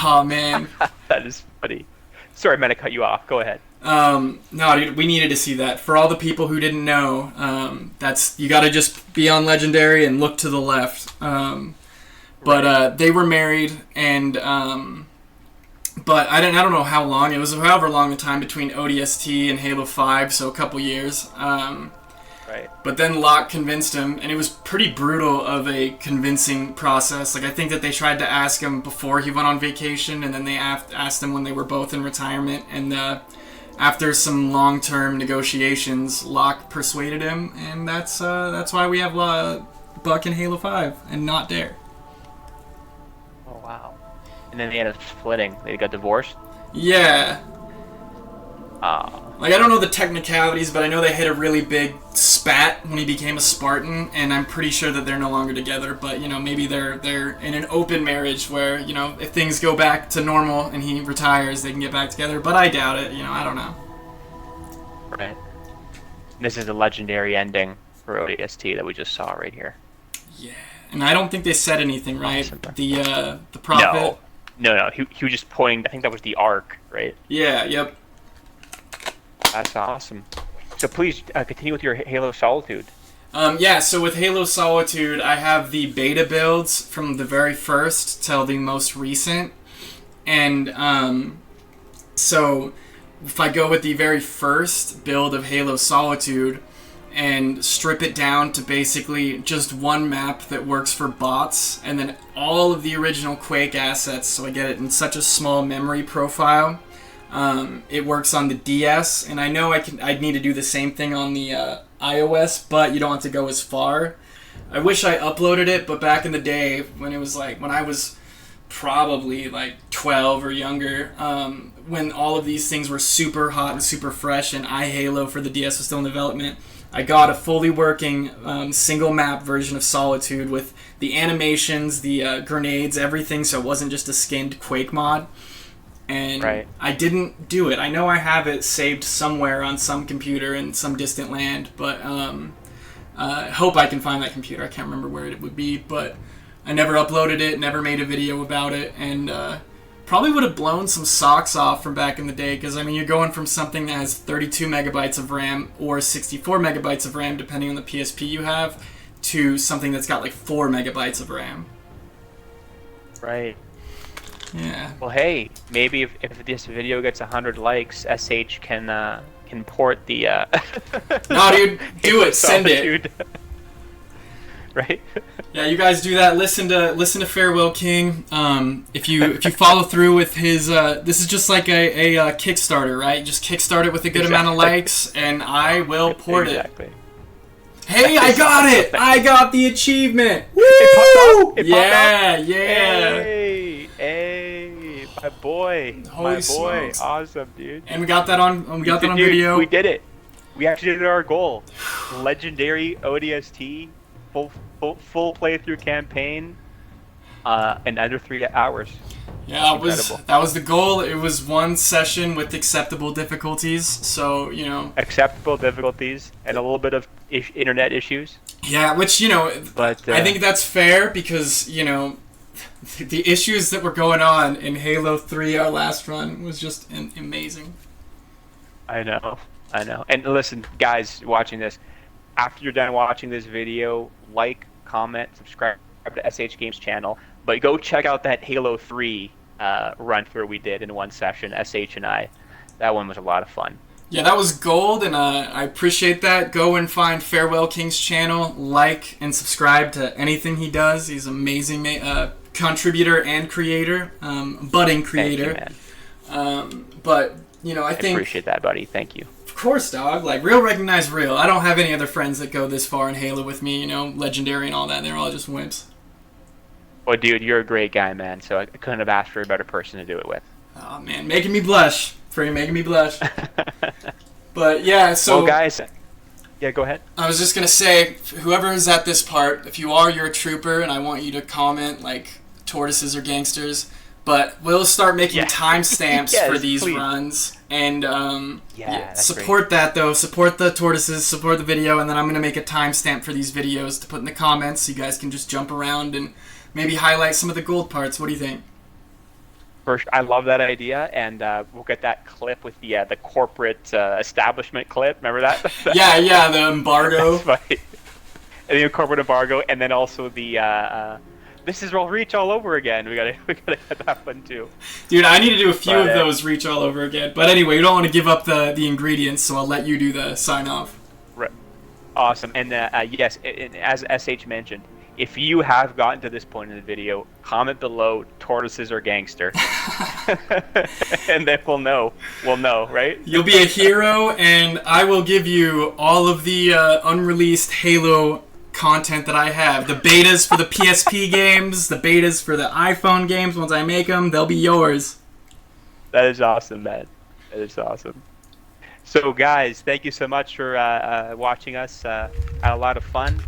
Oh, man. That is funny. Sorry, I meant to cut you off. Go ahead. No, dude, we needed to see that. For all the people who didn't know, that's you gotta just be on Legendary and look to the left. But they were married, and but I don't know how long. It was however long the time between ODST and Halo 5, so a couple years. Right. But then Locke convinced him, and it was pretty brutal of a convincing process. Like I think that they tried to ask him before he went on vacation, and then they asked him when they were both in retirement. And after some long-term negotiations, Locke persuaded him, and that's why we have Buck in Halo 5 and not Dare. Oh wow. And then they ended up splitting. They got divorced. Yeah. Like I don't know the technicalities, but I know they hit a really big spat when he became a Spartan, and I'm pretty sure that they're no longer together. But you know, maybe they're in an open marriage where you know if things go back to normal and he retires, they can get back together. But I doubt it. You know, I don't know. Right. This is the legendary ending for ODST that we just saw right here. Yeah, and I don't think they said anything, right? Awesome. The prophet. No. He was just pointing. I think that was the arc, right? Yeah. Yep. That's awesome. So please continue with your Halo Solitude. Yeah, so with Halo Solitude, I have the beta builds from the very first till the most recent. And so if I go with the very first build of Halo Solitude and strip it down to basically just one map that works for bots, and then all of the original Quake assets, so I get it in such a small memory profile. It works on the DS, and I know I'd need to do the same thing on the iOS, but you don't have to go as far. I wish I uploaded it, but back in the day when it was like when I was probably like 12 or younger, when all of these things were super hot and super fresh, and iHalo for the DS was still in development, I got a fully working single map version of Solitude with the animations, the grenades, everything, so it wasn't just a skinned Quake mod. And right. I didn't do it. I know I have it saved somewhere on some computer in some distant land, but I hope I can find that computer. I can't remember where it would be, but I never uploaded it, never made a video about it, and probably would have blown some socks off from back in the day, because I mean, you're going from something that has 32 megabytes of RAM or 64 megabytes of RAM, depending on the PSP you have, to something that's got like 4 megabytes of RAM. Right. Yeah. Well, hey, maybe if this video gets 100 likes, SH can port the. No, dude, do it. Send it. Right. Yeah, you guys do that. Listen to Farewell King. If you follow through with his, this is just like a Kickstarter, right? Just kickstart it with a good amount of likes, and I will port it. Hey, I got it! I got the achievement! Woo! It popped up? Yeah. Hey, My boy. Holy my boy. smokes. Awesome, dude. And we got that on Dude, video. We did it. We actually did our goal. Legendary ODST, full playthrough campaign, in under 3 hours. Yeah, That's that was the goal. It was one session with acceptable difficulties, so, you know. Acceptable difficulties and a little bit of internet issues. Yeah, which, you know, but I think that's fair because, you know, the issues that were going on in Halo 3, our last run, was just amazing. I know. And listen, guys watching this, after you're done watching this video, like, comment, subscribe to SH Games channel, but go check out that Halo 3 run through we did in one session, SH and I. That one was a lot of fun. Yeah, that was gold, and I appreciate that. Go and find Farewell King's channel, like and subscribe to anything he does. He's an amazing contributor and creator, budding creator. Thank you, man. But, you know, I think... I appreciate that, buddy. Thank you. Of course, dog. Like, real recognize real. I don't have any other friends that go this far in Halo with me, you know, Legendary and all that. They're all just wimps. Well, dude, you're a great guy, man, so I couldn't have asked for a better person to do it with. Oh, man. Making me blush. Free making me blush. But, yeah, so... Well, guys... Yeah, go ahead. I was just going to say, whoever is at this part, if you are, you're a trooper, and I want you to comment, like, tortoises or gangsters. But we'll start making timestamps for these runs. And support that, though. Support the tortoises, support the video, and then I'm going to make a timestamp for these videos to put in the comments so you guys can just jump around and maybe highlight some of the gold parts. What do you think? First, I love that idea, and we'll get that clip with the corporate establishment clip. Remember that? yeah, the embargo. That's right. And the corporate embargo, and then also the this is all Reach all over again. We gotta get that one too. Dude, I need to do a few of those Reach all over again. But anyway, you don't want to give up the ingredients, so I'll let you do the sign off. Right. Awesome. And yes, as SH mentioned, if you have gotten to this point in the video, comment below tortoises or gangster, and then we'll know. We'll know, right? You'll be a hero, and I will give you all of the unreleased Halo content that I have. The betas for the PSP games, the betas for the iPhone games. Once I make them, they'll be yours. That is awesome, man. That is awesome. So, guys, thank you so much for watching us. Had a lot of fun.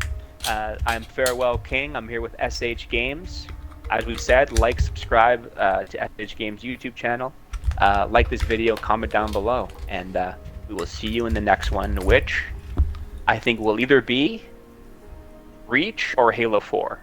I'm Farewell King. I'm here with SH Games. As we said, like, subscribe to SH Games YouTube channel. Like this video, comment down below, and we will see you in the next one, which I think will either be Reach or Halo 4.